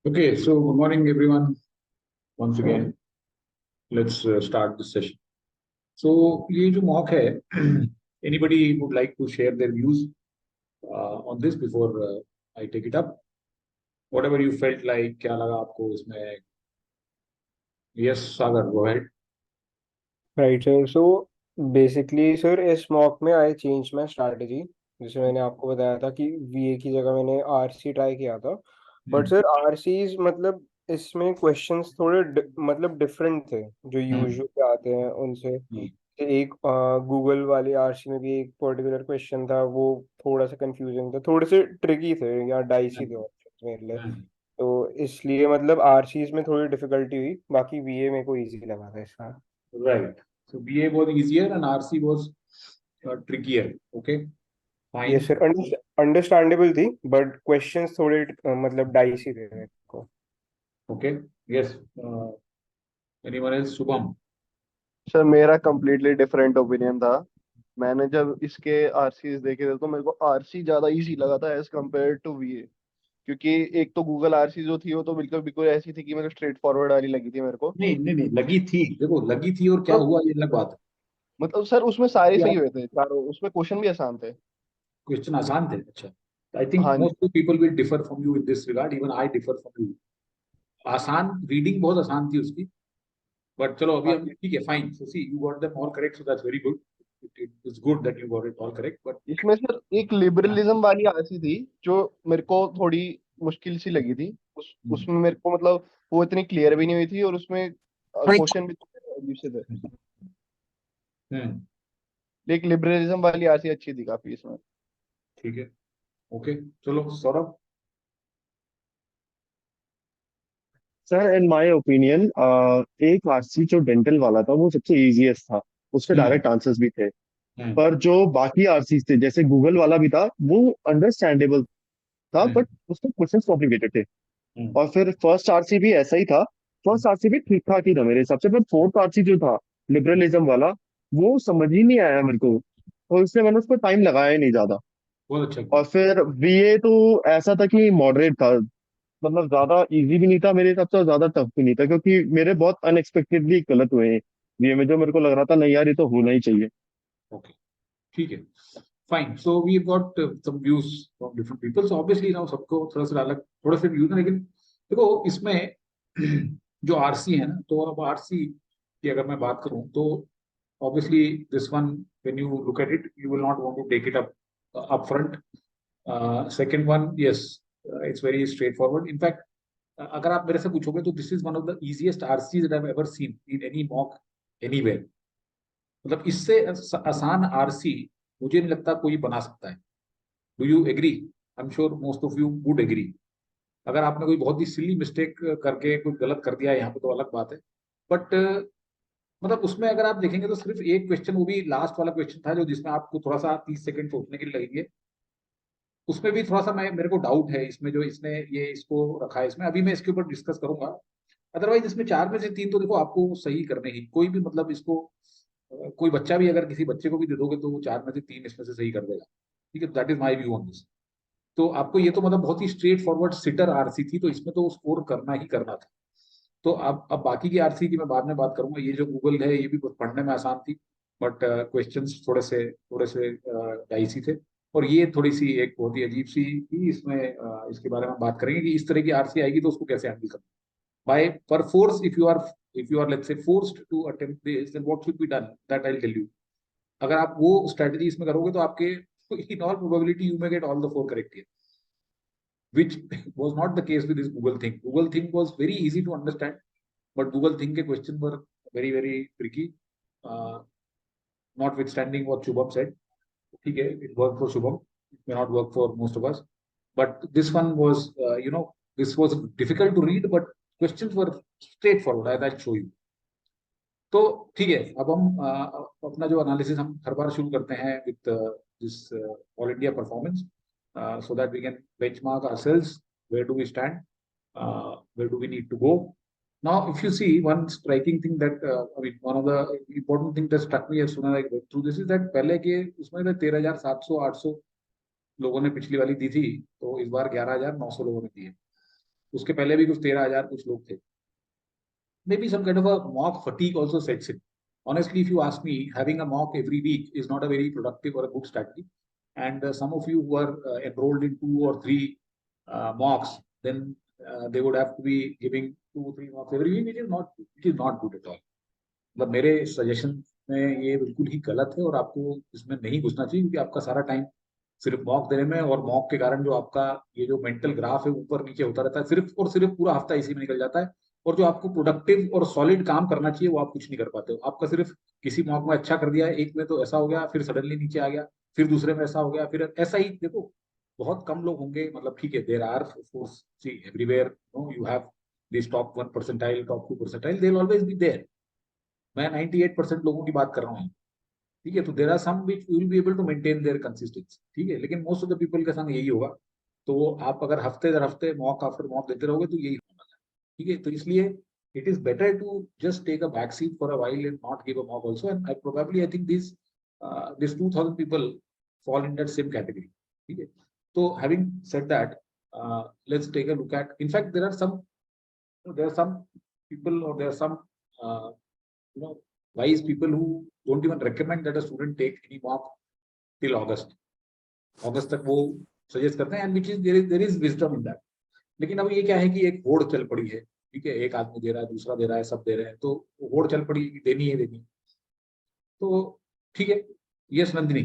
Okay, so good morning, everyone. Once again, let's start this session. So, ये जो mock है, anybody would like to share their views on this before I take it up? Whatever you felt like, क्या लगा आपको इसमें? Yes, Sagar, go ahead. Right sir. So basically sir इस mock में I change my strategy. जैसे मैंने आपको बताया था कि वीए की जगह मैंने आरसी ट्राई किया था। बट हम्म, सर आरसीज मतलब इसमें क्वेश्चंस थोड़े मतलब डिफरेंट थे जो हम्म, यूजुअली आते हैं उनसे। हम्म, एक गूगल वाली आरसी में भी एक पर्टिकुलर क्वेश्चन था, वो थोड़ा सा कंफ्यूजिंग था, थोड़े से ट्रिकी थे या डाइसी थे हम्म, ऑप्शंस मेरे लिए। हम्म. तो इसलिए मतलब आरसीज में थोड़ी डिफिकल्टी हुई, बाकी वीए मेरे को इजी लगा था इसका। Right. So BA was easier and RC was trickier. Okay, ये fine. सर अंडरस्टैंडेबल थी, बट क्वेश्चंस थोड़े मतलब डाइसी थे मेरे को। Okay. Yes. Anyone else? Shubham. Sir मेरा कंप्लीटली डिफरेंट ओपिनियन था। मैंने जब इसके आरसीज देखे थे तो मेरे को आरसी ज्यादा इजी लगा था एज कम्पेयर टू वीए। क्योंकि एक तो गूगल आरसी जो थी वो तो बिल्कुल बिल्कुल ऐसी थी कि मेरे स्ट्रेट फॉरवर्ड वाली लगी थी मेरे को। नहीं नहीं नहीं, लगी थी, देखो लगी थी और क्या मतलब हुआ ये अलग बात मतलब सर उसमें सारे है। सही हुए थे चारों, उसमें क्वेश्चन भी आसान थे। क्वेश्चन आसान थे, अच्छा। आई थिंक हाँ जी। Most of people will differ from you in this regard, even I differ from you. आसान, रीडिंग बहुत आसान थी उसकी। बट चलो अभी हाँ हम, जी। ठीक है, fine. So see you got them all correct, so that's very good. It is good that you got it all correct, but इसमें सर एक लिबरलिज्म वाली आरसी थी जो मेरे को थोड़ी मुश्किल सी लगी थी। उसमें मेरे को मतलब वो इतनी क्लियर भी नहीं हुई थी और उसमें क्वेश्चन भी थोड़े अजीब से थे। एक लिबरलिज्म वाली आरसी अच्छी थी काफी इसमें। ठीक है। ओके, चलो Saurabh. Sir in my opinion एक आरसी जो डेंटल वाला था वो सबसे इजीएस्ट था। उसके हम्म, डायरेक्ट आंसर्स भी थे। हम्म, पर जो बाकी आरसी थे जैसे गूगल वाला भी था वो अंडरस्टैंडेबल था, हम्म, बट उसके क्वेश्चन कॉम्प्लिकेटेड थे। हम्म, और फिर फर्स्ट आरसी भी ऐसा ही था। फर्स्ट आरसी भी ठीक ठाक ही था मेरे हिसाब से, पर फोर्थ आरसी जो था लिबरलिज्म वाला वो समझ ही नहीं आया मेरे को, और इसलिए मैंने उसको टाइम लगाया ही नहीं ज्यादा। बहुत अच्छा और किया। फिर बीए तो ऐसा था कि मॉडरेट था, मतलब ज्यादा इजी भी नहीं था मेरे हिसाब से और ज्यादा टफ भी नहीं था, क्योंकि मेरे बहुत अनएक्सपेक्टेडली गलत हुए हैं बीए में, जो मेरे को लग रहा था नहीं यार ये तो होना ही चाहिए। ओके, ठीक है, fine. So we got some views from different people, so obviously ना सबको थोड़ा सा अलग, थोड़े से व्यूज हैं, लेकिन देखो इसमें जो आरसी है ना, तो अब आरसी की अगर मैं बात करूं तो obviously this one, when you look at it, you will not want to take it up front. Second one, yes, it's very straightforward. In fact, अगर आप मेरे से पूछोगे तो this is one of the easiest RCs that I've ever seen in any mock anywhere. मतलब इससे आसान RC मुझे नहीं लगता कोई बना सकता है। Do you agree? I am sure most of you would agree. अगर आपने कोई बहुत ही सिली मिस्टेक करके कुछ गलत कर दिया है यहाँ पे तो अलग बात है, बट मतलब उसमें अगर आप देखेंगे तो सिर्फ एक क्वेश्चन, वो भी लास्ट वाला क्वेश्चन था जो जिसमें आपको थोड़ा सा 30 सेकंड सोचने के लिए लगेंगे। उसमें भी थोड़ा सा मैं, मेरे को डाउट है इसमें जो इसने ये इसको रखा है इसमें, अभी मैं इसके ऊपर डिस्कस करूंगा। अदरवाइज इसमें चार में से तीन तो देखो आपको सही करने ही, कोई भी मतलब इसको कोई बच्चा भी अगर किसी बच्चे को भी दे दोगे तो वो चार में से तीन इसमें से सही कर देगा। ठीक है, that is my view on this. तो आपको ये तो मतलब बहुत ही स्ट्रेट फॉरवर्ड सिटर आरसी थी, तो इसमें तो स्कोर करना ही करना था। तो अब बाकी की आरसी की मैं बाद में बात करूंगा। ये जो गूगल है ये भी पढ़ने में आसान थी, बट क्वेश्चंस थोड़े से डाइसी थे। और ये थोड़ी सी एक बहुत ही अजीब सी थी इसमें, इसके बारे में बात करेंगे कि इस तरह की आरसी आएगी तो उसको कैसे हैंडल करना। By perforce, if you are let's say forced to attempt this, then what should be done, that I will tell you. अगर आप वो स्ट्रेटजी इसमें करोगे तो आपके in all probability you may get all the four correct, which was not the case with this Google thing. Google thing was very easy to understand, but Google thing के question were very very tricky. Uh, Notwithstanding what Shubham said, ठीक है, it worked for Shubham. It may not work for most of us, but this one was, this was difficult to read, but questions were straightforward. I'll show you. तो ठीक है, अब हम अपना जो analysis हम हर बार शुरू करते हैं with this all India performance, so that we can benchmark ourselves. Where do we stand? Where do we need to go? Now, if you see one striking thing that, I mean, one of the important things that struck me as soon as I went through this is that पहले के उसमें 13,700 800 लोगों ने पिछली वाली दी थी, तो इस बार 11,900 लोगों ने दी है। उसके पहले भी कुछ 13,000 कुछ लोग थे. Maybe some kind of a mock fatigue also sets in. Honestly, if you ask me, having a mock every week is not a very productive or a good strategy. And some of you who are enrolled in 2 or 3 mocks, then they would have to be giving 2 or 3 mocks every week, which is not good at all. मतलब मेरे suggestion में ये बिल्कुल ही गलत है और आपको इसमें नहीं घुसना चाहिए, क्योंकि आपका सारा टाइम सिर्फ मॉक देने में, और मॉक के कारण जो आपका ये जो मेंटल ग्राफ है ऊपर नीचे होता रहता है, सिर्फ और सिर्फ पूरा हफ्ता इसी में निकल जाता है, और जो आपको प्रोडक्टिव और सॉलिड काम करना चाहिए वो आप कुछ नहीं कर पाते हो. आपका सिर्फ किसी मॉक में अच्छा कर दिया, एक में तो ऐसा हो गया, फिर सडनली नीचे आ गया, फिर दूसरे में ऐसा हो गया, फिर ऐसा ही. देखो बहुत कम लोग होंगे, मतलब ठीक है, there are fours, see everywhere, no, you have this top 1 percentile, top 2 percentile, they will always be there. मैं 98% लोगों की बात कर रहा हूँ, ठीक है. तो there are some which will be able to maintain their consistency, ठीक है, लेकिन मोस्ट ऑफ द पीपल के संग यही होगा. तो आप अगर हफ्ते दर हफ्ते मॉक आफ्टर मॉक देते रहोगे तो यही होगा, ठीक है. तो इसलिए it is better to just take a back seat for a while and not give a mock also. And I think these 2,000 people fall in that same category. Okay. So having said that, let's take a look at. In fact, there are some people, or there are some wise people who don't even recommend that a student take any mock till August. August तक वो suggest करते हैं, and which is there is wisdom in that. लेकिन अब ये क्या है कि एक होड़ चल पड़ी है, ठीक है, एक आदमी दे रहा है, दूसरा दे रहा है, सब दे रहे हैं, तो होड़ चल पड़ी, देनी है. तो ठीक है. Yes Nandini.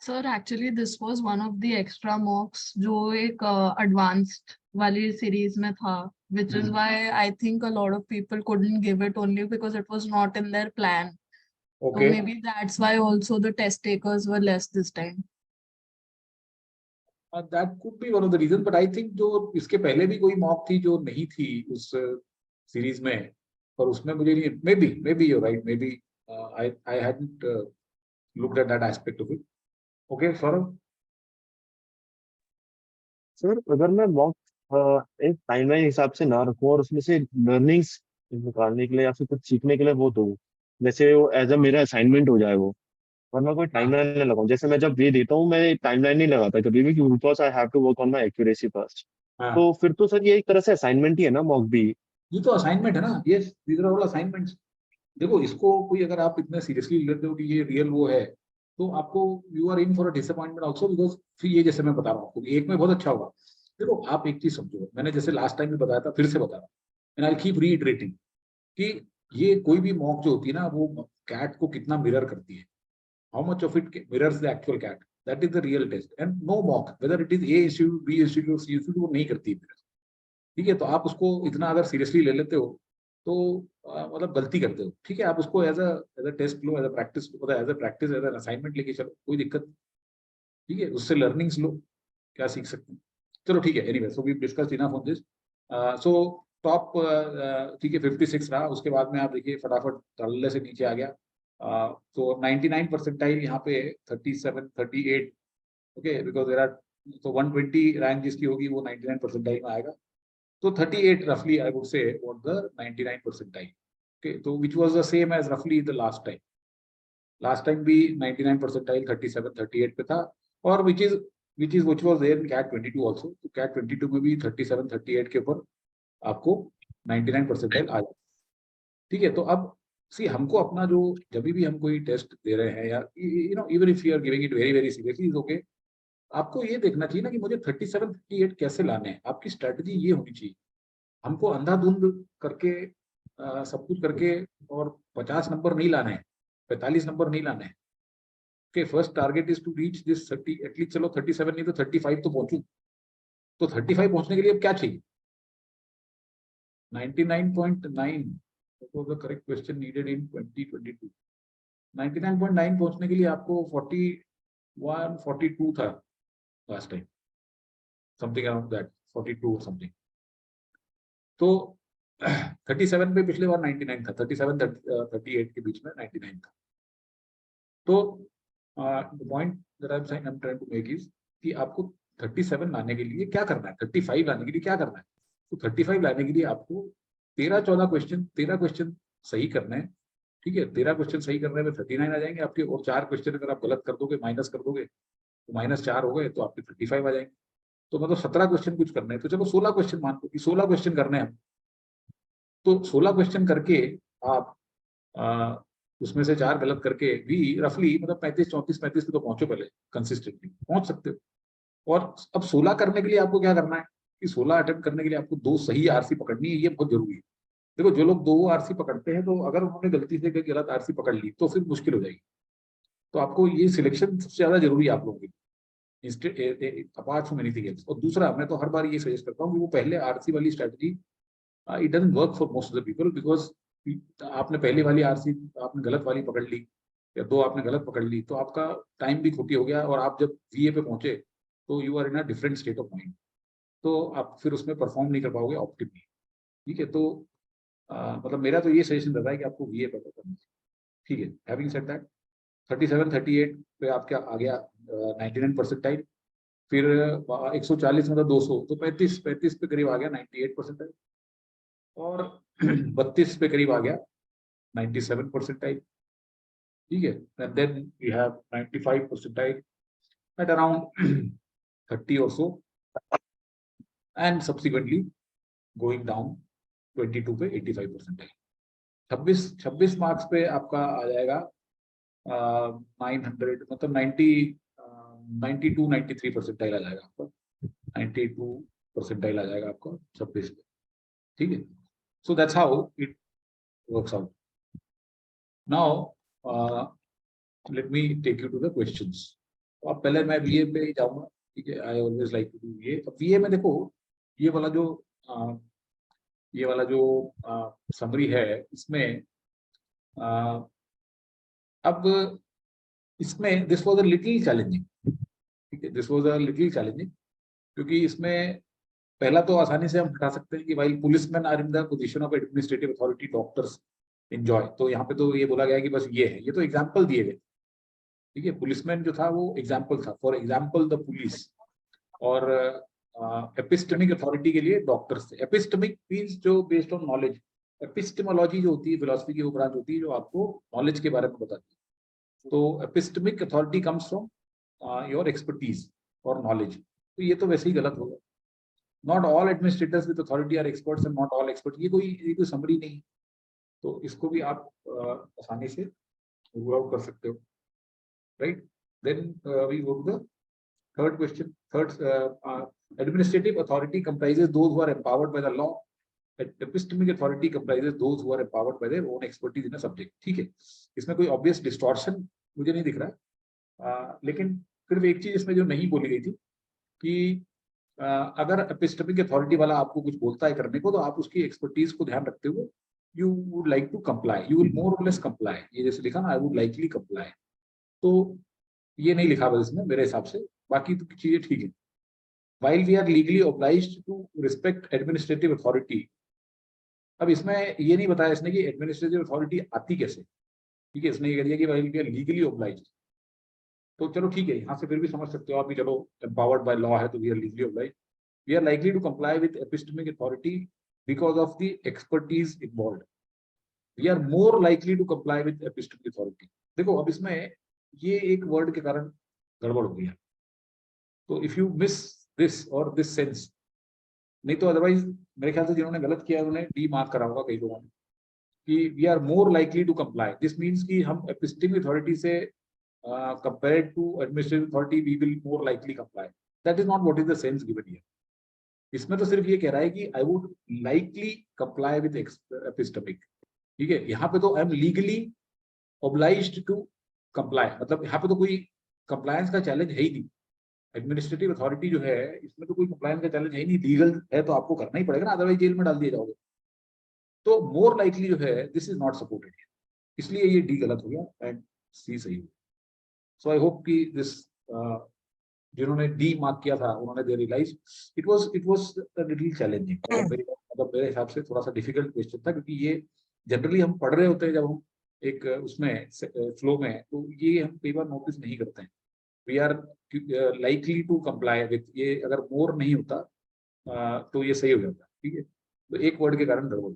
Sir actually this was one of the extra मॉक्स जो एक एडवांस्ड वाली सीरीज में था, which is why I think a lot of people couldn't give it, only because it was not in their plan. Okay. So maybe that's why also the test takers were less this time. That could be one of the reasons, but I think जो इसके पहले भी कोई mock थी जो नहीं थी उस सीरीज में, और उसमें मुझे नहीं, maybe you're right, maybe I hadn't looked at that aspect of it. Okay, Saurabh. Sir अगर मैं मॉक एक टाइमलाइन हिसाब से ना रखूं और उसमें से लर्निंग्स निकालने के लिए या फिर कुछ सीखने के लिए वो दूं, जैसे वो एज अ मेरा असाइनमेंट हो जाए वो, वरना कोई टाइमलाइन नहीं लगाऊं. जैसे मैं जब ये देता हूँ मैं टाइमलाइन नहीं लगाता कभी भी, because I have to work on my accuracy first. हाँ, तो फिर तो सर ये एक तरह से असाइनमेंट ही है ना मॉक भी. ये तो असाइनमेंट है ना. Yes, these are all assignments. देखो इसको कोई अगर आप इतने सीरियसली लेते हो कि ये रियल वो है, तो आपको you are in for a disappointment also, because फिर ये जैसे मैं बता रहा हूँ आपको, एक में बहुत अच्छा होगा. देखो आप एक चीज समझो, मैंने जैसे लास्ट टाइम भी बताया था, फिर से बता रहा हूँ, एंड आई कीप रीइटरेटिंग कि ये कोई भी मॉक जो होती है ना, वो कैट को कितना मिरर करती है, how much of it mirrors the actual CAT, that is the real test. And no mock, whether it is A institute, B institute, C institute, वो नहीं करती है, ठीक है. तो आप उसको इतना अगर सीरियसली ले लेते हो तो मतलब गलती करते हो, ठीक है. आप उसको एज अ टेस्ट लो, as a practice, as an assignment लेके चलो, कोई दिक्कत, ठीक है. उससे लर्निंग्स लो, क्या सीख सकते हैं. चलो ठीक है. Anyway, so we discussed enough on this. So top, ठीक है, 56 रहा. उसके बाद में आप देखिए फटाफट तल्ले से नीचे आ गया. तो 99 परसेंटाइल यहाँ पे 37, 38, ओके, बिकॉज देयर आर, तो 120 रैंक जिसकी होगी वो 99 परसेंटाइल में आएगा. So 38 roughly I would say was the 99 percentile. Okay, so which was the same as roughly the last time. Last time भी 99 percentile 37, 38 पे था, और which was there in CAT 22 also. तो CAT 22 में भी 37, 38 के ऊपर आपको 99 परसेंटाइल आ जाए, ठीक है. तो अब सी हमको अपना जो जब भी हम कोई टेस्ट दे रहे हैं, या you know even if you are giving it very very seriously is okay, आपको ये देखना चाहिए ना कि मुझे 37, 38 कैसे लाने हैं. आपकी स्ट्रेटजी ये होनी चाहिए. हमको अंधाधुंध करके सब कुछ करके और 50 नंबर नहीं लाने हैं, 45 नंबर नहीं लाने हैं. Okay, first target is to reach this 30, at least चलो 37 नहीं तो 35 तो पहुंचूं. तो 35 पहुंचने के लिए अब क्या चाहिए? 99.9 was the correct question needed in 2022. 99.9 पहुंचने के लिए आपको 41, 42 था last time, something around that, 42 और समथिंग. तो 37 पे पिछले बार 99 था, 37, 38 के बीच में 99 था. तो the point that I am trying to make is कि आपको 37 लाने के लिए क्या करना है, 35 लाने के लिए क्या करना है. तो 35 लाने के लिए आपको 13-14 क्वेश्चन, 13 क्वेश्चन सही करने हैं, ठीक है. 13 क्वेश्चन सही करने में 39 आ जाएंगे आपके, और 4 क्वेश्चन अगर आप गलत कर दोगे, माइनस कर दोगे, तो -4 हो गए, तो आपके 35 आ जाएंगे. तो मतलब 17 क्वेश्चन कुछ करने हैं, तो चलो 16 क्वेश्चन मान लो कि 16 क्वेश्चन करने हैं, तो 16 क्वेश्चन करके आप उसमें से 4 गलत करके भी रफली मतलब 35, 34, 35 पे तो पहुंचो, पहले कंसिस्टेंटली पहुंच सकते हो। और अब 16 करने के लिए आपको क्या करना है कि 16 अटेम्प्ट करने के लिए आपको 2 सही आरसी पकड़नी है, ये बहुत जरूरी है। देखो जो लोग 2 आरसी पकड़ते हैं, तो अगर उन्होंने गलती से कोई गलत आरसी पकड़ ली तो फिर मुश्किल हो जाएगी। तो आपको ये सिलेक्शन सबसे ज्यादा जरूरी है आप लोगों की, अपार्ट फ्रॉम एनीथिंग एल्स। और दूसरा, मैं तो हर बार ये सजेस्ट करता हूँ कि वो पहले आरसी वाली strategy, it doesn't work for most of the people, because आपने पहले वाली आरसी आपने गलत वाली पकड़ ली या 2 आपने गलत पकड़ ली, तो आपका टाइम भी खोटी हो गया, और आप जब वीए पे पहुंचे तो you are in a different state of mind, तो आप फिर उसमें परफॉर्म नहीं कर पाओगे ऑप्टिमली। ठीक है, तो मतलब मेरा तो ये सजेशन रहता है कि आपको वीए पकड़ करना चाहिए। ठीक है, हैविंग सेड दैट 37, 38 पे आपका आ गया 99 परसेंटाइल, फिर 140 मतलब 200, तो 35 पे करीब आ गया 98 परसेंटाइल, और 32 पे करीब आ गया 97 परसेंटाइल। ठीक है, and then we have 95 percentile at around 30 or so, and subsequently going down 22 पे 85 परसेंटाइल। 26 मार्क्स पे आपका आ जाएगा 900 मतलब 92, 93 परसेंटाइल आ जाएगा आपका, 92 परसेंटाइल आ जाएगा आपका 26 पे। ठीक है, so that's how it works out. Now let me take you to the questions. अब पहले मैं बीए पे ही जाऊंगा। ठीक है, I always like to do VA. अब बीए में देखो, ये वाला जो uh, ये वाला जो समरी है, इसमें अब इसमें this was a little challenging. ठीक है, this was a little challenging, क्योंकि इसमें पहला तो आसानी से हम हटा सकते हैं कि while policeman are in the position of administrative authority doctors enjoy, तो यहाँ पे तो ये बोला गया है कि बस ये है, ये तो एग्जाम्पल दिए गए। ठीक है, पुलिसमैन जो था वो एग्जाम्पल था, फॉर एग्जाम्पल द पुलिस, और एपिस्टेमिक अथॉरिटी के लिए डॉक्टर्स थे। एपिस्टेमिक मीन्स जो बेस्ड ऑन नॉलेज, एपिस्टेमोलॉजी जो होती है फिलोसफी की वो ब्रांच होती है जो आपको नॉलेज के बारे में बताती है। तो epistemic authority comes from your expertise और नॉलेज, तो ये तो वैसे ही गलत होगा। Not all administrators with authority are experts and not all expert, ये कोई समरी नहीं, तो इसको भी आप आसानी से रूल आउट कर सकते हो, right. Then we go to the third question. Administrative authority comprises those who are empowered by the law. Epistemic authority comprises those who are empowered by their own expertise in a subject. ठीक है, इसमें कोई obvious distortion मुझे नहीं दिख रहा है, लेकिन सिर्फ एक चीज इसमें जो नहीं बोली गई थी कि अगर एपिस्टेमिक अथॉरिटी वाला आपको कुछ बोलता है करने को, तो आप उसकी एक्सपर्टीज को ध्यान रखते हुए you would like to comply, you will more or less comply. ये जैसे लिखा ना, आई वुड लाइकली कंप्लाई, तो ये नहीं लिखा बस इसमें मेरे हिसाब से, बाकी तो चीजें ठीक है। While we are legally obliged to respect administrative authority, अब इसमें ये नहीं बताया इसने कि एडमिनिस्ट्रेटिव अथॉरिटी आती कैसे। ठीक है, इसने ये कह दिया कि while we are legally obliged, तो चलो ठीक है, यहाँ से फिर भी समझ सकते हो आप कि चलो empowered by law है तो we are legally obliged, we are likely to comply with epistemic authority because of the expertise involved, we are more likely to comply with epistemic authority। देखो अब इसमें ये एक वर्ड के कारण गड़बड़ हो गया, तो इफ यू मिस दिस और दिस सेंस, नहीं तो अदरवाइज मेरे ख्याल से जिन्होंने गलत किया उन्होंने डी मार्क करा होगा कई लोगों ने कि we are more likely to comply, this means कि हम एपिस्टेमिक अथॉरिटी से compare to administrative authority we will more likely comply, that is not what is the sense given here. इसमें तो सिर्फ ये कह रहा है कि I would likely comply with epistemic. ठीक है, यहाँ पे तो I am legally obliged to comply, मतलब यहाँ पे तो कोई कंप्लायंस का चैलेंज है ही नहीं। एडमिनिस्ट्रेटिव अथॉरिटी जो है इसमें तो कोई कंप्लायंस का चैलेंज है ही नहीं, लीगल है तो आपको करना ही पड़ेगा ना, अदरवाइज जेल में डाल दिए जाओगे। तो मोर लाइकली जो है दिस इज नॉट सपोर्टेड, इसलिए ये डी गलत हो गया एंड सी सही हो। सो आई होप कि दिस जिन्होंने डी मार्क किया था उन्होंने they realise it was a little challenging, मतलब मेरे हिसाब से थोड़ा सा डिफिकल्ट क्वेश्चन था, क्योंकि ये जनरली हम पढ़ रहे होते हैं जब हम एक उसमें फ्लो में, तो ये हम कई बार नोटिस नहीं करते हैं। We are likely to comply with, ये अगर मोर नहीं होता तो ये सही हो जाता। ठीक है, तो एक वर्ड के कारण गड़बड़।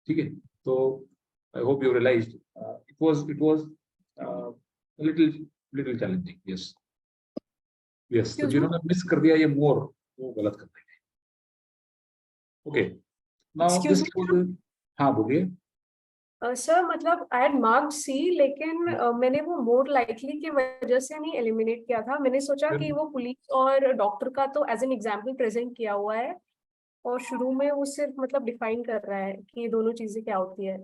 ठीक है, तो I hope you realised it was little challenging. Yes. Yes, तो Excuse me? जिन्होंने मिस कर दिया ये मोर, वो गलत कर देंगे। ओके, नाउ Excuse दिस, हाँ बोलिए। सर मतलब आई हैड मार्क्ड सी, लेकिन मैंने वो मोर लाइकली की वजह से नहीं एलिमिनेट किया था। मैंने सोचा कि वो पुलिस और डॉक्टर का तो एज एन एग्जाम्पल प्रेजेंट किया हुआ है, और शुरू में वो सिर्फ मतलब डिफाइन कर रहा है कि ये दोनों चीजें क्या होती है,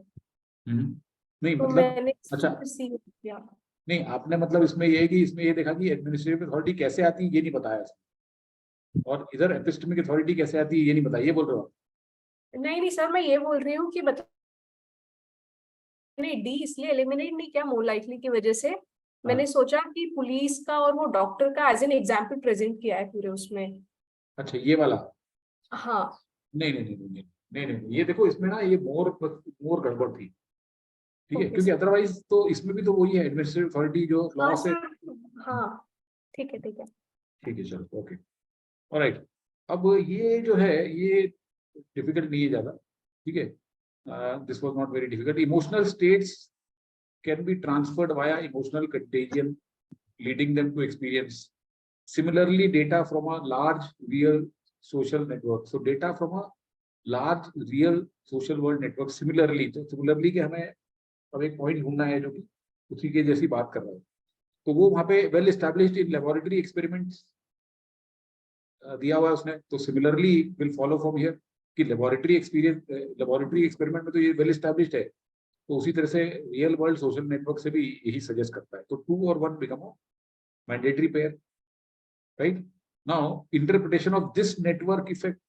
नहीं तो मतलब, मैंने अच्छा सी किया। नहीं, आपने मतलब इसमें ये है कि इसमें ये देखा कि एडमिनिस्ट्रेटिव अथॉरिटी कैसे आती है ये नहीं बताया इसमें। और इधर एपिस्टेमिक अथॉरिटी कैसे आती है ये नहीं बताया, ये बोल रहे हो आप? नहीं नहीं सर, मैं ये बोल रही हूँ कि मैंने डी इसलिए एलिमिनेट नहीं किया मोर लाइकली की वजह से। मैंने सोचा कि पुलिस का और वो डॉक्टर का एज एन एग्जाम्पल प्रेजेंट किया है पूरे उसमें। अच्छा, ये वाला? हाँ नहीं नहीं नहीं नहीं नहीं नहीं नहीं नहीं, ये देखो इसमें ना ये मोर गड़बड़ थी, ठीक है, ओके क्योंकि सर। अदरवाइज तो इसमें भी तो वही है, एडमिनिस्ट्रेटिव अथॉरिटी जो लॉ हाँ से। सर, हाँ ठीक है ठीक है। ठीक है, चलो, ओके, ऑलराइट। अब ये जो है ये डिफिकल्ट नहीं है ज्यादा, ठीक है। This was not very difficult. Emotional states can be transferred via emotional contagion leading them to experience similarly data from a large real social network, so data from a large real social world network similarly, तो similarly के हमें अब एक point ढूंढना है जो कि उसी के जैसी बात कर रहा है, तो वो वहां पे well established in laboratory experiments दिया हुआ है उसने, तो similarly will follow from here कि लेबोरेटरी एक्सपेरिमेंट में तो ये वेल एस्टैब्लिश्ड है, तो उसी तरह से रियल वर्ल्ड सोशल नेटवर्क से भी यही सजेस्ट करता है, तो 2 और 1 become a mandatory pair, right. Now interpretation of this network effect,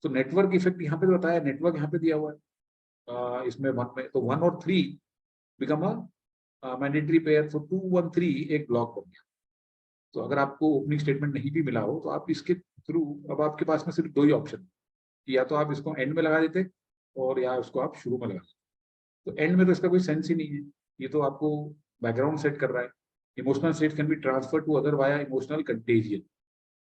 तो नेटवर्क इफेक्ट यहाँ पे बताया, नेटवर्क यहाँ पे दिया हुआ है इसमें 1 में, तो 1 और 3 बिकम अ मैंडेटरी पेयर, तो 2, 1, 3 एक ब्लॉक बन गया। तो अगर आपको ओपनिंग स्टेटमेंट नहीं भी मिला हो तो आप इसके थ्रू, अब आपके पास में सिर्फ 2 ही ऑप्शन, या तो आप इसको एंड में लगा देते और या उसको आप शुरू में लगा देते, तो एंड में तो इसका कोई सेंस ही नहीं है, ये तो आपको बैकग्राउंड सेट कर रहा है। Emotional state can be transfer to other via emotional contagion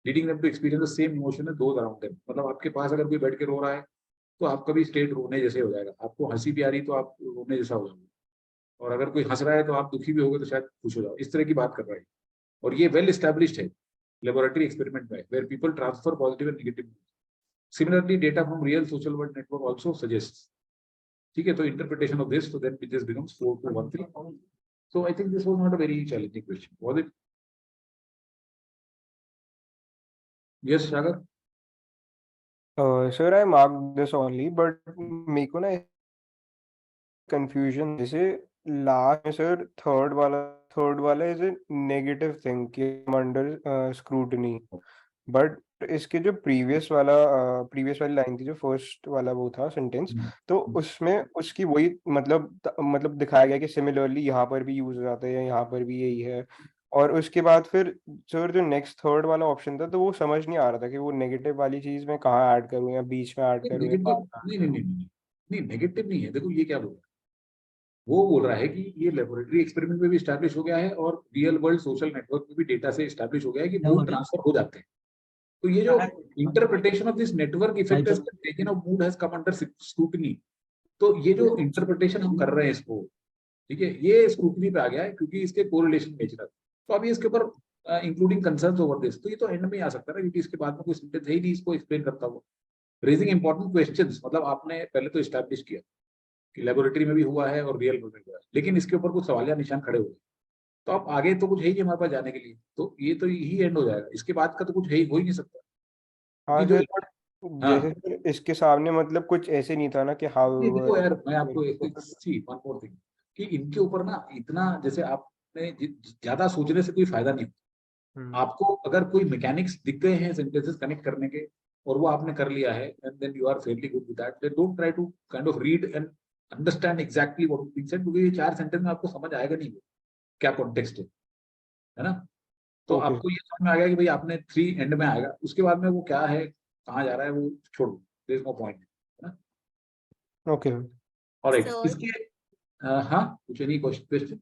leading them to experience the same emotion those around them, मतलब आपके पास अगर कोई बैठ के रो रहा है तो आपका भी स्टेट रोने जैसे हो जाएगा, आपको हंसी भी आ रही तो आप रोने जैसा हो जाओगे, और अगर कोई हंस रहा है तो आप दुखी भी होगे तो शायद खुश हो जाओ, इस तरह की बात कर रहा है। और ये वेल एस्टैब्लिश्ड है लेबोरेटरी एक्सपेरिमेंट में, where people transfer positive and negative. Similarly data from real social world network also suggest, ठीक है, तो इंटरप्रिटेशन ऑफ दिस, तो then this becomes 4 to 1 3। So I think this was not a very challenging question, was it? Yes, Sagar? Sir I mark this only, but मेरे को ना confusion, जैसे last में sir third वाला is a negative thing कि under scrutiny, but इसके जो previous वाली लाइन थी, जो फर्स्ट वाला वो था सेंटेंस, तो उसमें उसकी वही मतलब दिखाया गया कि सिमिलरली यहाँ पर भी यूज हो जाता है या यहाँ पर भी यही है, और उसके बाद फिर सर जो नेक्स्ट थर्ड वाला ऑप्शन था, तो वो समझ नहीं आ रहा था कि वो नेगेटिव वाली चीज मैं कहाँ ऐड करूँ या बीच में ऐड करूँ या बाद नेगेटिव नहीं नहीं नहीं नहीं नहीं, नेगेटिव नहीं है, देखो ये क्या बोल रहा है, वो बोल रहा है कि ये लेबोरेटरी एक्सपेरिमेंट में भी एस्टैब्लिश हो गया है और रियल वर्ल्ड सोशल नेटवर्क में भी डेटा से एस्टैब्लिश हो गया है कि मूड ट्रांसफर हो जाते हैं, तो ये जो interpretation of this network effect as contagion of mood has come under scrutiny, तो ये जो इंटरप्रिटेशन हम कर रहे हैं इसको, ठीक है, ये स्क्रूटनी पे आ गया है क्योंकि इसके कोरिलेशन नेचुरल, तो अभी इसके ऊपर इंक्लूडिंग कंसर्न्स ओवर दिस, तो ये तो एंड में आ सकता है ना, क्योंकि इसके बाद में कोई सेंटेंस है ही नहीं इसको एक्सप्लेन करता हुआ। रेजिंग इंपॉर्टेंट क्वेश्चंस, मतलब आपने पहले तो एस्टैब्लिश किया कि लेबोरेटरी में भी हुआ है और रियल वर्ल्ड में हुआ है, लेकिन इसके ऊपर कुछ सवालिया निशान खड़े हुए, तो अब आगे तो कुछ है ही नहीं हमारे पास जाने के लिए, तो ये तो यही एंड हो जाएगा, इसके बाद का तो कुछ है ही, हो ही नहीं सकता। हाँ जो सर, बट जैसे हाँ, सर इसके सामने मतलब कुछ ऐसे नहीं था ना कि ये देखो हाउ यार, मैं आपको एक सी वन मोर थिंग कि इनके ऊपर ना इतना जैसे आपने ज्यादा सोचने से कोई फायदा नहीं होता। आपको अगर कोई मैकेनिक्स दिख गए हैं सेंटेंसेस कनेक्ट करने के और वो आपने कर लिया है and then you are fairly good with that, then don't try to kind of read and understand exactly what is being said, क्योंकि ये 4 सेंटेंस में आपको समझ आएगा नहीं क्या कॉन्टेक्स्ट है ना। तो ओके आपको ये समझ में आ गया कि भाई आपने 3 एंड में आएगा, उसके बाद में वो क्या है कहाँ जा रहा है वो छोड़ दो, देयर इज नो पॉइंट, है ना। ओके ऑलराइट, सर इसके हाँ कुछ नहीं क्वेश्चन।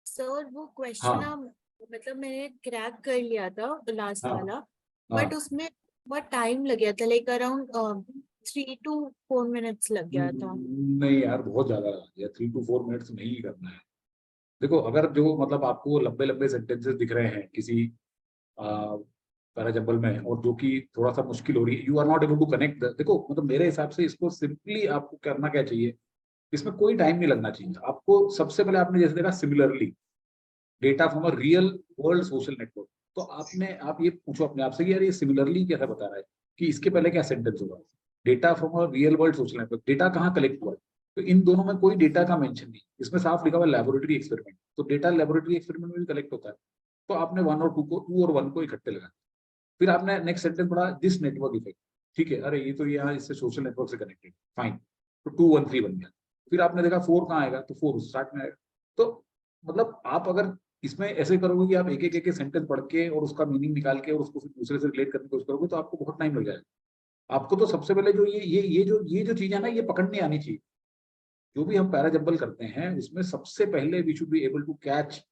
सर वो क्वेश्चन हाँ आप मतलब मैंने क्रैक कर लिया था लास्ट हाँ वाला, हाँ, बट उसमें बहुत टाइम लग गया था, लाइक अराउंड 3 to 4 minutes लग गया था। नहीं यार बहुत ज्यादा लगा दिया, 3 to 4 मिनट्स नहीं करना है। देखो अगर जो मतलब आपको लंबे लंबे सेंटेंसेस दिख रहे हैं किसी पैराजंबल में, और जो कि थोड़ा सा मुश्किल हो रही है, you are not able to connect. देखो मतलब मेरे हिसाब से इसको सिंपली आपको करना क्या चाहिए, इसमें कोई टाइम नहीं लगना चाहिए आपको। सबसे पहले आपने जैसे देखा similarly data from a real world social network, तो आप ये पूछो अपने आप से कि यार ये सिमिलरली कैसा बता रहा है, कि इसके पहले क्या सेंटेंस होगा। Data from a real world social network, data कहाँ कलेक्ट हुआ है, तो इन दोनों में कोई डेटा का मेंशन नहीं, इसमें साफ लिखा हुआ लेबोरेटरी एक्सपेरिमेंट, तो डेटा लेबोरेटरी एक्सपेरिमेंट में भी कलेक्ट होता है। तो आपने 1 और 2 को 2 और 1 को इकट्ठे लगा, फिर आपने नेक्स्ट सेंटेंस पढ़ा दिस नेटवर्क इफेक्ट, ठीक है, अरे ये तो यहाँ इससे सोशल नेटवर्क से कनेक्टेड, फाइन, तो 2 1 3 बन गया। फिर आपने देखा 4 कहाँ आएगा, तो 4 स्टार्ट में आएगा। तो मतलब आप अगर इसमें ऐसे करोगे कि आप एक एक सेंटेंस पढ़ के और उसका मीनिंग निकाल के और उसको फिर दूसरे से रिलेट करने की कोशिश करोगे, तो आपको बहुत टाइम लग जाएगा। आपको तो सबसे पहले जो ये जो चीज है ना, ये पकड़ने आनी चाहिए। जो भी हम पैराजंबल करते हैं उसमें सबसे पहले we should be able to catch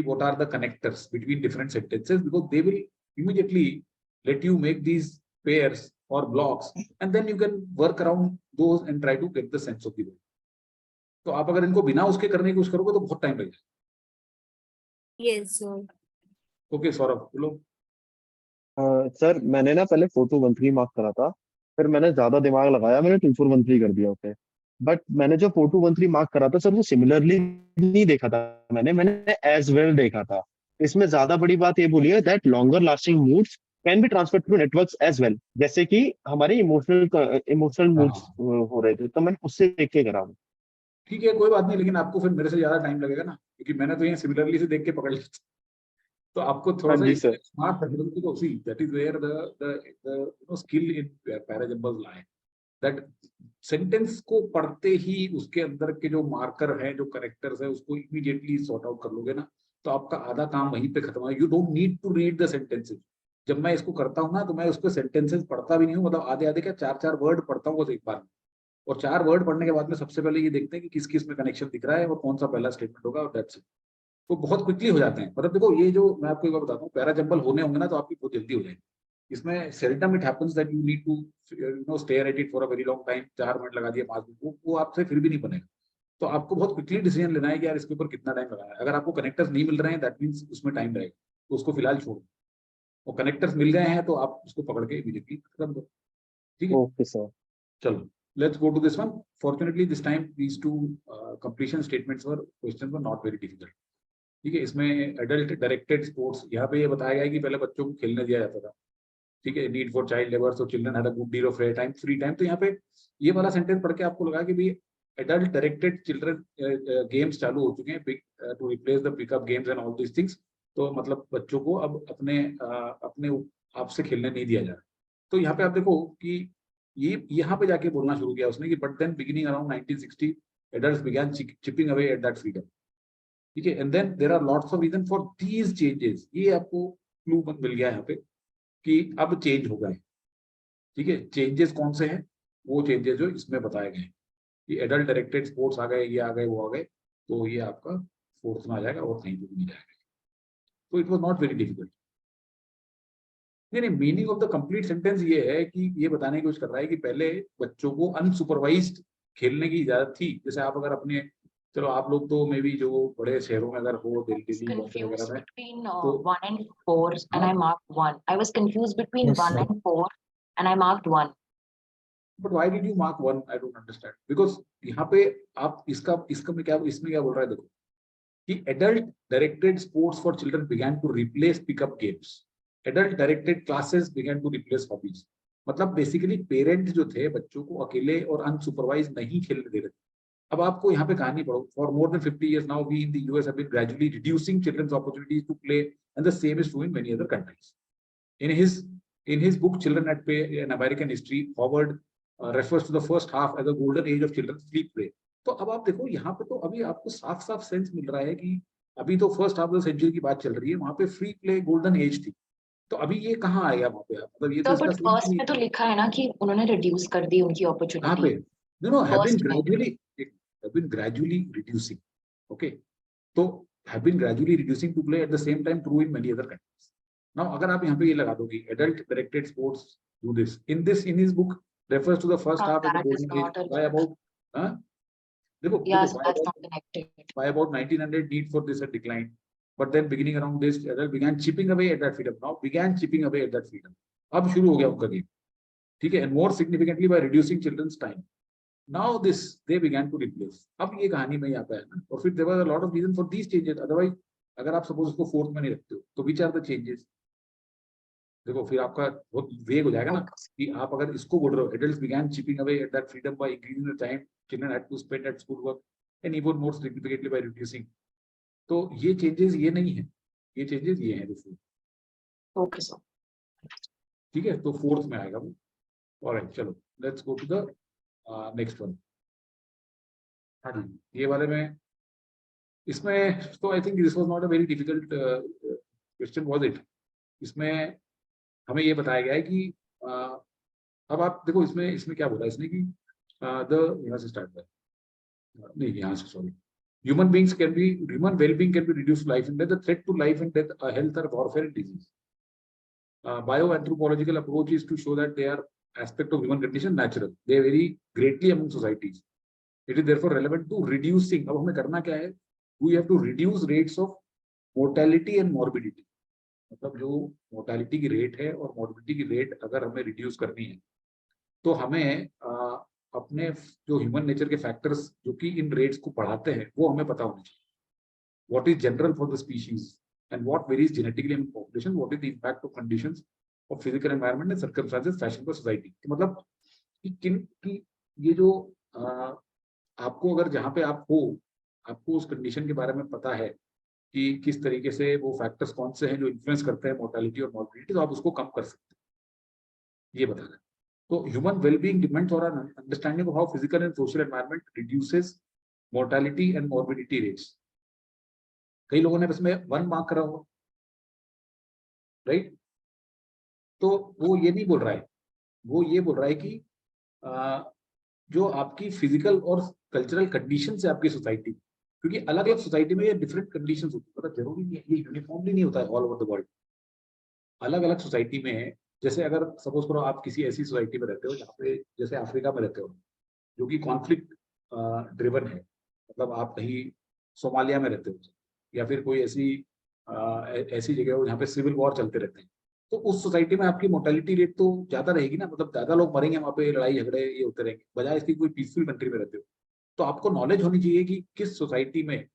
what are the connectors between different sentences, because they will immediately let you make these pairs or blocks, and then you can work around those and try to get the sense of the word. तो आप अगर इनको बिना उसके करने की कोशिश करोगे तो बहुत टाइम लगेगा। Yes, sir. ओके सौरभ बोलो। सर मैंने ना पहले 4213 मार्क करा था, फिर मैंने ज्यादा दिमाग लगाया, मैंने 2413 कर दिया उसे। बट मैंने जो 4213 मार्क करा था सर, वो सिमिलरली नहीं देखा था, मैंने एज वेल देखा था। इसमें ज्यादा बड़ी बात ये बोली है that longer lasting moods can be transferred to networks as well, जैसे कि हमारे इमोशनल मूड्स हो रहे थे, तो मैंने उससे देख के करा। ठीक है कोई बात नहीं, लेकिन आपको फिर मेरे से ज्यादा टाइम लगेगा ना, क्योंकि मैंने तो ये सिमिलरली से देख के पकड़ लिया, तो आपको थोड़ा हाँ सा जी सर। स्मार्ट तो see that is where the skill in parajumbles lie, that sentence को पढ़ते ही उसके अंदर के जो मार्कर है, जो करेक्टर्स है, उसको इमीडिएटली सॉर्ट आउट कर लोगे ना, तो आपका आधा काम वहीं पे खत्म है। You don't need to read the sentences. जब मैं इसको करता हूँ ना, तो मैं उसको सेंटेंसेस पढ़ता भी नहीं हूँ, मतलब आधे आधे क्या 4 वर्ड पढ़ता हूँ बस एक बार में, और 4 वर्ड पढ़ने के बाद में सबसे पहले ये देखते हैं कि किस किस में कनेक्शन दिख रहा है और कौन सा पहला स्टेटमेंट होगा, और दैट्स इट। तो बहुत क्विकली हो जाते हैं। मतलब देखो ये जो मैं आपको एक बार बताता हूँ, पैराजंबल होने होंगे ना तो आपकी बहुत जल्दी हो जाएगी। इसमें seldom it happens that you need to stare at it for a very long time, 4 minute लगा दिए 5 मिनट, वो आपसे फिर भी नहीं बनेगा। तो आपको बहुत क्विकली डिसीजन लेना है कि यार इसके ऊपर कितना टाइम लगाना है। अगर आपको कनेक्टर्स नहीं मिल रहे हैं दैट मीन्स उसमें टाइम रहेगा, तो उसको फिलहाल छोड़ दो। और कनेक्टर्स मिल गए हैं तो आप उसको पकड़ के इमीडिएटली खत्म करो, ठीक है। Okay sir. चलो let's go to this one. Fortunately this time these two completion statements were questions were not very difficult, ठीक है। इसमें एडल्ट डायरेक्टेड स्पोर्ट्स, यहाँ पे ये बताया गया है कि पहले बच्चों को खेलने दिया जाता था, ठीक है। Need for child labour, so children had a good deal of free time. तो यहाँ पे ये वाला सेंटेंस पढ़ के आपको लगा कि भाई एडल्ट डायरेक्टेड चिल्ड्रन गेम्स चालू हो चुके हैं to replace the pickup games and all this things. तो मतलब बच्चों को अब अपने आप से खेलने नहीं दिया जा रहा। तो यहाँ पे आप देखो कि ये यहाँ पे जाके बोलना शुरू किया उसने कि but then beginning around 1960 adults began chipping away at that freedom, ठीक है। And then there are lots of reason for these changes. ये आपको क्लू मिल गया यहाँ पे कि अब चेंज हो गए, ठीक है। चेंजेस कौन से हैं, वो चेंजेस जो इसमें बताए गए कि एडल्ट डायरेक्टेड स्पोर्ट्स आ गए, ये आ गए, वो आ गए, तो ये आपका फोर्थ में आ जाएगा और कहीं पे भी नहीं जाएगा। तो it was not very difficult. नहीं, meaning of the complete sentence ये है कि ये बताने की कोशिश कर रहा है कि पहले बच्चों को अनसुपरवाइज्ड खेलने की इजाजत थी। जैसे आप अगर अपने, चलो आप लोग तो मे बी जो बड़े शहरों में अगर हो, दिल्ली बॉम्बे वगैरह में, between तो 1 and 4 and I marked 1. I was confused between Yes, 1 sir. and 4 and I marked 1. But why did you mark 1? I don't understand. Because यहाँ पे आप इसमें क्या बोल रहा है, देखो कि adult directed sports for children began to replace pickup games, adult directed classes began to replace hobbies. मतलब बेसिकली पेरेंट जो थे बच्चों को अकेले और अनसुपरवाइज नहीं खेलने दे रहे थे। अब आपको यहाँ पे कहानी पढ़ो, for more than 50 years now we in the US have been gradually reducing children's opportunities to play, and the same is true in many other countries. In his book Children at Play, an American History, Howard refers to the first half as a golden age of children's sleep play. तो अब आप देखो यहाँ पे तो अभी आपको साफ साफ सेंस मिल रहा है कि अभी तो first half of the century की बात चल रही है, वहां पे फ्री प्ले गोल्डन एज थी। तो अभी ये कहाँ आएगा वहां पे? मतलब ये तो तो इसका but first में तो लिखा है ना कि उन्होंने reduce कर दी उनकी कहाँ opportunity. पे? No, have been First gradually reducing. Okay, तो have been gradually reducing to play at the same time, true in many other countries. Now अगर आप यहाँ पे ये लगा दोगे adult directed sports do this in his book refers to the first half of the that is golden not age a by about देखो yes, by that's about not connected. by about 1900 need for this had declined, but then beginning around this adult began chipping away at that freedom. Now began chipping away at that freedom. अब शुरू हो गया उनका game, ठीक है, and more significantly by reducing children's time. Now this they began to replace. अब ये कहानी में यहाँ पे है ना, और फिर there was a lot of reason for these changes. Otherwise अगर आप suppose उसको fourth में नहीं रखते हो तो which are the changes? देखो फिर आपका बहुत वेग हो जाएगा ना कि आप अगर इसको बोल रहे हो adults began chipping away at that freedom by increasing the time children had to spend at school work and even more significantly by reducing. तो ये चेंजेस ये नहीं है, ये चेंजेस ये हैं देखो, Okay, sir. ठीक है, तो फोर्थ में आएगा वो। ऑलराइट, चलो let's go to the next one. हाँ जी, ये वाले में इसमें तो I think this was not a very difficult question was it. इसमें हमें ये बताया गया है कि अब आप देखो इसमें क्या बोला इसने कि यहाँ से स्टार्ट कर, नहीं यहाँ से sorry, human well-being can be reduced to life and death. The threat to life and death, health or warfare and disease. Bioanthropological approach is to show that they are aspect of human condition natural. They vary greatly among societies. It is therefore relevant to reducing. अब हमें करना क्या है? We have to reduce rates of mortality and morbidity. मतलब जो mortality की rate है और morbidity की rate अगर हमें reduce करनी है, तो हमें अपने जो ह्यूमन नेचर के फैक्टर्स जो कि इन रेट्स को बढ़ाते हैं वो हमें पता होना चाहिए। What is general for the species and what varies genetically in population, what is the impact of conditions of physical environment and circumstances fashion for society. मतलब कि ये जो आपको अगर जहाँ पे आप हो आपको उस कंडीशन के बारे में पता है कि किस तरीके से वो फैक्टर्स कौन से हैं जो इन्फ्लुएंस करते हैं मोर्टेलिटी और मॉर्बिडिटी, तो आप उसको कम कर सकते हैं, ये बताना है। So human well-being depends on an understanding of how physical and social environment reduces mortality and morbidity rates. कई लोगों ने इसमें 1 मार्क करा होगा, राइट? तो वो ये नहीं बोल रहा है, वो ये बोल रहा है कि जो आपकी फिजिकल और कल्चरल कंडीशन है आपकी सोसाइटी, क्योंकि अलग अलग सोसाइटी में ये डिफरेंट कंडीशन होती है, मतलब जरूरी नहीं है, ये यूनिफॉर्मली नहीं होता है ऑल ओवर द वर्ल्ड। अलग अलग सोसाइटी में, जैसे अगर सपोज करो आप किसी ऐसी सोसाइटी में रहते हो जहाँ पे जैसे अफ्रीका में रहते हो जो कि कॉन्फ्लिक्ट ड्रिवन है, मतलब आप कहीं सोमालिया में रहते हो या फिर कोई ऐसी जगह हो जहाँ पे सिविल वॉर चलते रहते हैं, तो उस सोसाइटी में आपकी मोर्टेलिटी रेट तो ज्यादा रहेगी ना, मतलब ज्यादा लोग मरेंगे वहाँ पे, लड़ाई झगड़े ये होते रहेंगे, बजाय इसकी कोई पीसफुल कंट्री में रहते हो। तो आपको नॉलेज होनी चाहिए कि किस सोसाइटी में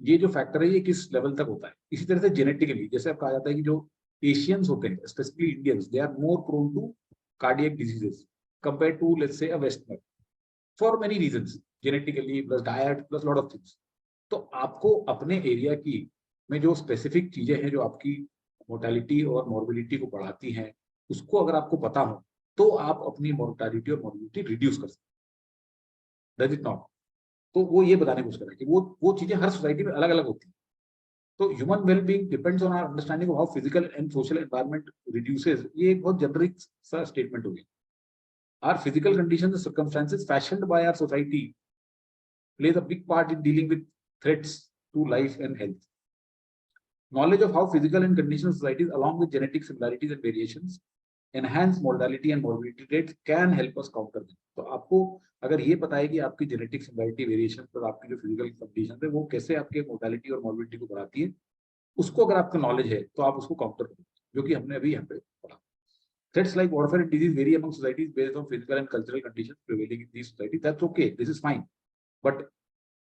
ये जो फैक्टर है ये किस लेवल तक होता है। इसी तरह से जेनेटिकली जैसे अब कहा जाता है कि जो एशियंस होते हैं, specifically Indians, they are more prone to cardiac diseases compare to let's say a westerner for many reasons, genetically plus diet plus lot of things. तो आपको अपने एरिया की में जो स्पेसिफिक चीजें हैं जो आपकी मोर्टेलिटी और मॉर्बिडिटी को बढ़ाती हैं, उसको अगर आपको पता हो तो आप अपनी मोर्टेलिटी और मॉर्बिडिटी रिड्यूस कर सकते हैं। Does it not? तो वो ये बताने की कोशिश कर रहा है कि वो चीजें हर सोसाइटी में अलग अलग होती हैं। तो human wellbeing depends on our understanding of how physical and social environment reduces, ये एक बहुत जेनरिक सा स्टेटमेंट हो गया। Our physical conditions and circumstances fashioned by our society plays a big part in dealing with threats to life and health. Knowledge of how physical and conditional societies along with genetic similarities and variations enhance mortality and morbidity rates can help us counter them. तो आपको अगर ये पता है कि आपकी genetic similarity variation पर आपकी जो फिजिकल कंडीशन है वो कैसे आपके मोर्टेलिटी और मॉर्बिडिटी को बढ़ाती है, उसको अगर आपका नॉलेज है तो आप उसको काउंटर करें, जो कि हमने अभी यहाँ पे पढ़ा। Threats like warfare and disease vary among societies based on physical and cultural conditions prevailing in these societies. That's okay, this is fine. But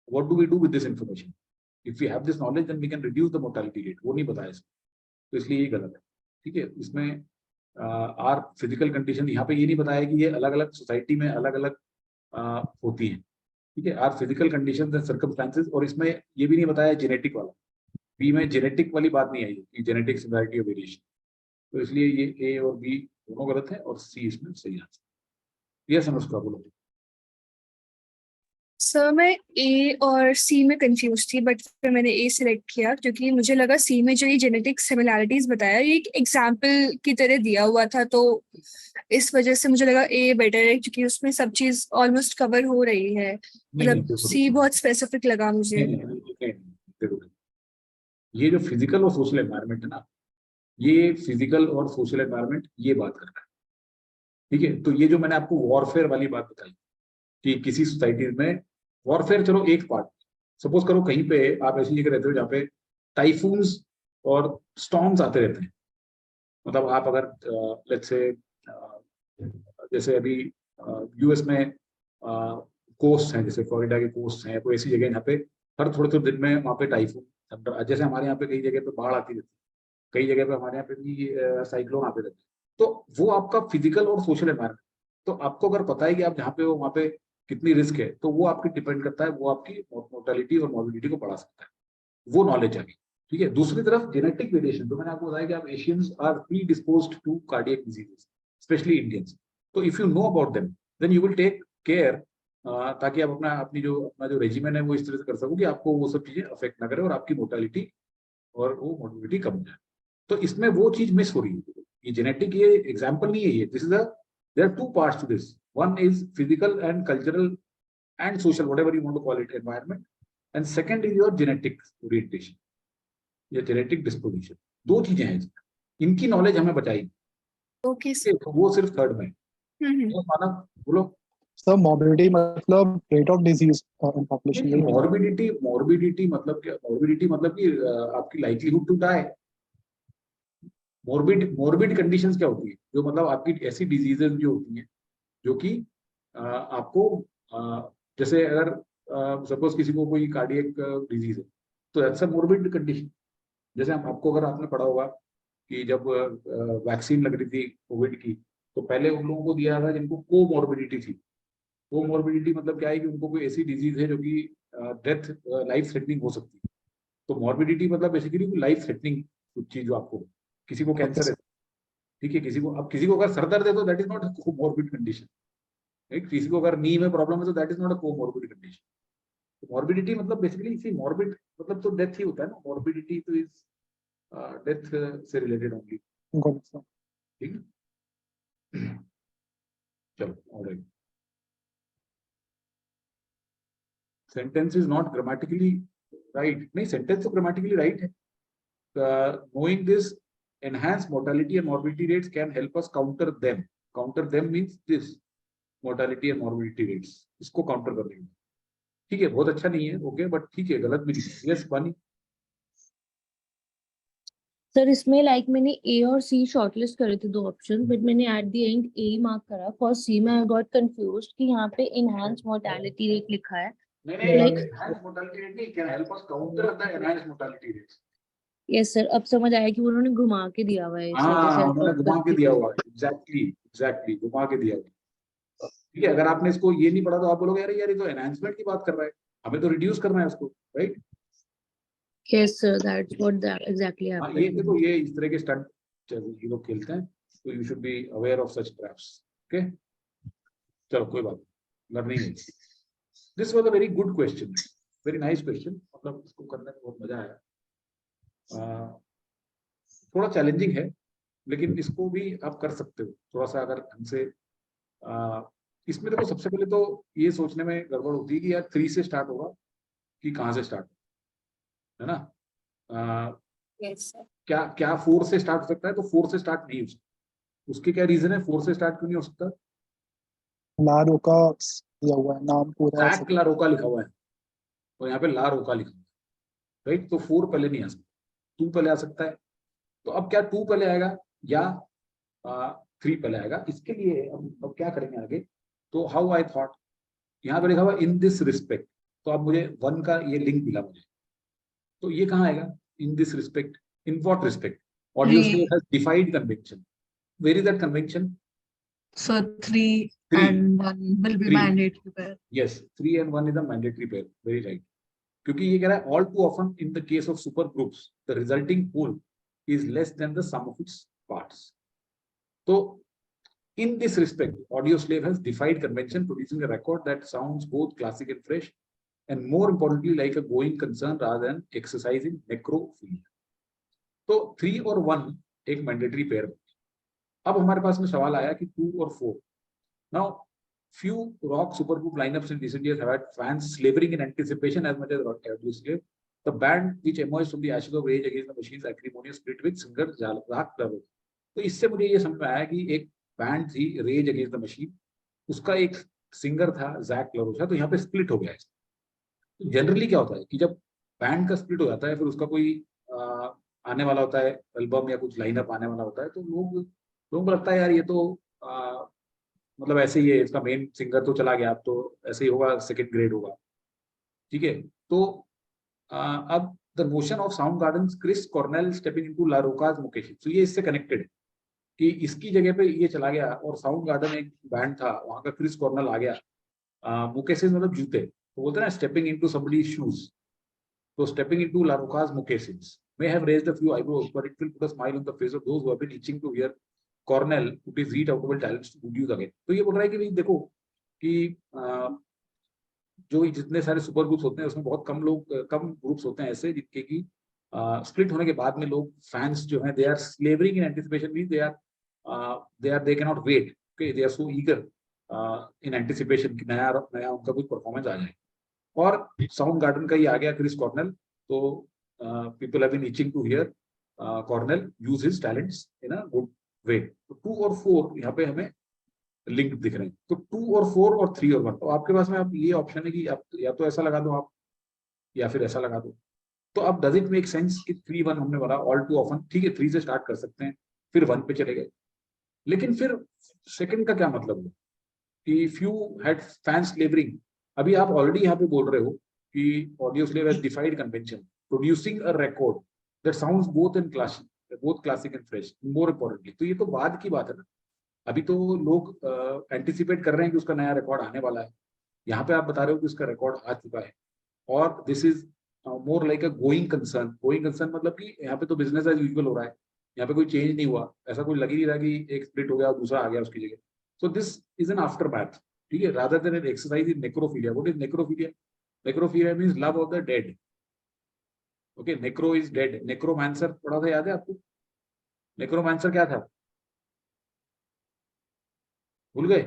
what do we do with this information? If we have this knowledge, then we can reduce the mortality rate. वो नहीं बताया इसमें, तो इसलिए ये गलत है। ठीक है, इसमें आर फिजिकल कंडीशन यहाँ पे ये नहीं बताया कि ये अलग अलग सोसाइटी में अलग अलग होती हैं। ठीक है, our physical condition and circumstances, और इसमें ये भी नहीं बताया जेनेटिक वाला, बी में जेनेटिक वाली बात नहीं आई कि जेनेटिक सिमिलैरिटी और वेरिएशन, तो इसलिए ये ए और बी दोनों गलत है और सी इसमें सही आंसर। यस अनुष्का बोलो। सर मैं ए और सी में कंफ्यूज थी, बट फिर मैंने ए सिलेक्ट किया क्योंकि मुझे लगा सी में जो ये जेनेटिक सिमिलैरिटीज बताया ये एक एग्जाम्पल की तरह दिया हुआ था, तो इस वजह से मुझे लगा ए बेटर है क्योंकि उसमें सब चीज ऑलमोस्ट कवर हो रही है। मतलब सी बहुत स्पेसिफिक लगा मुझे। ये जो फिजिकल और सोशल एनवायरनमेंट है ना, ये फिजिकल और सोशल एनवायरनमेंट ये बात कर रहा है। ठीक है, तो ये जो मैंने आपको वॉरफेयर वाली बात बताई कि किसी सोसाइटी में वॉरफेयर, चलो एक पार्ट, सपोज करो कहीं पे आप ऐसी जगह रहते हो जहाँ पे टाइफून्स और स्टॉर्म्स आते रहते हैं। मतलब आप अगर लेट्स से जैसे अभी यूएस में कोस्ट हैं, जैसे फ्लोरिडा के कोस्ट हैं, कोई ऐसी जगह यहाँ पे हर थोड़े थोड़े दिन में वहाँ पे टाइफून, जैसे हमारे यहाँ पे कई जगह पे बाढ़ आती रहती है, कई जगह पे हमारे यहाँ पे भी साइक्लोन आते रहते हैं। तो वो आपका फिजिकल और सोशल एनवायरनमेंट, तो आपको अगर पता है कि आप जहाँ पे हो वहाँ पे कितनी रिस्क है, तो वो आपकी डिपेंड करता है, वो आपकी मोर्टेलिटी और मॉर्बिडिटी को बढ़ा सकता है, वो नॉलेज आ गई। ठीक है, दूसरी तरफ जेनेटिक वेरिएशन, तो मैंने आपको बताया कि आप Asians are predisposed to cardiac diseases, specially Indians. तो if you know about them then you will take care, ताकि आप अपना जो रेजिमेन है वो इस तरह से कर सको कि आपको वो सब चीजें अफेक्ट ना करे और आपकी मोर्टेलिटी और वो मॉर्बिडिटी कम हो जाए। तो इसमें वो चीज मिस हो रही है। ये जेनेटिक ये एग्जाम्पल नहीं है, ये this is there are two parts to this, one is physical and cultural and social, whatever you want to call it, environment, and second is your genetic orientation या genetic disposition. दो चीजें हैं, इनकी knowledge हमें बचाई। Okay sir. तो वो सिर्फ थर्ड में तो माना बोलो सर मॉर्बिडिटी मतलब rate of disease in population. Morbidity मतलब क्या? मॉर्बिडिटी मतलब कि आपकी likelihood to die. Morbid conditions क्या होती है? जो मतलब आपकी ऐसी डिजीजेस जो होती हैं जो कि आपको जैसे अगर सपोज किसी को कोई कार्डियक डिजीज है तो दैट्स अ मॉर्बिड कंडीशन। जैसे आपको अगर आपने पढ़ा होगा कि जब वैक्सीन लग रही थी कोविड की, तो पहले उन लोगों को दिया था जिनको कोमॉर्बिडिटी थी। कोमॉर्बिडिटी मतलब क्या है कि उनको कोई ऐसी डिजीज है जो कि डेथ लाइफ थ्रेटनिंग हो सकती है। तो मॉर्बिडिटी मतलब बेसिकली लाइफ थ्रेटनिंग चीज जो आपको, किसी को कैंसर है, ठीक है, किसी को अगर सर दर्द है तो that is not a comorbid condition, right? किसी को अगर नी में प्रॉब्लम है तो that is not a comorbid condition. तो मॉर्बिडिटी मतलब बेसिकली इसी मॉर्बिड मतलब तो डेथ ही होता है ना, मॉर्बिडिटी तो इज डेथ से रिलेटेड ओनली। ठीक है, चलो alright. Sentence is not grammatically right, नहीं सेंटेंस तो ग्रामेटिकली राइट है। knowing this enhanced mortality and morbidity rates can help us counter them. Counter them means this mortality and morbidity rates, इसको counter कर देंगे। ठीक है, बहुत अच्छा नहीं है, ओके, बट ठीक है, गलत भी नहीं है। यस बानी। सर इसमें लाइक मैंने ए और सी शॉर्टलिस्ट करे थे दो ऑप्शन, बट मैंने at the end A mark करा। फॉर सी में आई गॉट कंफ्यूज्ड कि यहाँ पे इनहैंस मोर्टेलिटी रेट लिखा है। नहीं, Like- enhanced mortality rate नहीं, can help us counter the enhanced mortality rates। Yes sir, अब समझ आया कि उन्होंने घुमा के दिया हुआ है इसे, हाँ, जैसे उन्होंने घुमा के दिया हुआ है, एग्जैक्टली घुमा के दिया हुआ है। ठीक है, अगर आपने इसको ये नहीं पढ़ा तो आप बोलोगे यार ये तो एनहांसमेंट की बात कर रहा है, हमें तो रिड्यूस करना है उसको, right? Yes sir, that's what that exactly हाँ, हैपेंड। ये देखो, ये इस तरह के स्टंट ये लोग खेलते हैं, तो you should be aware of such traps. Okay, चलो कोई बात नहीं, लर्निंग है। This was a very good question, very nice question, मतलब इसको करने में बहुत मजा आया। थोड़ा चैलेंजिंग है, लेकिन इसको भी आप कर सकते हो थोड़ा सा अगर हमसे। इसमें देखो, सबसे पहले तो ये सोचने में गड़बड़ होती है कि यार 3 से स्टार्ट होगा कि कहाँ से स्टार्ट है ना? Yes sir. क्या 4 से स्टार्ट हो सकता है? तो 4 से स्टार्ट नहीं हो सकता। उसके क्या रीजन है 4 से स्टार्ट क्यों नहीं हो सकता? ला रोका दिया हुआ है, नाम पूरा है। जैक ला रोका लिखा हुआ है और यहाँ पे ला रोका लिखा हुआ है, राइट? तो 4 पहले नहीं आ सकता, 2 पहले आ सकता है। तो अब क्या 2 पहले आएगा या 3 पहले आएगा? इसके लिए अब क्या करेंगे आगे? तो हाउ आई थॉट, यहाँ पे लिखा हुआ इन दिस रिस्पेक्ट, तो अब मुझे 1 का ये लिंक मिला मुझे, तो ये कहाँ आएगा? In this respect, in what respect? Audioslave has defined convention. Where is that convention? So 3 3 and 1 will be 3 mandatory pair. yes, 3 and 1 is a mandatory pair, very right। क्योंकि ये कह रहा है all too often in the case of super groups the resulting whole is less than the sum of its parts। So in this respect, audio slave has defied convention, producing a record that sounds both classic and fresh, and more importantly like a going concern rather than exercising necrophilia। तो 3 और 1 एक mandatory pair. अब हमारे पास में सवाल आया कि 2 और 4। Now few rock supergroup lineups in recent years have had fans slavering in anticipation as much as audio slave। The band which emerged from the ashes of Rage Against the Machine's acrimonious split with singer Zach Lavelle। तो इससे मुझे ये समझ में आया कि एक band थी रेज अगेंस्ट द मशीन, उसका एक सिंगर था जैक लरोसा, तो यहाँ पे स्प्लिट हो गया है। तो जनरली क्या होता है कि जब बैंड का स्प्लिट हो जाता है फिर उसका कोई आने वाला होता है, एल्बम या कुछ लाइनअप आने वाला होता है, तो लोगों को लगता है यार ये तो मतलब ऐसे ही है, इसका मेन सिंगर तो चला गया, अब तो ऐसे ही होगा, सेकंड ग्रेड होगा, ठीक है। तो अब the notion of Soundgarden, Chris Cornell stepping into La Roca's moccasins, तो ये इससे कनेक्टेड है कि इसकी जगह पे ये चला गया, और साउंड गार्डन एक बैंड था, वहां का क्रिस कॉर्नेल आ गया, मुकेसिस मतलब जूते, तो बोलते हैं ना स्टेपिंग इनटू समबडीज शूज, तो stepping into La Roca's moccasins may have raised a few eyebrows, but it will put a smile on the face of those who have been itching to hear Cornell put his redoubtable talents to good use again. तो ये बोल रहा है कि भाई देखो कि जो जितने सारे सुपर ग्रुप्स होते हैं उसमें बहुत कम ग्रुप्स होते हैं ऐसे जिनके की स्प्लिट होने के बाद में लोग फैंस जो हैं, they are slavering in anticipation, means they can not wait, okay, they are so eager in anticipation कि नया उनका कुछ परफॉर्मेंस आ जाए, और साउंड गार्डन का ही आ गया क्रिस कॉर्नेल, तो people have been itching to hear Cornell use his talents in a good way. तो 2 और 4 यहाँ पे हमें लिंक दिख रहे हैं, तो 2 और 4 और 3 और 1, तो आपके पास में अब ये ऑप्शन है कि आप या तो ऐसा लगा दो आप, या फिर ऐसा लगा दो। तो अब डज इट मेक सेंस कि 3 1 हमने बोला ऑल टू ऑफन, ठीक है, 3 से स्टार्ट कर सकते हैं, फिर 1 पे चले गए, लेकिन फिर सेकंड का क्या मतलब है कि फ्यू हैड फैंस लेबरिंग, अभी आप ऑलरेडी यहाँ पे बोल रहे हो कि audio slave has डिफाइड convention, producing a record that sounds both classic and fresh, more importantly, तो ये तो बाद की बात है ना, अभी तो लोग एंटिसिपेट कर रहे हैं कि उसका नया रिकॉर्ड आने वाला है, यहाँ पे आप बता रहे हो कि उसका रिकॉर्ड आ चुका है, और this is more like a going concern, मतलब कि यहाँ पे तो बिजनेस एज यूजुअल हो रहा है, यहाँ पे कोई चेंज नहीं हुआ, ऐसा कोई लग ही नहीं रहा कि एक स्प्लिट हो गया और दूसरा आ गया उसकी जगह, so this is an after math, ठीक है, rather than an exercise in necrophilia. What is necrophilia? Necrophilia means love of the dead, okay, नेक्रो is dead, necromancer पढ़ा था, याद है आपको? नेक्रोमैंसर क्या था, भूल गए?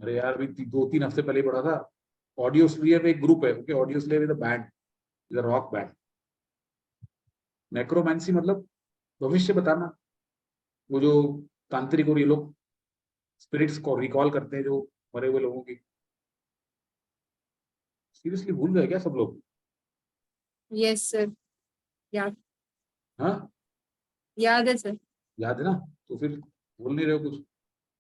अरे यार भी 2-3 हफ्ते पहले पढ़ा था। ऑडियो स्लेव एक ग्रुप है, okay, Audioslave is a band, is a rock band. Necromancy मतलब भविष्य बताना, वो जो तांत्रिक और ये लोग स्पिरिट्स को रिकॉल करते हैं जो मरे हुए लोगों की। सीरियसली भूल गए क्या सब लोग? यस सर, याद हाँ, याद है सर। याद है ना, तो फिर भूल नहीं रहे हो कुछ,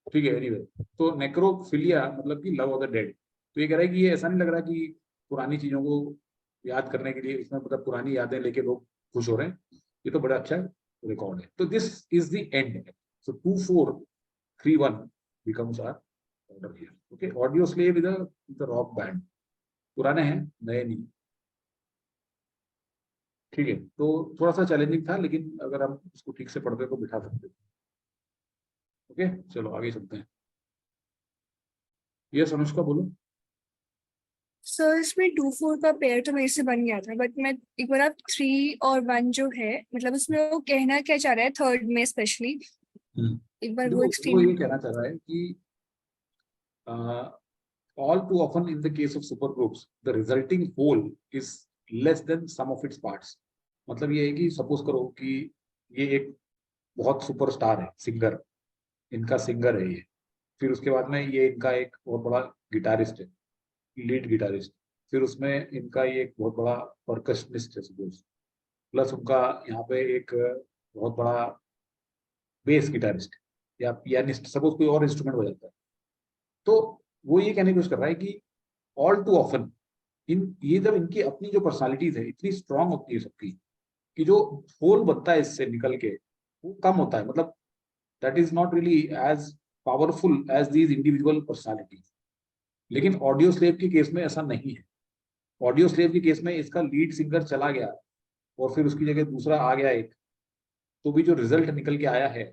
ठीक है। एनीवे, तो नेक्रोफिलिया मतलब कि लव ऑफ द डेड, तो ये कह रहा है कि ये ऐसा नहीं लग रहा कि पुरानी चीजों को याद करने के लिए इसमें मतलब पुरानी यादें लेके लोग खुश हो रहे हैं, ये तो बड़ा अच्छा रिकॉर्ड है। तो this is the end, so 2 4 3 1 becomes our order here, okay. Audio Slave is a rock band, पुराने हैं, नए नहीं, ठीक है। तो थोड़ा सा चैलेंजिंग था, लेकिन अगर हम उसको ठीक से पढ़ते तो बिठा सकते, ओके। चलो आगे चलते हैं। यस अनुष्का बोलो। सर इसमें 2 4 का पेयर तो मेरे से बन गया था, बट मैं एक बार आप 3 और 1 जो है, मतलब उसमें वो कहना क्या चाह रहा है थर्ड में स्पेशली, एक बार वो वो एक्सप्लेन। ये कहना चाह रहा है कि all too often in the case of supergroups the resulting whole is less than sum of its parts। मतलब ये है कि सपोज करो कि ये एक बहुत सुपरस्टार है, सिंगर, इनका सिंगर है ये, फिर उसके बाद में ये इनका एक बहुत बड़ा गिटारिस्ट है, लीड गिटारिस्ट, फिर उसमें इनका ये एक बहुत बड़ा परकशनिस्ट है सपोज, प्लस उनका यहाँ पे एक बहुत बड़ा बेस गिटारिस्ट या पियानिस्ट, सपोज कोई और इंस्ट्रूमेंट बजाता है। तो वो ये कहने की कोशिश कर रहा है कि ऑल टू ऑफन ये जब इनकी अपनी जो पर्सनालिटीज है इतनी स्ट्रांग होती है सबकी कि जो होल बनता है इससे निकल के वो कम होता है, मतलब that is not really as powerful as these individual personalities. लेकिन ऑडियो स्लेव के केस में ऐसा नहीं है। ऑडियो स्लेव के केस में इसका लीड सिंगर चला गया और फिर उसकी जगह दूसरा आ गया एक, तो भी जो रिजल्ट निकल के आया है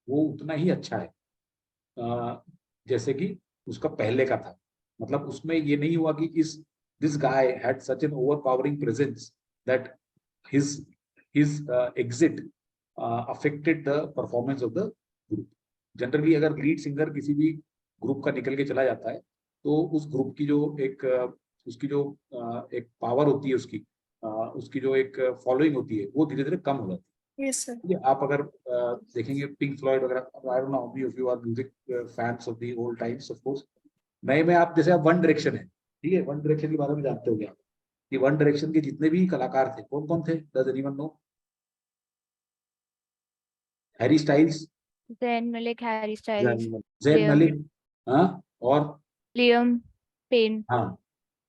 वो उतना ही अच्छा है जैसे कि उसका पहले का था। मतलब उसमें ये नहीं हुआ कि this guy had such an overpowering presence that his exit affected the performance of the group। Generally अगर लीड सिंगर किसी भी ग्रुप का निकल के चला जाता है तो उस ग्रुप की जो एक उसकी जो एक पावर होती है, उसकी जो एक फॉलोइंग होती है वो धीरे धीरे कम हो जाती है। Yes sir. आप अगर देखेंगे पिंक फ्लॉयड वगैरह, I don't know how many of you are music fans of the old times, of course नए में आप जैसे आप वन डायरेक्शन है, ठीक है, वन डायरेक्शन के बारे में जानते होंगे आप, कि वन डायरेक्शन के जितने भी कलाकार थे कौन कौन थे? Does anyone know? Harry Styles, Zayn Malik, Harry Styles, Zayn Zayn Liam, Malik, हाँ, और Liam Payne. हाँ,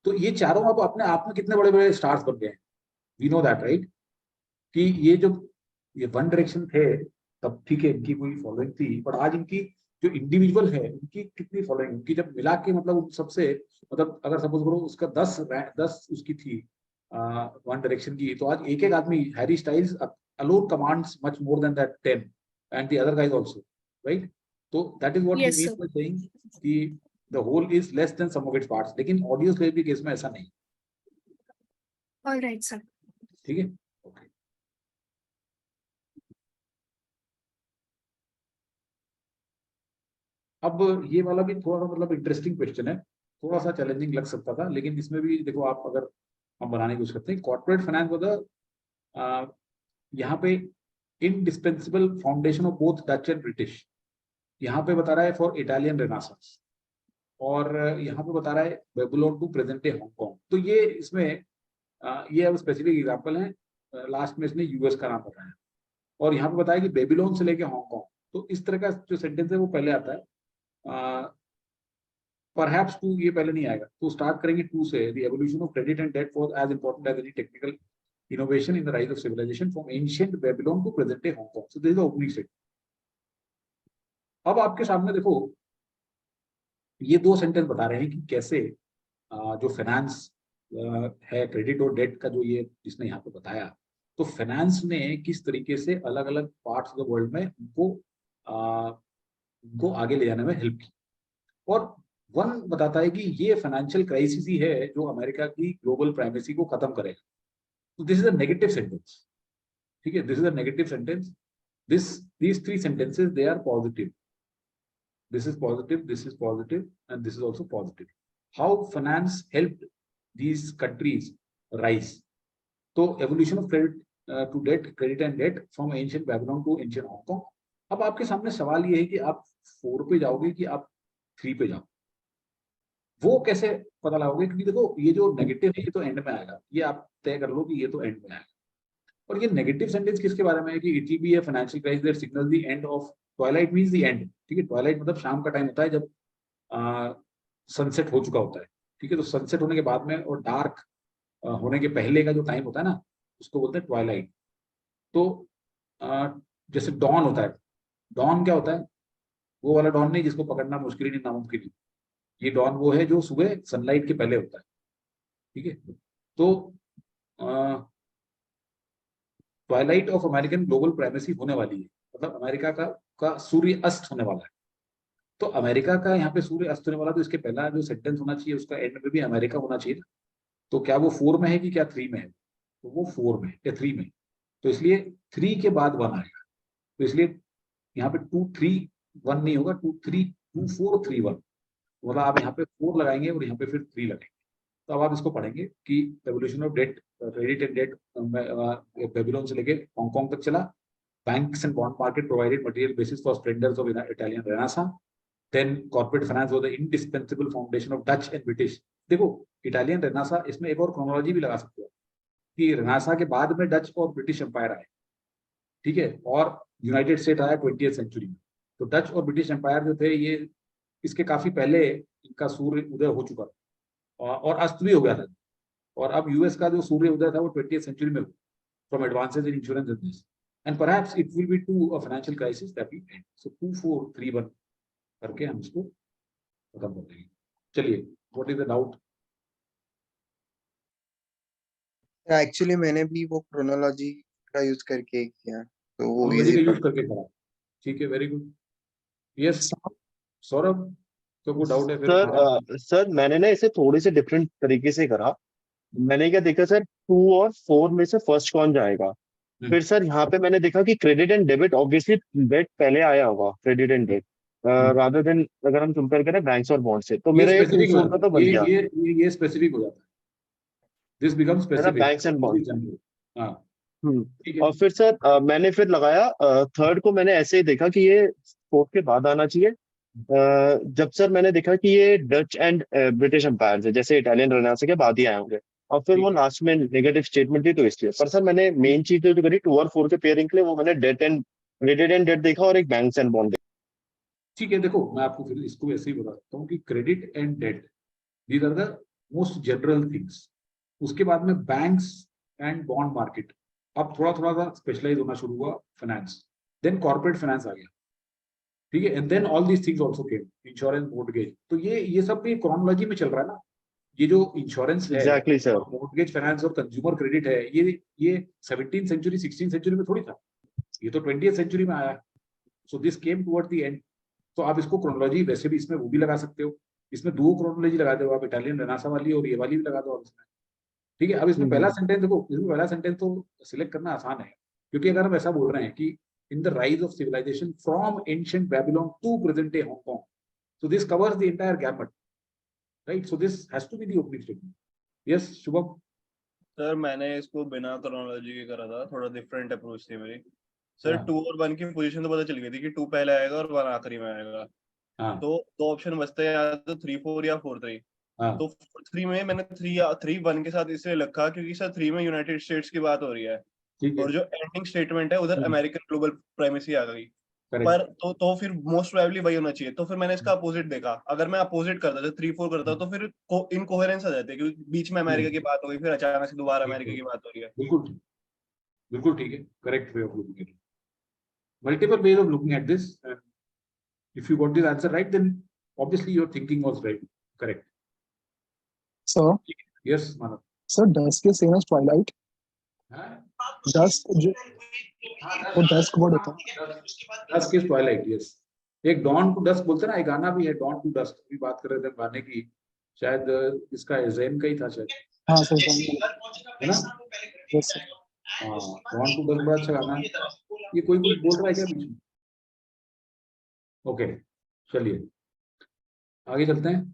तो ये चारों अब अपने आप में कितने बड़े बड़े स्टार्स बन गए हैं। वी नो दैट राइट, कि ये वन डायरेक्शन थे तब ठीक है, इनकी कोई फॉलोइंग थी, पर आज इनकी जो इंडिविजुअल है उनकी कितनी फॉलोइंग, उनकी जब मिला के मतलब उन सबसे, मतलब अगर सपोज करो उसका 10 उसकी थी वन डायरेक्शन की, तो आज एक एक आदमी, Harry styles alone commands much more than that 10 and the other guys also, right? So that is what he Yes, means sir. by saying कि the whole is less than sum of its parts, लेकिन Audioslave के case में ऐसा नहीं, All right, sir. ठीक है, okay. अब ये वाला भी थोड़ा सा मतलब इंटरेस्टिंग क्वेश्चन है, थोड़ा सा चैलेंजिंग लग सकता था, लेकिन इसमें भी देखो आप, अगर हम बनाने की कोशिश करते हैं, कॉर्पोरेट फाइनेंस वाला यहाँ पे indispensable foundation of both Dutch and British, यहाँ पे बता रहा है फॉर इटालियन रेनासांस, और यहाँ पे बता रहा है Babylon to present day Hong Kong. तो ये इसमें ये अब स्पेसिफिक एग्जांपल है, लास्ट में इसने यूएस का नाम बताया, और यहाँ पे बताया कि बेबीलोन से लेके हांगकांग। तो इस तरह का जो सेंटेंस है वो पहले आता है, परहैप्स टू ये पहले नहीं आएगा, तो स्टार्ट करेंगे to say, the evolution of credit and debt was as important as any technical innovation in the rise of civilization from ancient Babylon to present day Hong Kong. So this is the opening statement. अब आपके सामने देखो ये दो sentence बता रहे हैं कि कैसे जो फाइनेंस है, क्रेडिट और डेट का जो ये इसने यहाँ पे बताया, तो फाइनेंस ने किस तरीके से अलग अलग पार्ट्स ऑफ द वर्ल्ड में उनको आगे ले जाने में हेल्प की। और वन बताता है कि ये फाइनेंशियल क्राइसिस ही है जो अमेरिका की ग्लोबल प्राइमेसी को खत्म करेगा। So this is a negative sentence. ठीक है, this is a negative sentence. These three sentences, they are positive. This is positive, this is positive, and this is also positive. How finance helped these countries rise? So evolution of credit to debt, credit and debt from ancient Babylon to ancient Hong Kong. अब आपके सामने सवाल ये है कि आप 4 पे जाओगे कि आप 3 पे जाओ, वो कैसे पता लगाओगे? क्योंकि देखो ये जो नेगेटिव है ये तो एंड में आएगा, ये आप तय कर लो कि ये तो एंड में आएगा। और ये नेगेटिव सेंटेंस किसके बारे में है कि it will be a financial crisis that signals the end of Twilight, means the end. ठीक है, ट्वाइलाइट मतलब शाम का टाइम होता है जब सनसेट हो चुका होता है। ठीक है, तो सनसेट होने के बाद में और डार्क होने के पहले का जो टाइम होता है ना, उसको बोलते हैं ट्वाइलाइट। तो जैसे डॉन होता है, डॉन क्या होता है? वो वाला डॉन नहीं जिसको पकड़ना मुश्किल नहीं, नामुमकिन नहीं। ये डॉन वो है जो सुबह सनलाइट के पहले होता है। ठीक है, तो Twilight of American global primacy होने वाली है, मतलब अमेरिका का सूर्य अस्त होने वाला है। तो अमेरिका का यहाँ पे सूर्य अस्त होने वाला, तो इसके पहला जो सेंटेंस होना चाहिए उसका एंड में भी अमेरिका होना चाहिए। तो क्या वो 4 में है कि क्या 3 में है? तो वो 4 में या 3 में, तो इसलिए 3 के बाद 1 आएगा। तो इसलिए यहाँ पे 2 3 1 नहीं होगा, 2 3 2 4 3 1, मतलब आप यहाँ पे 4 लगाएंगे और यहाँ पे फिर 3 लगाएंगे। तो अब आप इसको पढ़ेंगे कि evolution of debt, credit and debt Babylon से लेके हांगकांग तक चला। Banks and bond market provided material basis for splendours of Italian renaissance. Then corporate finance was the indispensable foundation of Dutch and British. देखो Italian renaissance, इसमें एक और chronology भी लगा सकते हो कि रेनेसां के बाद में डच और ब्रिटिश एम्पायर आए। ठीक है, और यूनाइटेड स्टेट आया 20th सेंचुरी में। तो डच और ब्रिटिश एम्पायर जो थे ये इसके काफी पहले इनका सूर्य उदय हो चुका था और अस्त भी हो गया था। और अब यूएस का जो सूर्य उदय था वो 20th सेंचुरी में, from advances in insurance business, and perhaps it will be to a financial crisis that will end. So 2 4 3 1 करके हम इसको खत्म कर देंगे। चलिए, what is the doubt? Actually मैंने भी वो क्रोनोलॉजी का यूज करके किया, तो वो क्रोनोलॉजी इजी का यूज करके करा। ठीक है, वेरी गुड। यस सौरभ, तो कोई डाउट है फिर हमारा? सर मैंने ना इसे थोड़े से डिफरेंट तरीके से करा। मैंने क्या देखा सर, 2 और 4 में से फर्स्ट कौन जाएगा। फिर सर यहाँ पे मैंने देखा कि credit and debit, obviously debt पहले आया होगा, credit and debt rather than अगर हम कंपेयर करें बैंक्स और बॉन्ड से, तो ये मेरा ये 2 स्पेसिफिक हो 4 का जाता तो बन गया है, ये स्पेसिफिक हो जाता है, दिस बिकम है ना, स्पेसिफिक। Banks and bond. हाँ ठीक है। और फिर सर मैंने फिर लगाया थर्ड को, मैंने ऐसे ही देखा कि ये 4 के बाद आना चाहिए। जब सर मैंने देखा कि ये डच एंड ब्रिटिश एम्पायर है, जैसे इटालियन रेनेसां के बाद ही आए होंगे, और फिर वो लास्ट में नेगेटिव स्टेटमेंट थी तो इसलिए। पर सर मैंने मेन चीज जो करी 2 और 4 के पेयरिंग के लिए, वो मैंने debt and credit and debt देखा और एक बैंक्स एंड बॉन्ड। ठीक है, देखो मैं आपको फिर इसको ऐसे ही बता सकता हूँ कि credit and debt these are the most general things. उसके बाद में बैंक्स एंड बॉन्ड मार्केट, अब थोड़ा थोड़ा सा स्पेशलाइज होना शुरू हुआ फाइनेंस, देन कॉर्पोरेट फाइनेंस आ गया, ठीक है, and then all these things also came, insurance, mortgage. तो ये सब भी क्रोनोलॉजी में चल रहा है ना। ये जो इंश्योरेंस है, एग्जैक्टली सर। मोर्टगेज फाइनेंस और कंज्यूमर क्रेडिट है, ये 17th सेंचुरी 16th सेंचुरी में थोड़ी था, ये तो 20th सेंचुरी में आया। So this came toward the end. तो आप इसको क्रोनोलॉजी वैसे भी इसमें वो भी लगा सकते हो, इसमें दो क्रोनोलॉजी लगा दो आप, इटालियन रेनासा वाली और ये वाली भी लगा दो आप इसमें, ठीक है। अब इसमें पहला सेंटेंस देखो, इसमें पहला सेंटेंस तो सिलेक्ट करना आसान है, क्योंकि अगर हम ऐसा बोल रहे हैं कि in the rise of civilisation from ancient Babylon to present day Hong Kong, so this covers the entire gamut, right? So this has to be the opening statement. Yes Shubham. Sir मैंने इसको बिना क्रोनोलॉजी के करा था, थोड़ा डिफरेंट अप्रोच थी मेरी। Sir हाँ। 2 और 1 की पोजीशन तो पता चल गई थी कि 2 पहले आएगा और 1 आखिरी में आएगा। हाँ। तो 2 ऑप्शन बचते हैं, या तो 3 4 या 4 3। हाँ। तो 3 में मैंने 3 1 के साथ इसलिए रखा क्योंकि सर 3 में यूनाइटेड स्टेट्स की बात हो रही है, ठीक है, और जो एंडिंग स्टेटमेंट है उधर अमेरिकन ग्लोबल प्राइमेसी आ गई। करेक्ट। पर तो फिर मोस्ट प्रोबेबली वही होना चाहिए। तो फिर मैंने इसका अपोजिट देखा। अगर मैं अपोजिट करता, जैसे 3 4 करता, तो फिर इनकोहेरेंस आ जाती है, क्योंकि बीच में अमेरिका की बात हो गई, फिर अचानक से दोबारा अमेरिका की बात हो रही है। बिल्कुल बिल्कुल ठीक है, correct way of looking at it. Multiple ways of looking at this, and if you got this answer right, then obviously your thinking was right, correct. Sir, Yes, Manav. sir, dusk is same as twilight. हाँ? Dusk वो dusk word होता है। Dusk is twilight, yes. एक dawn to dusk बोलते हैं ना, एक गाना भी है dawn to dusk, अभी बात कर रहे थे गाने की, शायद इसका ज़ैन का ही था शायद, हाँ सर, है ना? yes sir। हाँ, dawn to dusk बड़ा अच्छा गाना है। ये कोई कुछ बोल रहा है क्या बीच में? ओके, चलिए आगे चलते हैं।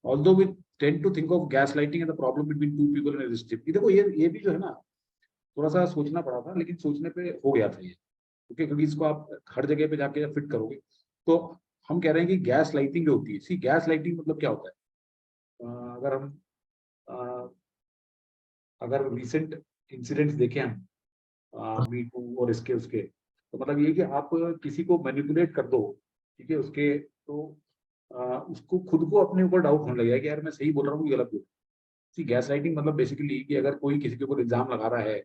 Although we tend to think of gaslighting as a problem between two people in a relationship, देखो ये भी जो है ना, थोड़ा सा सोचना पड़ा था, लेकिन सोचने पे हो गया था ये, ओके, क्योंकि इसको आप हर जगह पे जाके फिट करोगे। तो हम कह रहे हैं कि गैस लाइटिंग जो होती है, सी गैस लाइटिंग मतलब क्या होता है? अगर हम अगर रिसेंट इंसिडेंट्स देखें हम, मी टू और इसके उसके, तो मतलब ये कि आप किसी को मैनिपुलेट कर दो, ठीक है, उसके तो उसको खुद को अपने ऊपर डाउट होने लगेगा कि यार मैं सही बोल रहा हूँ कि गलत बोल रहा हूँ। सी गैस लाइटिंग मतलब बेसिकली कि अगर कोई किसी के ऊपर इल्जाम लगा रहा है,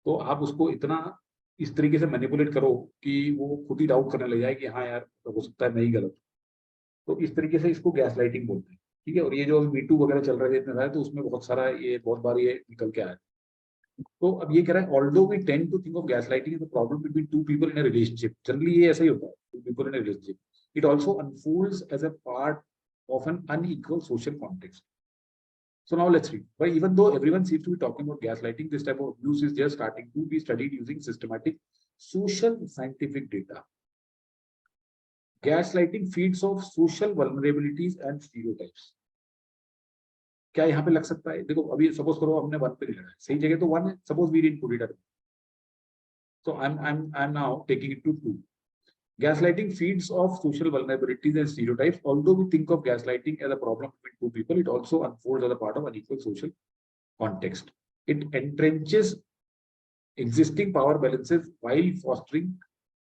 तो आप उसको इतना इस तरीके से मैनिपुलेट करो कि वो खुद ही डाउट करने लग जाए कि हाँ यार तो हो सकता है मैं ही गलत। तो इस तरीके से इसको गैस लाइटिंग बोलते हैं, ठीक है। और ये जो मीटू वगैरह चल रहे थे इतने सारे, तो उसमें बहुत सारा ये बहुत बार ये निकल के आया। तो अब ये कह रहा है, although we tend to think of gaslighting as a problem between two people in a relationship, generally ये ऐसा ही होता है, two people in a relationship, it also unfolds as a part of an unequal social context. So now let's read. But even though everyone seems to be talking about gaslighting, this type of abuse is just starting to be studied using systematic social scientific data. Gaslighting feeds off social vulnerabilities and stereotypes. क्या यहाँ पे लग सकता है? देखो अभी suppose करो हमने 1 पे लिखा है, सही जगह तो 1 है, suppose we didn't put it, so I'm now taking it to 2. Gaslighting feeds off social vulnerabilities and stereotypes. Although we think of gaslighting as a problem between two people, it also unfolds as a part of unequal social context. It entrenches existing power balances while fostering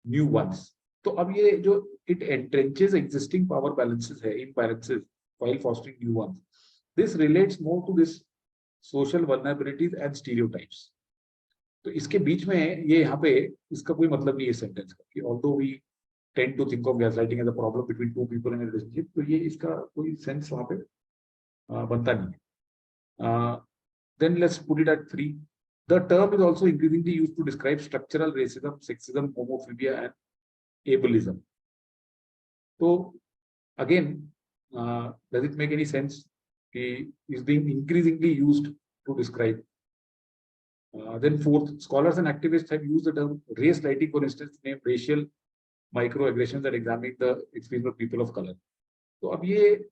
new ones. तो अब ये जो it entrenches existing power balances है, imbalances while fostering new ones. This relates more to this social vulnerabilities and stereotypes. तो इसके बीच में ये यहाँ पे इसका कोई मतलब नहीं है सेंटेंस का कि although we tend to think of gaslighting as a problem between two people in a relationship, तो ये इसका कोई सेंस वहाँ पे बनता नहीं है। Then let's put it at 3. The term is also increasingly used to describe structural racism, sexism, homophobia, and ableism. So again, does it make any sense? Is being increasingly used to describe. Then 4th, scholars and activists have used the term race lighting, for instance, to name racial microaggressions that examine the experience of people of color. तो अब ये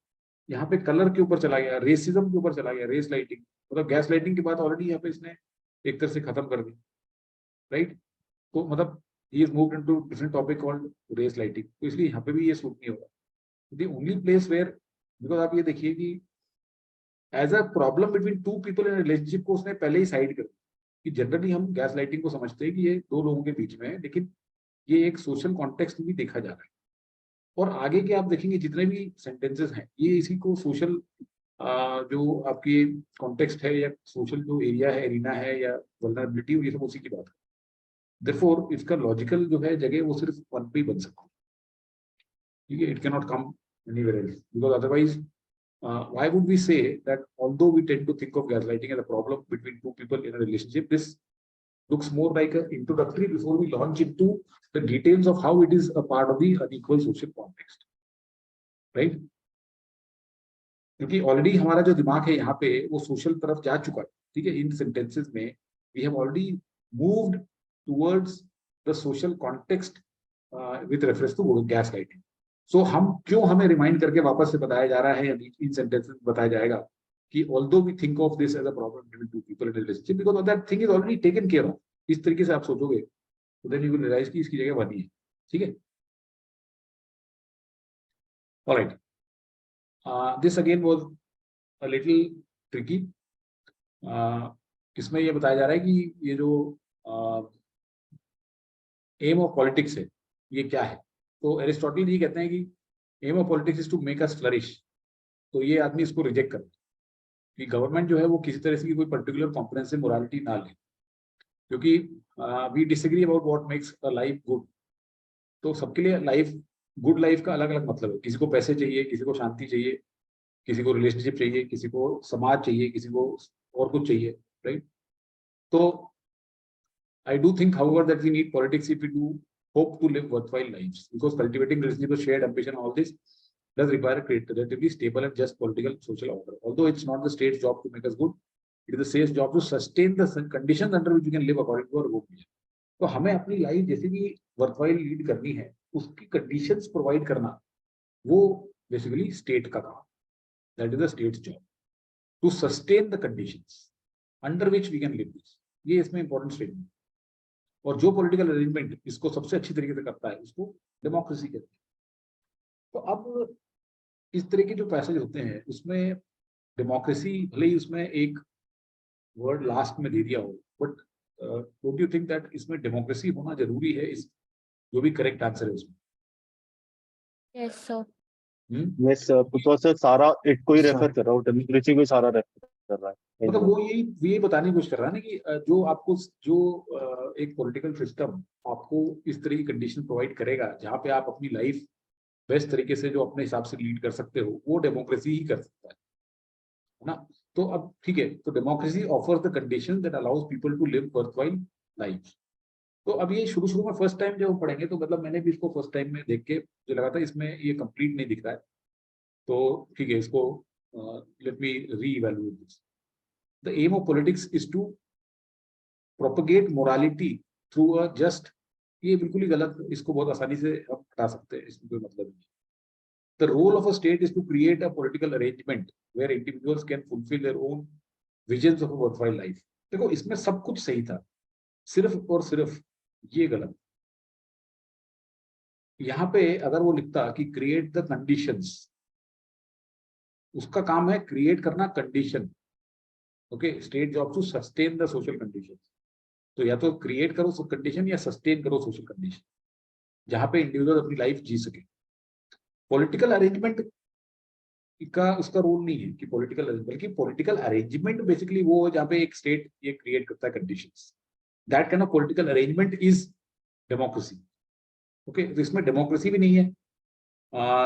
यहाँ पे colour के ऊपर चला गया, racism के ऊपर चला गया, रेस लाइटिंग, मतलब गैस लाइटिंग की बात ऑलरेडी यहाँ पे इसने एक तरह से खत्म कर दी, राइट? तो मतलब he is moved into different topic called race lighting, तो इसलिए यहाँ पे भी ये सूट नहीं होगा. The only place where because आप ये देखिए कि as a problem between two people in relationship को उसने पहले ही साइड कर दिया कि जनरली हम गैस लाइटिंग को समझते हैं कि ये दो लोगों के बीच में है, लेकिन ये एक सोशल कॉन्टेक्स्ट में भी देखा जा रहा है। और आगे के आप देखेंगे जितने भी सेंटेंसेस हैं ये इसी को सोशल जो आपकी कॉन्टेक्स्ट है या सोशल जो एरिया है, एरिना है या वल्नरेबिलिटी, ये सब उसी की बात है। देयरफॉर इसका लॉजिकल जो है जगह वो सिर्फ वन पे ही बन सकती है, ठीक है। It can not come anywhere else because otherwise why would we say that although we tend to think of gaslighting as a problem between two people in a relationship, this looks more like an introductory before we launch into the details of how it is a part of the unequal social context, right? क्योंकि already हमारा जो दिमाग है यहाँ पे वो social तरफ जा चुका है, ठीक है। इन सेंटेंसेस में we have already moved towards the social context with reference to gaslighting. So हमें रिमाइंड करके वापस से बताया जा रहा है या इन सेंटेंसेस में बताया जाएगा कि although we think of this as a problem between two people in relationship because that thing is already taken care of. इस तरीके से आप सोचोगे तो देन यू विल रियलाइज कि इसकी जगह वन ही है, ठीक है। Alright, this again was a little tricky. इसमें ये बताया जा रहा है कि ये जो एम ऑफ पॉलिटिक्स है ये क्या है। तो एरिस्टोटल जी कहते हैं कि aim of politics is to make us flourish. तो ये आदमी इसको रिजेक्ट करता है कि गवर्नमेंट जो है वो किसी तरह से कोई पर्टिकुलर कॉम्प्रिहेंसिव मोरालिटी ना ले, क्योंकि we disagree about what makes a life good. तो सबके लिए लाइफ गुड लाइफ का अलग अलग मतलब है। किसी को पैसे चाहिए, किसी को शांति चाहिए, किसी को रिलेशनशिप चाहिए, किसी को समाज चाहिए, किसी को और कुछ चाहिए, राइट। तो I do think however that we need politics if we do hope to live worthwhile lives, because cultivating relationship with shared ambition, all this does require a relatively stable and just political social order. Although it's not the state's job to make us good, it is the state's job to sustain the conditions under which we can live according to our good vision. तो हमें अपनी life जैसे भी worthwhile lead करनी है उसकी conditions provide करना वो बेसिकली स्टेट का काम, that is the state's job to sustain the conditions under which we can live this. ये इसमें इंपॉर्टेंट स्टेटमेंट। और जो पॉलिटिकल अरेंजमेंट इसको सबसे अच्छी तरीके से करता है उसको डेमोक्रेसी कहते हैं। तो अब इस तरह के जो पैसेज होते हैं उसमें डेमोक्रेसी भले ही उसमें एक वर्ड लास्ट में दे दिया हो, but don't you think that इसमें डेमोक्रेसी होना जरूरी है? इस जो भी करेक्ट आंसर है उसमें। Yes sir. Yes because sir सारा इट को ही रेफर कर रहा हूँ, डेमोक्रेसी को ही सारा रेफर कर रहा है। मतलब वो यही बताने की कोशिश कर रहा है ना कि जो आपको जो एक पॉलिटिकल सिस्टम आपको इस तरह की कंडीशन प्रोवाइड करेगा जहाँ पे आप अपनी लाइफ बेस्ट तरीके से जो अपने हिसाब से लीड कर सकते हो, वो डेमोक्रेसी ही कर सकता है ना। तो अब ठीक है, तो democracy offers the condition that allows people to live worthwhile life. तो अब ये शुरू में फर्स्ट टाइम जब हम पढ़ेंगे तो मतलब मैंने भी इसको फर्स्ट टाइम में देख के मुझे लगा था इसमें ये कंप्लीट नहीं दिख रहा है। तो ठीक है, इसको let me re-evaluate this. The aim of politics is to propagate morality through a just, ये बिल्कुल ही गलत, इसको बहुत आसानी से हम हटा सकते हैं, इसमें कोई मतलब नहीं। The role of a state is to create a political arrangement where individuals can fulfill their own visions of a worthwhile life। देखो इसमें सब कुछ सही था, सिर्फ और सिर्फ ये गलत। यहाँ पे अगर वो लिखता कि क्रिएट द कंडीशंस, उसका काम है क्रिएट करना condition. Okay, state job to sustain the social condition. तो या तो क्रिएट करो कंडीशन या सस्टेन करो सोशल कंडीशन जहां पे इंडिविजुअल अपनी लाइफ जी सके। पॉलिटिकल अरेंजमेंट का उसका रोल नहीं है कि पॉलिटिकल अरेंजमेंट, बल्कि पॉलिटिकल अरेंजमेंट बेसिकली वो है जहां पे एक स्टेट ये क्रिएट करता है conditions. That kind of political arrangement is democracy. Okay, तो इसमें डेमोक्रेसी भी नहीं है,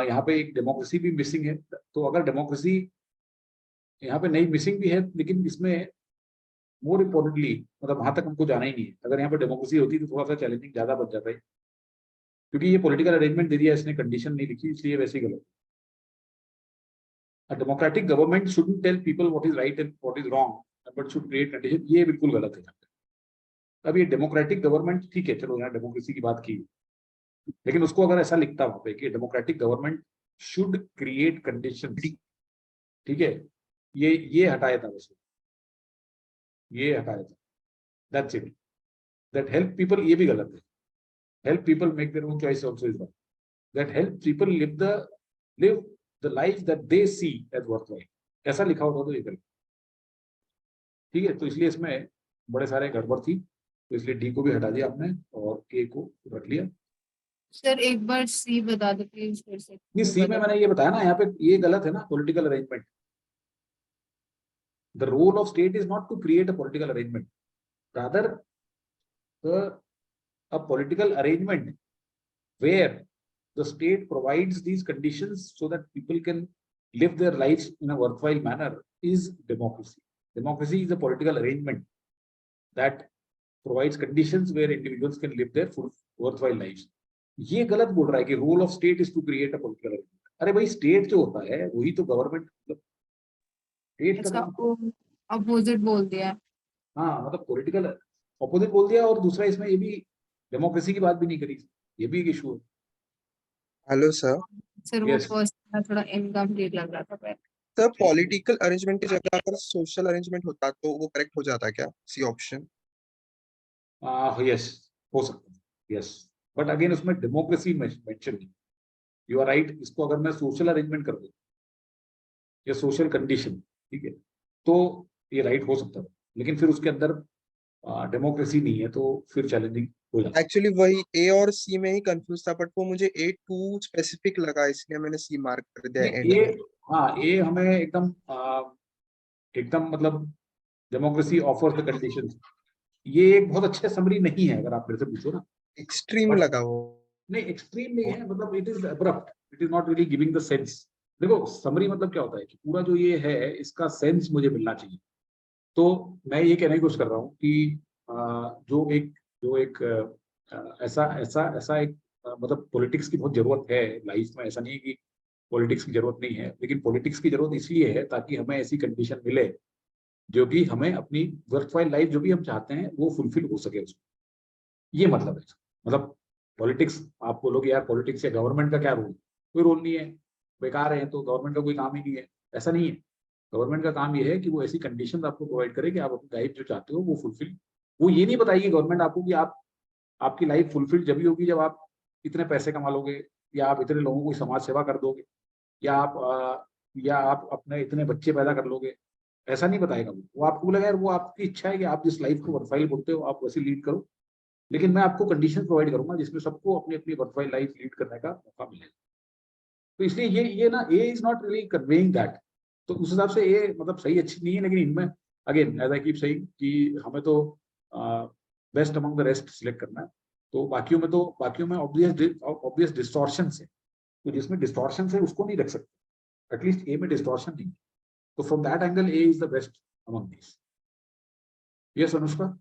यहाँ पे एक डेमोक्रेसी भी मिसिंग है। तो अगर डेमोक्रेसी यहाँ पे नई मिसिंग भी है, लेकिन इसमें मोर इम्पोर्टेंटली मतलब वहां तक हमको जाना ही नहीं है। अगर यहाँ पे डेमोक्रेसी होती तो थोड़ा सा चैलेंजिंग ज्यादा बन जाता है, क्योंकि ये पॉलिटिकल अरेंजमेंट दे दिया, इसने कंडीशन नहीं लिखी, इसलिए वैसे ही गलत। A democratic government shouldn't tell people what is right and what is wrong, but should create condition। ये बिल्कुल गलत है। अब ये डेमोक्रेटिक गवर्नमेंट, ठीक है चलो यहाँ डेमोक्रेसी की बात की, लेकिन उसको अगर ऐसा लिखता वहां पे कि democratic government should create condition, ठीक है, ये हटाया था वैसे, ये हटाया था, that's it. That help people, ये भी गलत है। Help people make their own choice also is wrong. That help people live the life that they see as worthwhile, ऐसा लिखा होता तो ये गलत। ठीक है, तो इसलिए इसमें बड़े सारे गड़बड़ थी, तो इसलिए डी को भी हटा दिया आपने और ए को रख लिया। सर एक बार सी बता दो प्लीज फिर से। नहीं, सी में मैंने ये बताया ना, यहाँ पे ये गलत है ना, political arrangement. The role of state is not to create a political arrangement, rather a political arrangement where the state provides these conditions so that people can live their lives in a worthwhile manner is democracy. Democracy is a political arrangement that provides conditions where individuals can live their full worthwhile lives. ये गलत बोल रहा है कि role of state is to create a political arrangement. अरे भाई, state जो होता है वही तो गवर्नमेंट, स्टेट का अपोजिट बोल दिया। हाँ, मतलब पॉलिटिकल अपोजिट बोल दिया, और दूसरा इसमें ये भी डेमोक्रेसी की बात भी नहीं करी, ये भी एक इशू है। Hello sir. सर वो Yes. फर्स्ट थोड़ा इनकम्प्लीट लग रहा था पहले। सर पॉलिटिकल अरेंजमेंट की जगह अगर सोशल अरेंजमेंट होता तो वो करेक्ट हो जाता क्या, सी ऑप्शन? यस, हो सकता है, यस, बट अगेन उसमें डेमोक्रेसी मेंशन नहीं। यू आर राइट, इसको अगर मैं सोशल अरेंजमेंट कर दूं या सोशल कंडीशन, ठीक है, तो ये राइट हो सकता है, लेकिन फिर उसके अंदर डेमोक्रेसी नहीं है तो फिर चैलेंजिंग हो जाता है। एक्चुअली वही ए और सी में ही कंफ्यूज था, बट वो मुझे ए टू स्पेसिफिक लगा, इसलिए मैंने सी मार्क कर दिया एंड ये में। हाँ, ये हमें एकदम मतलब डेमोक्रेसी ऑफर्स द कंडीशंस, ये एक बहुत अच्छा समरी नहीं है अगर आप मेरे से पूछो ना। एक्सट्रीम लगा वो। नहीं, एक्सट्रीम नहीं है, मतलब it is abrupt, it is not really giving the sense. देखो, समरी मतलब क्या होता है कि पूरा जो ये है इसका सेंस मुझे मिलना चाहिए। तो मैं ये कहने की कोशिश कर रहा हूँ कि जो एक ऐसा ऐसा ऐसा एक मतलब पॉलिटिक्स की बहुत जरूरत है लाइफ में। ऐसा नहीं है कि पॉलिटिक्स की जरूरत नहीं है, लेकिन पॉलिटिक्स की जरूरत इसलिए है ताकि हमें ऐसी कंडीशन मिले जो कि हमें अपनी वर्थवाइल लाइफ जो भी हम चाहते हैं वो फुलफिल हो सके उसमें। ये मतलब है। मतलब पॉलिटिक्स, आप बोलोगे यार पॉलिटिक्स या गवर्नमेंट का क्या रोल? कोई रोल नहीं है, बेकार है, तो गवर्नमेंट का कोई काम ही नहीं है, ऐसा नहीं है। गवर्नमेंट का काम ये है कि वो ऐसी कंडीशन आपको प्रोवाइड करे कि आप अपनी लाइफ जो चाहते हो वो फुलफिल। वो ये नहीं बताएगी गवर्नमेंट आपको कि आपकी लाइफ फुलफिल जब ही होगी जब आप इतने पैसे कमा लोगे, या आप इतने लोगों को समाज सेवा कर दोगे, या आप अपने इतने बच्चे पैदा कर लोगे। ऐसा नहीं बताएगा वो आपको बोलेगा यार वो आपकी इच्छा है कि आप जिस लाइफ को वर्थवाइल बोलते हो आप वैसे लीड करो, लेकिन मैं आपको कंडीशन प्रोवाइड करूंगा जिसमें सबको अपनी अपनी वर्थवाइल लाइफ लीड करने का मौका मिलेगा। तो इसलिए ये ना, A is not really conveying that. तो उस हिसाब से ये मतलब सही अच्छी नहीं है, लेकिन इनमें again as I keep saying कि हमें तो best among the rest select करना है। तो बाकियों में ऑब्वियस डिस्टॉर्शन है, तो जिसमें डिस्टॉर्शन है उसको नहीं रख सकते, एटलीस्ट ए में डिस्टॉर्शन नहीं। तो from that angle A is the best among this. Yes Anushka.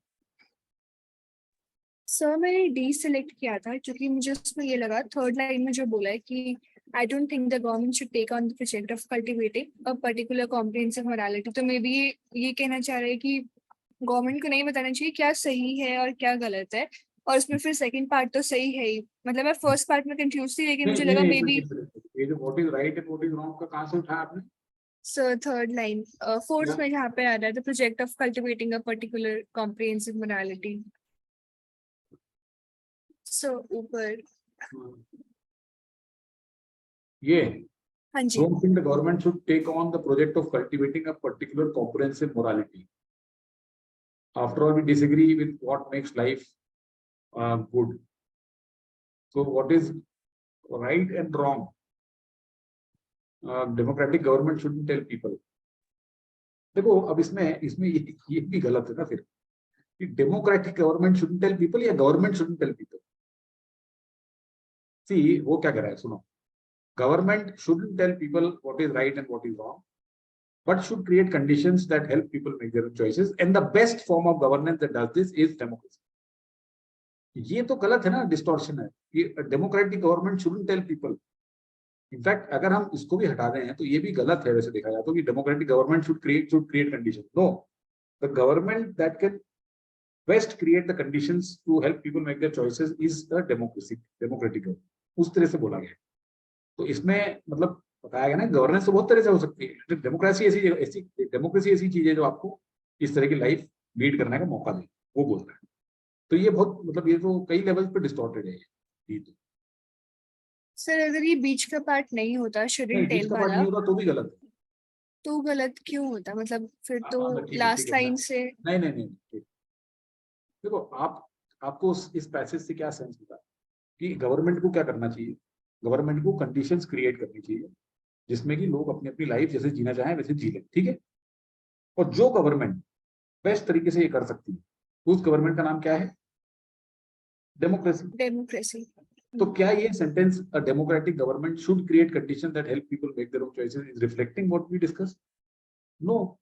Sir मैंने डी सिलेक्ट किया था क्योंकि मुझे उसमें ये लगा, थर्ड लाइन में जो बोला है कि I don't think the government should take on the project of cultivating a particular comprehensive morality. तो मे बी ये कहना चाह रहे हैं कि गवर्नमेंट को नहीं बताना चाहिए क्या सही है और क्या गलत है, और उसमें फिर सेकंड पार्ट तो सही है ही। मतलब मैं फर्स्ट पार्ट में कंफ्यूज थी, लेकिन मुझे लगा मे बी ये जो what is right and what is wrong का कहां से उठाया आपने? सर थर्ड लाइन फोर्थ में जहाँ पे आ रहा है the project of cultivating a particular comprehensive morality. So ऊपर ये हाँ जी, don't think the government should take on the project of cultivating a particular comprehensive morality. After all, we disagree with what makes life good. So what is right and wrong? Democratic government shouldn't tell people. देखो अब इसमें ये भी गलत है ना फिर कि democratic government shouldn't tell people या government shouldn't tell people. See, वो क्या कह रहा है सुनो, government shouldn't tell people what is right and what is wrong, but should create conditions that help people make their own choices, and the best form of governance that does this is democracy. ये तो गलत है ना, distortion है कि democratic government shouldn't tell people. In fact अगर हम इसको भी हटा दें तो ये भी गलत है वैसे देखा जाए तो, कि democratic government should create conditions. No, the government that can best create the conditions to help people make their choices is the democratic government. उस तरह से बोला गया। तो इसमें मतलब बताया गया ना, गवर्नेंस तो बहुत तरह से हो सकती है, डेमोक्रेसी ऐसी चीज है जो आपको इस तरह की लाइफ लीड करने का मौका दे, वो बोलता है। तो ये बहुत मतलब ये तो कई लेवल पे डिस्टॉर्टेड है ये तो। सर अगर ये बीच का पार्ट नहीं होता, नहीं, शरीर बीच टेल का पार्ट वाला, नहीं होता तो भी गलत है। तो गलत क्यों होता? मतलब फिर हाँ, तो हाँ, ठीक है, लास्ट ठीक है, लाइन से नहीं नहीं नहीं, ठीक। देखो आपको इस पैसेज से क्या सेंस होता है कि गवर्नमेंट को क्या करना चाहिए? गवर्नमेंट को कंडीशंस क्रिएट करनी चाहिए जिसमें कि लोग अपनी अपनी लाइफ जैसे जीना चाहें वैसे जी लें, ठीक है। और जो गवर्नमेंट बेस्ट तरीके से ये कर सकती है उस गवर्नमेंट का नाम क्या है? डेमोक्रेसी। डेमोक्रेसी। तो क्या ये sentence a democratic government should create condition that help people make their own choices is reflecting what we discuss? No,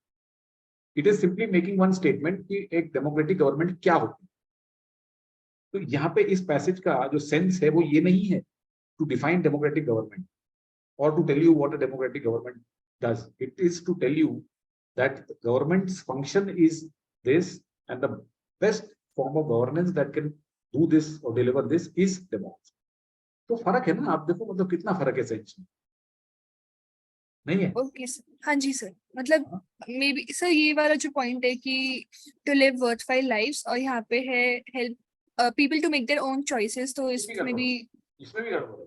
it is simply making one statement कि एक डेमोक्रेटिक गवर्नमेंट क्या होती है। तो यहाँ पे इस पैसेज का जो सेंस है वो ये नहीं है to define democratic government or to tell you what a democratic government does. It is to tell you that the government's function is this, and the best form of governance that can do this or deliver this is democracy. तो फर्क है ना, आप देखो मतलब कितना फर्क है सेंस में, नहीं है? ओके सर, हाँ जी सर, मतलब मे बी सर ये वाला जो पॉइंट है कि टू लिव वर्थफाइल लाइव्स, और यहाँ पे है help people to make their own choices, तो इसमें भी इसमें भी गड़बड़ है,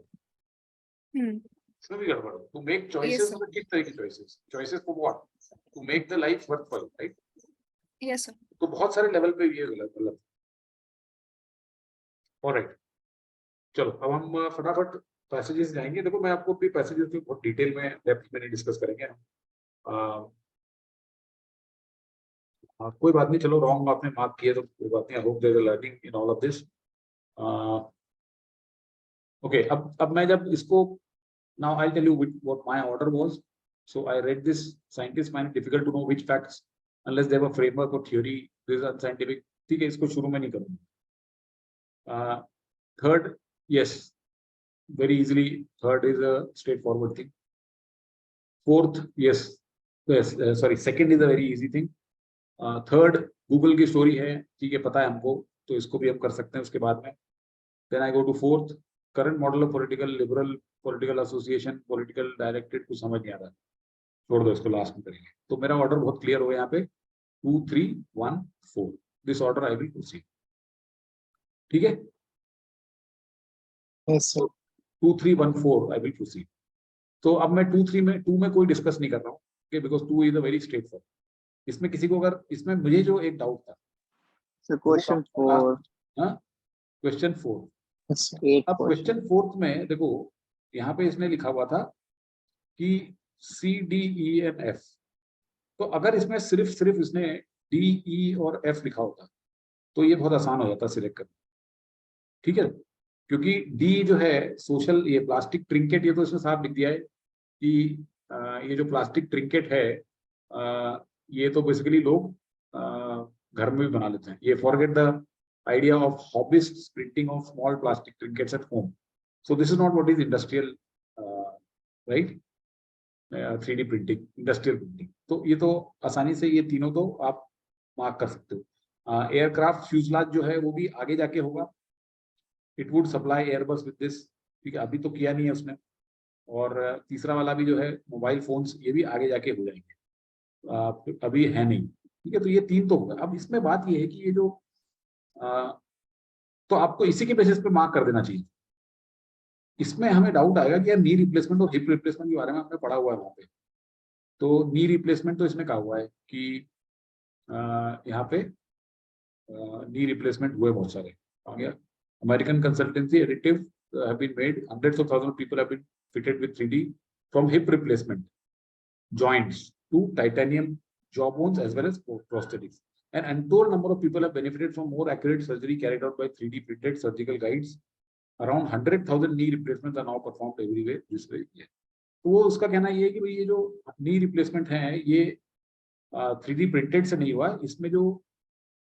हम्म इसमें भी गड़बड़ है। To make Yes, choices sir. मतलब किस तरह की choices? Choices for what? To make the life worthful, right? Yes sir. तो बहुत सारे लेवल पे ये गलत। ऑलराइट, चलो अब हम फटाफट पैसेजेस जाएंगे। देखो मैं आपको भी पैसेजेस की बहुत डिटेल में डेप्थ में नहीं डिस्कस करेंगे हम। कोई बात नहीं, चलो रॉन्ग आपने मार्क किए तो कोई बात नहीं। I hope there is learning in all of this. Okay, अब मैं जब इसको now I'll tell you what my order was. So I read this. Scientists find it difficult to know which facts unless they have a framework or theory. This is unscientific. ठीक है, इसको शुरू में नहीं करूँगा। Third, yes, very easily. Third is a straightforward thing. Fourth, yes, sorry, second is a very easy thing. Third, Google की story है, ठीक है, पता है हमको, तो इसको भी हम कर सकते हैं उसके बाद में। Then I go to fourth, current model of political liberal political association political directed, कुछ समझ नहीं आ रहा, छोड़ दो इसको, लास्ट में करेंगे। तो मेरा ऑर्डर बहुत क्लियर हो गया यहाँ पे, 2 3 1 4, this order I will proceed, ठीक है। Yes sir. 2 3 1 4 I will proceed. तो अब मैं 2 में कोई डिस्कस नहीं कर रहा हूँ, because 2 is a very straight forward. इसमें किसी को अगर इसमें मुझे जो एक डाउट था, क्वेश्चन 4, क्वेश्चन 4, यस सर। अब क्वेश्चन 4 में देखो यहाँ पे इसने लिखा हुआ था कि CDEMF, तो अगर इसमें सिर्फ इसने DE और F लिखा होता तो ये बहुत आसान हो जाता सिलेक्ट करना, ठीक है। क्योंकि D जो है सोशल, ये प्लास्टिक ट्रिंकेट, ये तो इसने साफ लिख दिया है कि ये जो प्लास्टिक ट्रिंकेट है ये तो बेसिकली लोग घर में भी बना लेते हैं। ये forget the idea of hobbyists printing of small plastic trinkets at home. So this is not what is industrial, right? 3D printing, industrial printing. तो ये तो आसानी से ये तीनों तो आप मार्क कर सकते हो। एयरक्राफ्ट फ्यूजलाज जो है वो भी आगे जाके होगा। It would supply Airbus with this, ठीक है, अभी तो किया नहीं है उसने। और तीसरा वाला भी जो है मोबाइल फोन्स, ये भी आगे जाके हो जाएंगे, अभी है नहीं, ठीक है। तो ये तीन तो होगा। अब इसमें बात ये है कि ये जो तो आपको इसी के बेसिस पे मार्क कर देना चाहिए। इसमें हमें डाउट आएगा कि यार नी रिप्लेसमेंट और हिप रिप्लेसमेंट के बारे में हमने पढ़ा हुआ है वहां पे। तो नी रिप्लेसमेंट तो इसमें कहा हुआ है कि यहाँ पे नी रिप्लेसमेंट हुए बहुत सारे। आ गया American consultancy additive have been made, hundreds of thousands of people have been fitted with 3D from hip replacement joints to titanium jawbones as well as prosthetics. An untold number of people have benefited from more accurate surgery carried out by 3D printed surgical guides. Around 100,000 knee replacements are now performed everywhere this way. तो वो उसका कहना ये है कि भाई ये जो knee replacement है ये 3D printed से नहीं हुआ, इसमें जो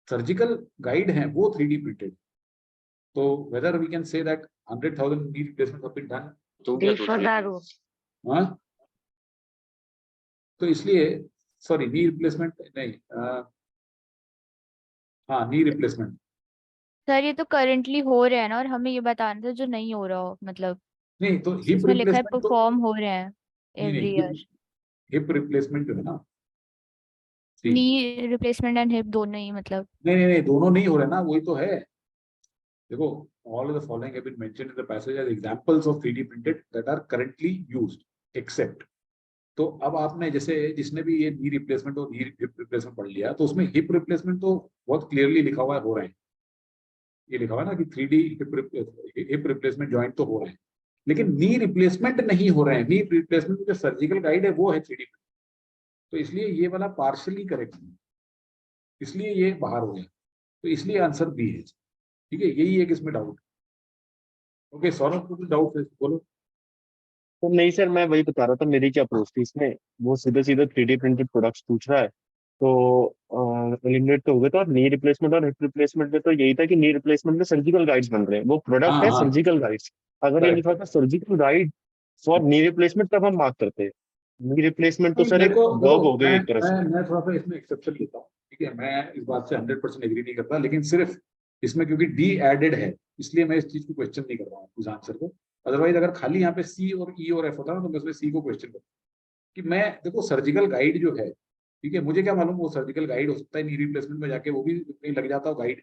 surgical guide हैं वो 3D printed. तो whether we can say that 100,000 knee replacements have been done. हाँ, तो इसलिए सॉरी नी रिप्लेसमेंट नहीं, हाँ नी रिप्लेसमेंट। सर ये तो करंटली हो रहा है ना, और हमें ये बताना था जो नहीं हो रहा हो, मतलब नहीं तो हिप इसमें लिखा है रिप्लेसमेंट तो परफॉर्म हो रहे हैं एवरी ईयर। हिप रिप्लेसमेंट जो है ना, नी रिप्लेसमेंट एंड हिप दोनों ही, मतलब नहीं दोनों नहीं हो रहे ना, वही तो है। देखो all of the following have been mentioned in the passage as examples of 3D printed that are currently used except. तो अब आपने जैसे जिसने भी ये नी रिप्लेसमेंट और नी हिप रिप्लेसमेंट पढ़ लिया तो उसमें हिप रिप्लेसमेंट तो बहुत क्लियरली लिखा हुआ है हो रहे हैं, ये लिखा हुआ है ना कि 3D हिप रिप्लेसमेंट जॉइंट तो हो रहे हैं, लेकिन नी रिप्लेसमेंट नहीं हो रहे हैं। नी रिप्लेसमेंट जो सर्जिकल गाइड है वो है 3D, तो इसलिए ये वाला पार्शियली करेक्ट है, इसलिए ये बाहर हो गया, तो इसलिए आंसर बी है। ठीक है, यही एक इसमें डाउट। ओके सौरभ, कुछ डाउट है बोलो। तो नहीं सर, मैं वही बता रहा था मेरी क्या अप्रोच थी इसमें, वो सीधे सीधे 3D प्रिंटेड प्रोडक्ट्स पूछ रहा है तो एलिमिनेट तो हो गया था। और नी रिप्लेसमेंट और हिप रिप्लेसमेंट में तो यही था कि नी रिप्लेसमेंट में सर्जिकल गाइड्स बन रहे हैं, वो प्रोडक्ट है सर्जिकल गाइड्स। अगर ये लिखा था surgical guide for knee replacement तब हम मार्क करते हैं। नी रिप्लेसमेंट तो सर एक वर्ब हो गया एक तरह से। मैं थोड़ा सा इसमें एक्सेप्शन लेता हूँ, ठीक है, मैं इस बात से 100% एग्री नहीं करता, लेकिन सिर्फ इसमें क्योंकि डी एडेड है इसलिए मैं इस चीज को क्वेश्चन नहीं कर रहा हूँ इस आंसर को। अदरवाइज अगर खाली यहाँ पे सी और ई और एफ होता ना तो मैं उसमें सी को क्वेश्चन करता कि मैं देखो सर्जिकल गाइड जो है, ठीक है, मुझे क्या मालूम वो सर्जिकल गाइड हो सकता है नी रिप्लेसमेंट में जाके वो भी कहीं लग जाता हो गाइड,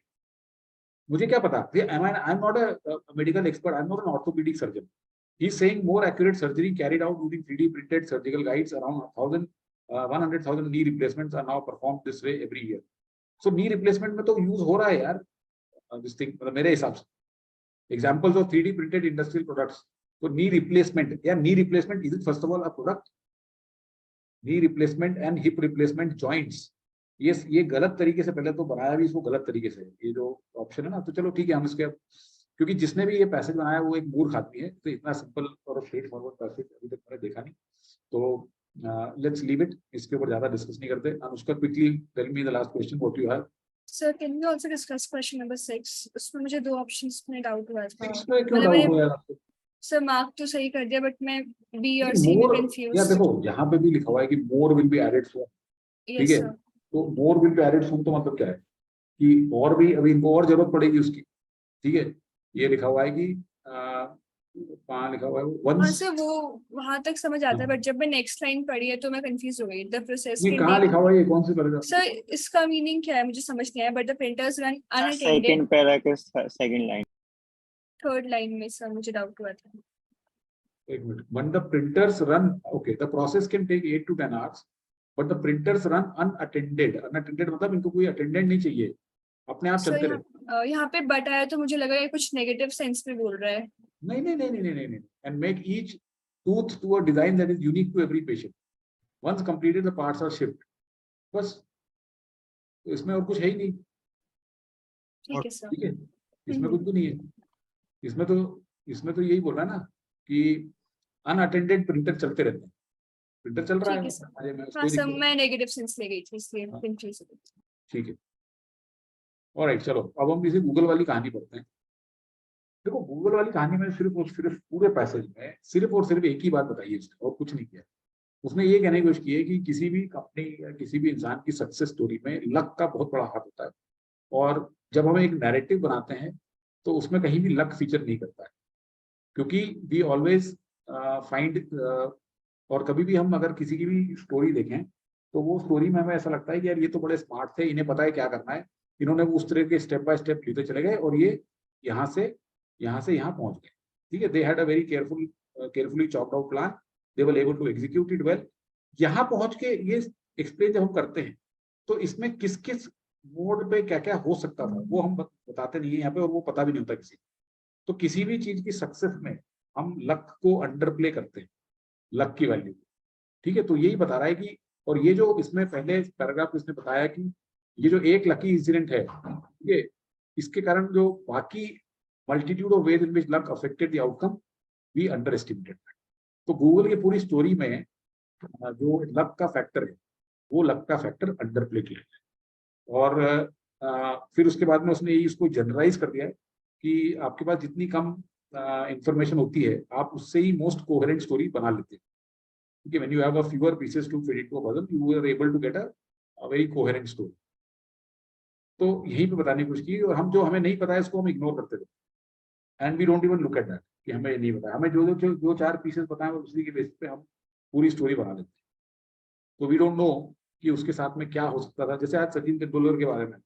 मुझे क्या पता। I am not a medical expert, I am not an orthopaedic surgeon. He is saying more accurate surgery carried out using 3D printed surgical guides. Around 100,000 knee replacements are now performed this way every year. So knee replacement में तो use हो रहा है यार this thing, मतलब मेरे हिसाब से examples of 3D printed industrial products. So knee replacement, yeah, knee replacement is it first of all a product? Knee replacement and hip replacement joints. ये गलत तरीके से पहले तो बनाया भी इसको गलत तरीके से, ये जो ऑप्शन है ना, तो चलो ठीक है हम इसके, क्योंकि जिसने भी ये पैसेज बनाया वो एक मूर्ख आदमी है, तो इतना सिंपल और स्ट्रेट फॉरवर्ड पैसेज अभी तक मैंने देखा नहीं, तो लेट्स लीव इट, इसके ऊपर ज्यादा डिस्कस नहीं करते। Anushka, quickly tell me the last question what you have. Sir can we also discuss question number 6? उसमें मुझे दो ऑप्शंस में डाउट हुआ था। इसमें क्यों डाउट हुआ यार? सर मार्क तो सही कर दिया बट मैं बी और सी में कंफ्यूज। यार देखो यहाँ पे भी लिखा हुआ है कि मोर विल बी एडेड सून, ठीक है, तो मोर विल बी एडेड सून तो मतलब क्या है कि और भी अभी इनको और जरूरत पड़ेगी उसकी, ठीक है। ये लिखा हुआ है कि कहाँ लिखा हुआ है वंस, वो वहां तक समझ आता है बट जब मैं नेक्स्ट लाइन पढ़ी है तो मैं कंफ्यूज हो गई। द प्रोसेस ये कहाँ लिखा हुआ है, ये कौन सी पैराग्राफ? सर इसका मीनिंग क्या है मुझे समझ नहीं आया। But the printers run unattended, second para के सेकंड लाइन, थर्ड लाइन में सर मुझे डाउट हुआ था। एक minute, when the printers run, okay, the process can take 8 to 10 hours, but the printers run unattended. Unattended मतलब इनको कोई attendant नहीं चाहिए, अपने आप चलते रहते। यहाँ पे बट आया तो मुझे लगा ये कुछ नेगेटिव सेंस में बोल रहा है। नहीं नहीं नहीं नहीं नहीं नहीं, and make each tooth to a design that is unique to every patient. Once completed, the parts are shipped. बस, तो इसमें और कुछ है ही नहीं। ठीक है सर, ठीक है, इसमें कुछ भी नहीं है। इसमें तो यही बोल रहा है ना कि अनअटेंडेड प्रिंटर चलते रहते हैं, प्रिंटर चल रहा है। हाँ सर, मैं नेगेटिव सेंस ले गई थी इसलिए कंफ्यूज हो गई। ठीक है, ऑलराइट, चलो अब हम इसे गूगल वाली कहानी पढ़ते हैं। देखो गूगल वाली कहानी में सिर्फ पूरे पैसेज में सिर्फ और सिर्फ एक ही बात बताई है उसने, और कुछ नहीं किया। उसने ये कहने की कोशिश की है कि किसी भी कंपनी या किसी भी इंसान की सक्सेस स्टोरी में लक का बहुत बड़ा हाथ होता है, और जब हम एक नैरेटिव बनाते हैं तो उसमें कहीं भी लक फीचर नहीं करता है, क्योंकि वी ऑलवेज फाइंड, और कभी भी हम अगर किसी की भी स्टोरी देखें तो वो स्टोरी में हमें ऐसा लगता है कि यार ये तो बड़े स्मार्ट थे, इन्हें पता है क्या करना है, इन्होंने उस तरह के स्टेप बाय स्टेप लेते चले गए और ये यहाँ से यहाँ पहुंच गए। ठीक है, they had a very carefully chopped out plan, they were able to execute it well. यहाँ पहुंच के ये एक्सप्लेन जब हम करते हैं तो इसमें किस किस मोड पे क्या क्या हो सकता था वो हम बताते नहीं है यहाँ पे, और वो पता भी नहीं होता किसी। तो किसी भी चीज की सक्सेस में हम लक को अंडर प्ले करते हैं, लक की वैल्यू। ठीक है, तो यही बता रहा है कि, और ये जो इसमें पहले पैराग्राफ इसने बताया कि ये जो एक लकी इंसिडेंट है, ठीक है, इसके कारण जो बाकी multitude of ways in which luck affected the outcome we underestimated. तो गूगल की पूरी स्टोरी में जो लक का फैक्टर है वो लक का फैक्टर अंडर प्ले किया है, और फिर उसके बाद में उसने इसको जनरलाइज कर दिया है कि आपके पास जितनी कम इंफॉर्मेशन होती है आप उससे ही मोस्ट कोहेरेंट स्टोरी बना लेते हैं। क्योंकि when you have a fewer pieces to fit into a puzzle you are able to get a very coherent story. तो यहीं पे बताने की कोशिश की, और हम जो हमें नहीं पता है इसको हम इग्नोर करते थे, and we don't even look at that कि हमें ये नहीं पता। हमें जो चार पीसेस पता है उसी के बेसिस पे हम पूरी स्टोरी बना लेते हैं। तो वी डोंट नो कि उसके साथ में क्या हो सकता था। जैसे आज सचिन तेंदुलकर के बारे में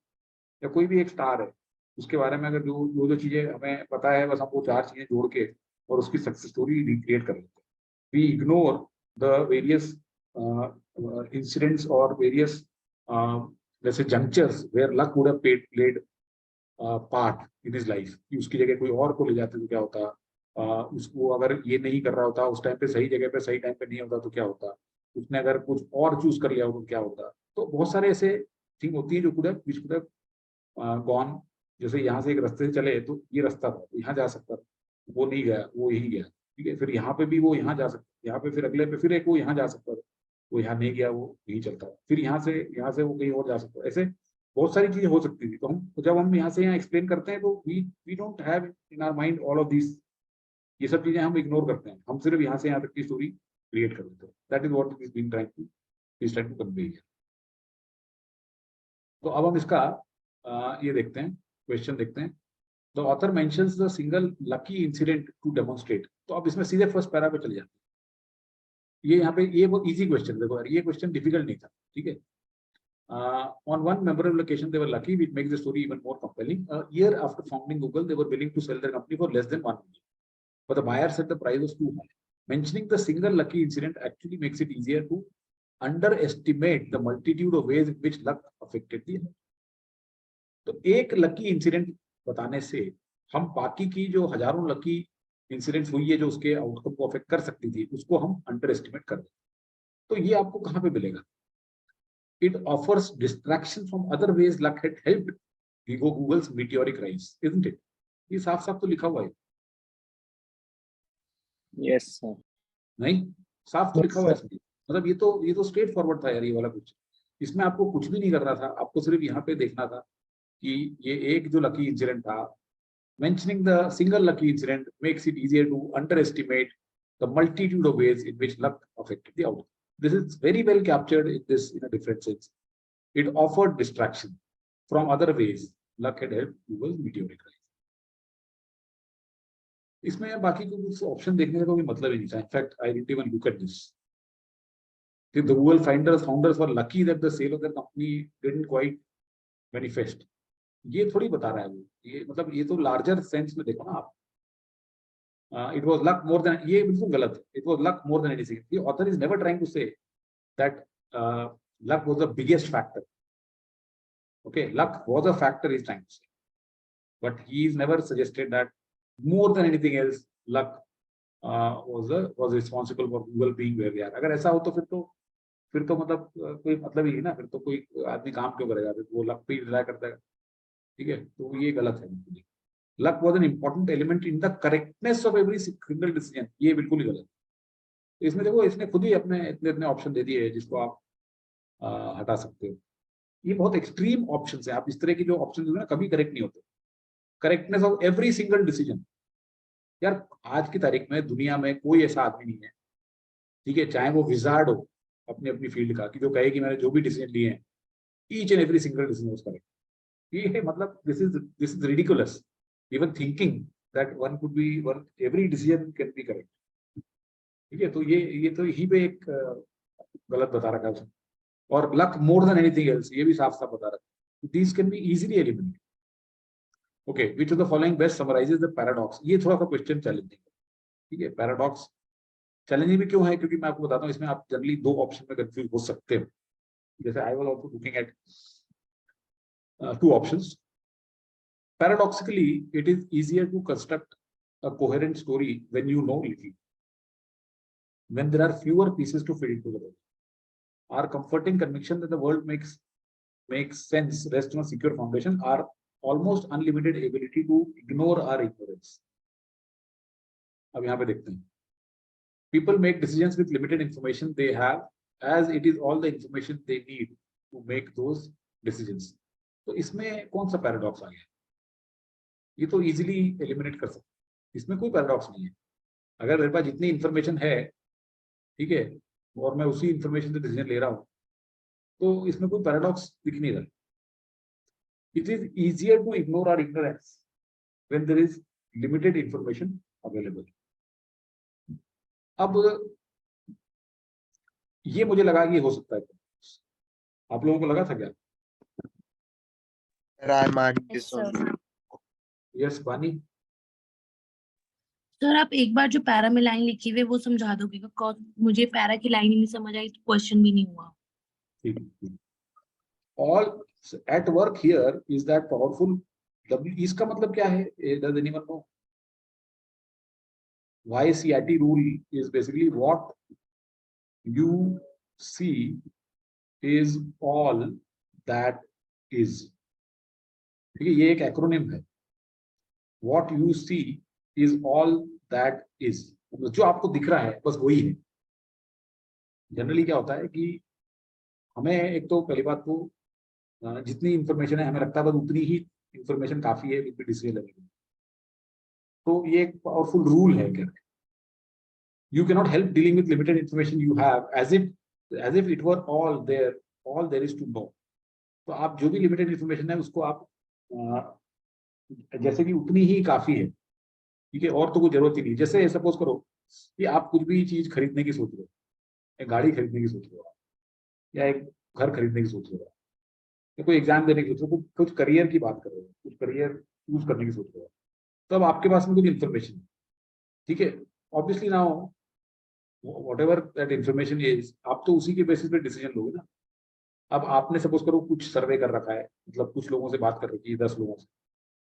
या कोई भी एक स्टार है, उसके बारे में अगर जो चीजें हमें पता है बस हम वो 4 चीजें जोड़ के और उसकी सक्सेस स्टोरी रिक्रिएट कर लेते हैं. We ignore the various incidents or various let's say junctures where luck would have played part in his life. कि उसकी जगह कोई और को ले जाते तो क्या होता, उसको अगर ये नहीं कर रहा होता उस टाइम पे सही जगह पे सही टाइम पे नहीं होता तो क्या होता, उसने अगर कुछ और चूज कर लिया हो तो क्या होता. तो बहुत सारे ऐसे थिंग होती है जो कुड हैव गॉन. जैसे यहाँ से एक रास्ते से चले तो ये रास्ता था, यहाँ जा सकता था, वो नहीं गया, वो यही गया. ठीक है, फिर यहाँ पे भी वो यहाँ जा सकता, यहाँ पे फिर अगले पे फिर एक वो यहाँ जा सकता था, वो यहाँ नहीं गया, वो यही चलता है. फिर यहाँ से वो कहीं और जा सकता है. ऐसे बहुत सारी चीजें हो सकती थी. तो जब हम यहाँ से यहाँ एक्सप्लेन करते हैं तो we don't have in our mind all of this. ये सब चीजें हम इग्नोर करते हैं, हम सिर्फ यहाँ से यहाँ तक की स्टोरी क्रिएट कर देते हैं. That is what is being trying to convey here. तो अब हम इसका ये देखते हैं, क्वेश्चन देखते हैं. The author mentions the single lucky incident to demonstrate. तो अब इसमें सीधे फर्स्ट पैरा पे चले जाते हैं. ये यहाँ पे ये बहुत इजी क्वेश्चन, देखो यार ये क्वेश्चन डिफिकल्ट नहीं था. ठीक है. On one memorable occasion they were lucky, which makes the story even more compelling. A year after founding Google, they were willing to sell their company for less than $1 million, but the buyer said the price was too high. Mentioning the single lucky incident actually makes it easier to underestimate the multitude of ways in which luck affected the other. तो एक lucky incident बताने से हम बाकी की जो हजारों lucky incidents हुई है जो उसके आउटकम को अफेक्ट कर सकती थी उसको हम अंडर एस्टिमेट कर दें. तो ये आपको कहाँ पे मिलेगा? It offers distraction from other ways luck had helped Google's meteoric rise, isn't it? ये साफ साफ तो लिखा हुआ है. Yes sir. नहीं, साफ तो लिखा हुआ है इसमें. मतलब ये तो स्ट्रेट फॉरवर्ड था यार ये वाला कुछ. इसमें आपको कुछ भी नहीं करना था, आपको सिर्फ यहाँ पे देखना था कि ये एक जो लकी इंसिडेंट था. Mentioning the single lucky incident makes it easier to underestimate the multitude of ways in which luck affected the outcome. This is very well captured in a different sense. It offered distraction from other ways luck had helped Google's meteoric rise. इसमें बाकी को कुछ option देखने का कोई मतलब ही नहीं था. In fact, I didn't even look at this. The Google founders were lucky that the sale of their company didn't quite manifest. ये थोड़ी बता रहा है वो. ये मतलब ये तो लार्जर सेंस में देखो ना आप. It was luck more than, ये बिल्कुल गलत है. It was luck more than anything. The author is never trying to say that luck was the biggest factor. Okay, luck was a factor is trying to say, but he is never suggested that more than anything else luck was responsible for Google being where they are. अगर ऐसा हो तो फिर तो मतलब कोई मतलब ही नहीं ना. फिर तो कोई आदमी काम क्यों करेगा? फिर वो लक पे ही रिलाय करता है. ठीक है, तो ये गलत है. Luck was an important element in the correctness of every single decision. ये बिल्कुल ही गलत है. इसमें देखो इसने खुद ही अपने इतने ऑप्शन दे दिए हैं जिसको आप हटा सकते हो. ये बहुत एक्सट्रीम ऑप्शंस है. आप इस तरह की जो ऑप्शन है ना कभी करेक्ट नहीं होते. Correctness of every single decision. यार आज की तारीख में दुनिया में कोई ऐसा आदमी नहीं है, ठीक है, चाहे वो विजार्ड हो अपनी अपनी फील्ड का, कि जो कहे कि मैंने जो भी डिसीजन लिए हैं each and every single decision was correct. ये मतलब this is ridiculous. Even thinking that one could be one every decision can be correct. ठीक है, तो ये तो यहीं पे एक गलत बता रखा है उसने. और luck more than anything else ये भी साफ साफ बता रखा है. These can be easily eliminated. Okay, which of the following best summarises the paradox. ये थोड़ा सा क्वेश्चन चैलेंजिंग है. ठीक है, पैराडॉक्स चैलेंजिंग भी क्यों है? क्योंकि मैं आपको बताता हूँ इसमें आप जनरली दो ऑप्शन में कंफ्यूज हो सकते हो. जैसे I was also looking at two options. Paradoxically, it is easier to construct a coherent story when you know little, when there are fewer pieces to fit together. Our comforting conviction that the world makes sense rests on a secure foundation, our almost unlimited ability to ignore our ignorance. अब यहाँ पे देखते हैं. People make decisions with limited information they have, as it is all the information they need to make those decisions. तो इसमें कौन सा paradox आ गया? ये तो इजीली एलिमिनेट कर सकते. इसमें कोई पैराडॉक्स नहीं है. अगर मेरे पास जितनी इंफॉर्मेशन है, ठीक है, और मैं उसी इंफॉर्मेशन से डिसीजन ले रहा हूँ, तो इसमें कोई पैराडॉक्स दिख नहीं रहा. It is easier to ignore our ignorance when there is limited information available. अब ये मुझे लगा कि हो सकता है. आप लोगों को लगा था क्या? I marked Yes, this sir. one. Yes बानी। सर आप एक बार जो पैरा में लाइन लिखी हुई है वो समझा दोगे, बिकॉज मुझे पैरा की लाइन ही नहीं समझ आई तो क्वेश्चन भी नहीं हुआ। All at work here is that powerful W, इसका मतलब क्या है? Does anyone know? YCIT rule is basically what you see is all that is. ठीक है, ये एक एक्रोनिम है। What you see is all that is, जो आपको दिख रहा है बस वही है। जनरली क्या होता है कि हमें एक तो पहली बात तो जितनी इंफॉर्मेशन है हमें लगता है बस उतनी ही इंफॉर्मेशन काफी है विद डिसीजन लेवल। तो ये एक पावरफुल रूल है क्या, you can not help dealing with limited information you have as if it were all there is to know. तो आप जो भी लिमिटेड इंफॉर्मेशन है उसको आप जैसे कि उतनी ही काफी है, ठीक है, और तो कोई जरूरत ही नहीं। जैसे सपोज करो कि आप कुछ भी चीज खरीदने की सोच रहे हो, एक गाड़ी खरीदने की सोच रहे हो, या एक घर खरीदने की सोच रहे हो, या कोई एग्जाम देने की सोच रहे हो, कुछ करियर की बात कर रहे हो, कुछ करियर चूज करने की सोच रहे हो, तब आपके पास में कुछ इन्फॉर्मेशन है, ठीक है। Obviously now whatever that information is, आप तो उसी के बेसिस पे डिसीजन लोगे ना। अब आपने सपोज करो कुछ सर्वे कर रखा है, मतलब कुछ लोगों से बात कर रखी है, 10 लोगों से।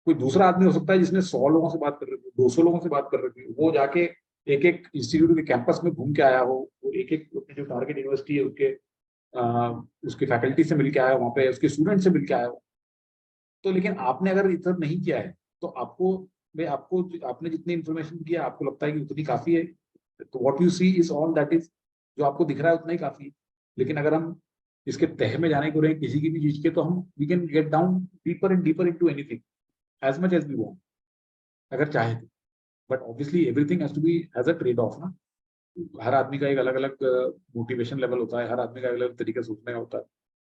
कोई दूसरा आदमी हो सकता है जिसने 100 लोगों से बात कर रखी है, 200 लोगों से बात कर रखी है, वो जाके एक एक इंस्टीट्यूट के कैंपस में घूम के आया हो, वो एक एक जो टारगेट यूनिवर्सिटी है उसके फैकल्टी से मिल के आया हो, वहाँ पे उसके स्टूडेंट से मिल के आया हो। तो लेकिन आपने अगर इतना नहीं किया है तो आपने जितनी इन्फॉर्मेशन किया आपको लगता है कि उतनी काफी है। तो what you see is all that is, जो आपको दिख रहा है उतना ही काफी है। लेकिन अगर हम इसके तह में जाने को रहे किसी की भी चीज के, तो हम we can get down deeper and deeper into anything as much as we want, अगर चाहे तो। But obviously everything has to be as a trade off ना। हर आदमी का एक अलग अलग मोटिवेशन लेवल होता है, हर आदमी का अलग अलग तरीका सोचने का होता है।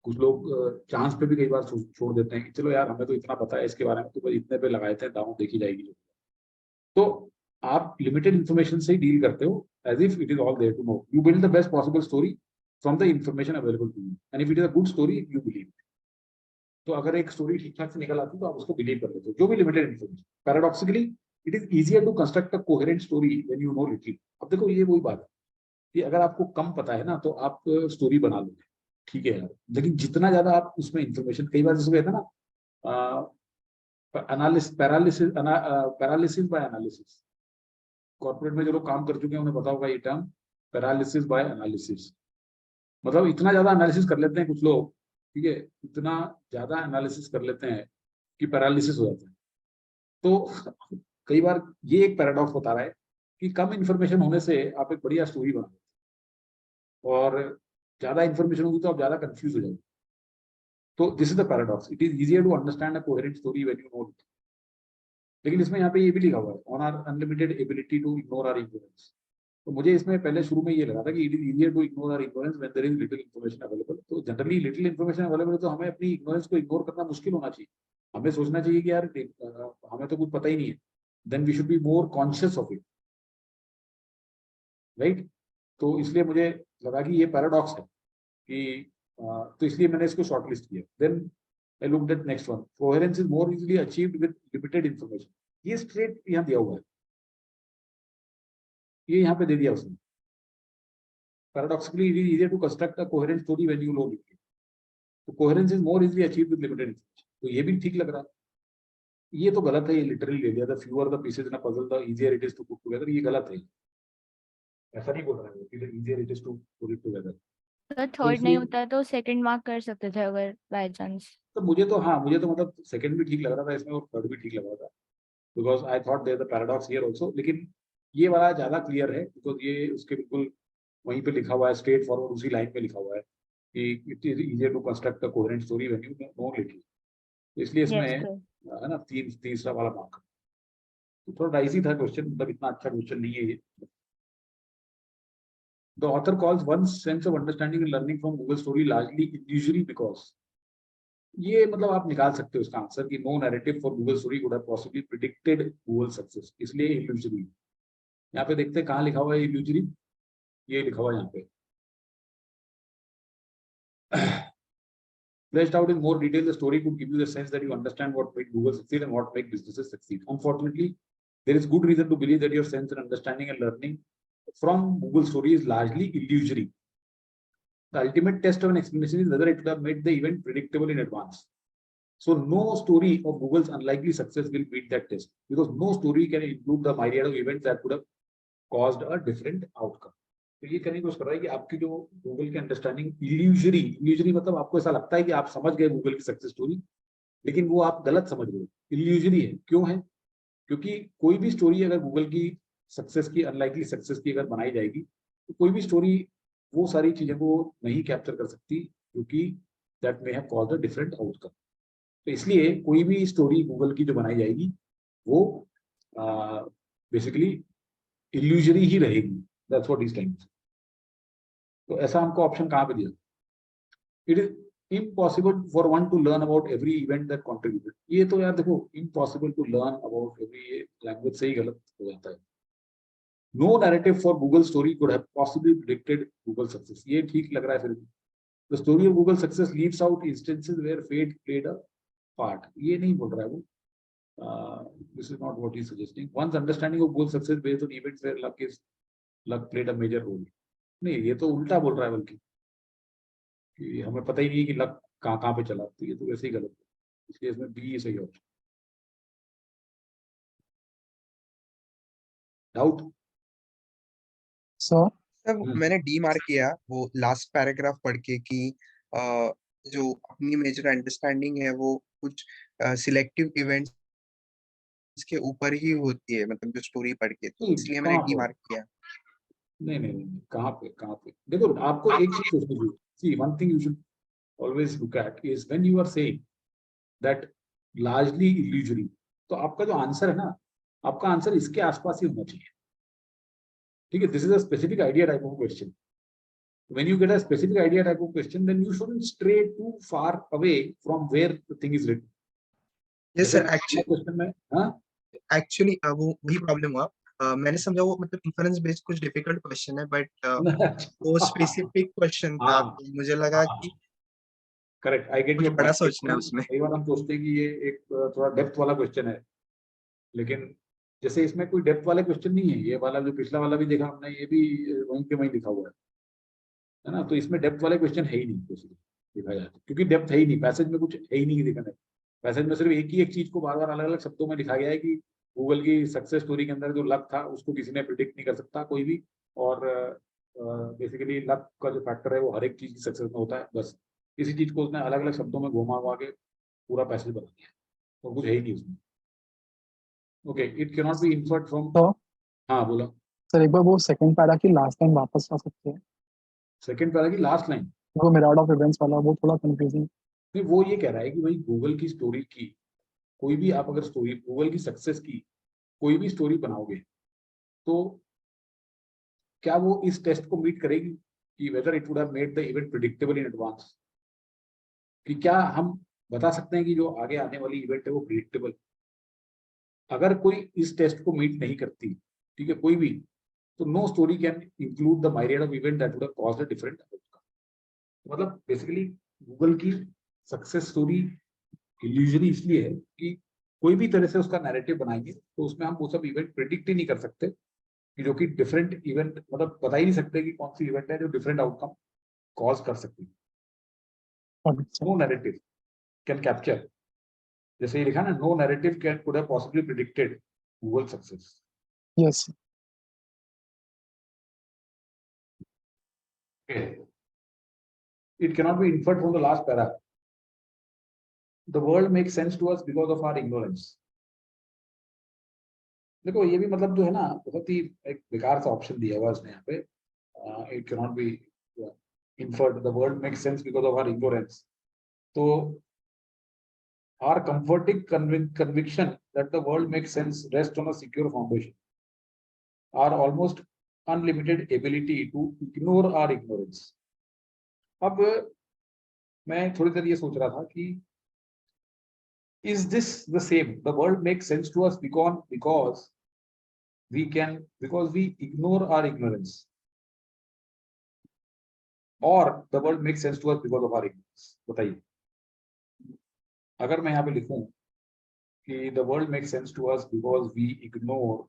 कुछ लोग चांस पे भी कई बार छोड़ देते हैं कि चलो यार हमें तो इतना पता है इसके बारे में, तो बस इतने पे लगाए थे, दांव देखी जाएगी। तो आप लिमिटेड इंफॉर्मेशन से ही डील करते हो as if it is all there to know. You build the best possible story from the information available to you, and if it is a good story you believe. तो अगर एक story ठीक ठाक से निकल आती है तो आप उसको बिलीव कर लेते हो, जो भी limited information. Paradoxically it is easier to construct a coherent story when you know little. अब देखो ये वही बात है कि अगर आपको कम पता है ना तो आप स्टोरी बना लोगे, ठीक है यार। लेकिन जितना ज्यादा आप उसमें इंफॉर्मेशन, कई बार जैसे कहते हैं ना पैरालिसिस बाय एनालिसिस, कॉर्पोरेट में जो लोग काम कर चुके हैं उन्हें पता होगा ये टर्म, पैरालिसिस बाय एनालिसिस। मतलब इतना ज्यादा एनालिसिस कर लेते हैं कुछ लोग, ठीक है, इतना ज्यादा एनालिसिस कर लेते हैं कि पैरालिसिस हो जाता है। तो कई बार ये एक पैराडॉक्स बता रहा है कि कम इंफॉर्मेशन होने से आप एक बढ़िया स्टोरी बना देते हैं, और ज्यादा इंफॉर्मेशन होगी तो आप ज्यादा कंफ्यूज हो जाएंगे। तो this is the paradox, it is easier to understand a coherent story when you know it. लेकिन इसमें यहाँ पे ये भी लिखा हुआ है on our unlimited ability to ignore our ignorance. तो मुझे इसमें पहले शुरू में ये लगा था कि it is easier to ignore our ignorance when there is little information available. तो जनरली लिटिल इन्फॉर्मेशन अवेलेबल है तो हमें अपनी इग्नोरेंस को इग्नोर करना मुश्किल होना चाहिए। हमें सोचना चाहिए कि यार हमें तो कुछ पता ही नहीं है, then we should be more conscious of it, right. तो इसलिए मुझे लगा कि ये पैराडॉक्स है कि तो इसलिए मैंने इसको शॉर्टलिस्ट किया। Then I looked at next one, coherence is more easily achieved with limited information. ये स्ट्रेट यहाँ दिया हुआ है, ये यहाँ पे दे दिया उसने। Paradoxically it is easier to construct a coherent story when you know it. तो coherence is more easily achieved with limited information, तो ये भी ठीक लग रहा है। ये तो गलत है, ये लिटरली ले लिया था, fewer the pieces in a puzzle the easier it is to put together. ये गलत है, ऐसा नहीं बोल रहा है कि easier it is to put it together. अगर थर्ड नहीं होता तो सेकंड मार्क कर सकते थे अगर बाय चांस। तो मुझे तो मतलब सेकंड भी ठीक लग रहा था इसमें, और थर्ड भी ठीक लग रहा था, because I thought there the paradox here also. लेकिन ये वाला ज्यादा क्लियर है बिकॉज ये उसके बिल्कुल वहीं पे लिखा हुआ है, स्ट्रेट फॉरवर्ड उसी लाइन पे लिखा हुआ है कि it is easier to construct a coherent story when you know little. तो इसलिए इसमें है ना तीसरा वाला मार्क। तो थोड़ा डाइसी था क्वेश्चन, मतलब इतना अच्छा क्वेश्चन नहीं है ये। The author calls one's sense of understanding and learning from Google story largely illusory because, ये मतलब आप निकाल सकते हो इसका आंसर कि no narrative for Google story would have possibly predicted Google success, इसलिए illusory। यहाँ पे देखते हैं कहाँ लिखा हुआ है illusory, ये लिखा हुआ है यहाँ पे। fleshed out in more detail, the story could give you the sense that you understand what made Google succeed and what make businesses succeed. Unfortunately, there is good reason to believe that your sense and understanding and learning from Google story is largely illusory. The ultimate test of an explanation is whether it would have made the event predictable in advance. So no story of Google's unlikely success will meet that test, because no story can include the myriad of events that could have caused a different outcome. तो ये कहने की कोशिश कर रहा है कि आपकी जो गूगल की अंडरस्टैंडिंग इल्यूजरी मतलब आपको ऐसा लगता है कि आप समझ गए गूगल की सक्सेस स्टोरी, लेकिन वो आप गलत समझ रहे हो, इल्यूजरी है। क्यों है? क्योंकि कोई भी स्टोरी अगर गूगल की सक्सेस की अनलाइकली सक्सेस की अगर बनाई जाएगी तो कोई भी स्टोरी वो सारी चीजें को नहीं कैप्चर कर सकती, क्योंकि that may have caused a different outcome. तो इसलिए कोई भी स्टोरी गूगल की जो बनाई जाएगी वो बेसिकली इल्यूजरी ही रहेगी। That's what is time. तो ऐसा हमको ऑप्शन कहाँ पे दिया? It is impossible for one to learn about every event that contributed. ये तो यार देखो, impossible to learn about every language से ही गलत हो जाता है। No narrative for Google story could have possibly predicted Google success. ये ठीक लग रहा है फिर भी। The story of Google success leaves out instances where fate played a part. ये नहीं बोल रहा है वो। This is not what he's suggesting. One's understanding of Google success based on events where luck played a major role. नहीं, ये तो उल्टा बोल रहा है बल्कि कि हमें पता ही नहीं है कि लक कहाँ पे चला, तो ये तो वैसे ही गलत है। इसलिए इसमें बी सही ऑप्शन। डाउट सर मैंने डी मार्क किया वो लास्ट पैराग्राफ पढ़ के कि जो अपनी मेजर अंडरस्टैंडिंग है वो कुछ सिलेक्टिव इवेंट्स के ऊपर ही होती है, मतलब जो स्टोरी पढ़ के, तो इसलिए मैंने डी मार्क किया। नहीं, कहाँ पे देखो, आपको एक चीज सोचनी चाहिए। See, one thing you should always look at is when you are saying that largely illusory, तो आपका जो आंसर है ना, आपका आंसर इसके आसपास ही होना चाहिए। ठीक है, this is a specific idea type of question. When you get a specific idea type of question, then you shouldn't stray too far away from where the thing is written. Yes sir, actually वो वही problem हुआ। मैंने समझा वो मतलब इंफरेंस based कुछ difficult question है, but वो स्पेसिफिक क्वेश्चन था, मुझे लगा कि करेक्ट, आई गेट, बड़ा सोचना है उसमें। कई बार हम सोचते हैं कि ये एक थोड़ा डेप्थ वाला क्वेश्चन है, लेकिन जैसे इसमें कोई डेप्थ वाला क्वेश्चन नहीं है। ये वाला जो पिछला वाला भी देखा हमने, ये भी वहीं के वहीं लिखा हुआ है ना। तो इसमें डेप्थ वाले क्वेश्चन है ही नहीं देखा जाए तो, क्योंकि डेप्थ है ही नहीं, पैसेज में कुछ है ही नहीं दिखाने। पैसेज में सिर्फ एक चीज को बार बार अलग अलग शब्दों में लिखा गया है कि गूगल की सक्सेस स्टोरी के अंदर जो लक था उसको किसी ने प्रिडिक्ट नहीं कर सकता कोई भी, और बेसिकली लक का जो फैक्टर है वो हर एक चीज की सक्सेस में होता है। बस इसी चीज को उसने अलग अलग शब्दों में घुमा के पूरा पैसेज बना दिया, तो कुछ है ही नहीं उसमें। Okay, it can not be inferred from. हाँ बोला सर, एक बार वो सेकंड पैरा की लास्ट लाइन वापस आ सकते हैं? सेकंड पैरा की लास्ट लाइन, वो मिराड ऑफ इवेंट्स वाला, वो थोड़ा कंफ्यूजिंग। नहीं, वो ये कह रहा है कि भाई गूगल की स्टोरी की कोई भी आप अगर स्टोरी, गूगल की सक्सेस की कोई भी स्टोरी बनाओगे तो क्या वो इस टेस्ट को मीट करेगी कि whether it would have made the event predictable in advance, कि क्या हम बता सकते हैं कि जो आगे आने वाली इवेंट है वो प्रेडिक्टेबल। अगर कोई इस टेस्ट को मीट नहीं करती, ठीक है, कोई भी, तो no story can include the myriad of event that would have caused a different outcome. मतलब बेसिकली गूगल की सक्सेस स्टोरी इल्यूजरी इसलिए है कि कोई भी तरह से उसका नैरेटिव बनाएंगे तो उसमें हम वो सब इवेंट प्रेडिक्ट ही नहीं कर सकते, कि जो कि डिफरेंट इवेंट, मतलब बता ही नहीं सकते कि कौन सी इवेंट है जो डिफरेंट आउटकम कॉज कर सकती है। नो नैरेटिव कैन कैप्चर, जैसे ये लिखा ना, no narrative can could have possibly predicted Google success. Yes. It cannot be inferred from the last para. The world makes sense to us because of our ignorance. देखो ये भी मतलब जो है ना, बहुत ही एक बेकार सा ऑप्शन दिया हुआ इसने यहाँ पे। It cannot be inferred. The world makes sense because of our ignorance. तो our comforting conviction that the world makes sense rests on a secure foundation. Our almost unlimited ability to ignore our ignorance. अब मैं थोड़ी देर ये सोच रहा था कि is this the same? The world makes sense to us because we ignore our ignorance, or the world makes sense to us because of our ignorance? बताइए। अगर मैं यहाँ पे लिखूं कि the world makes sense to us because we ignore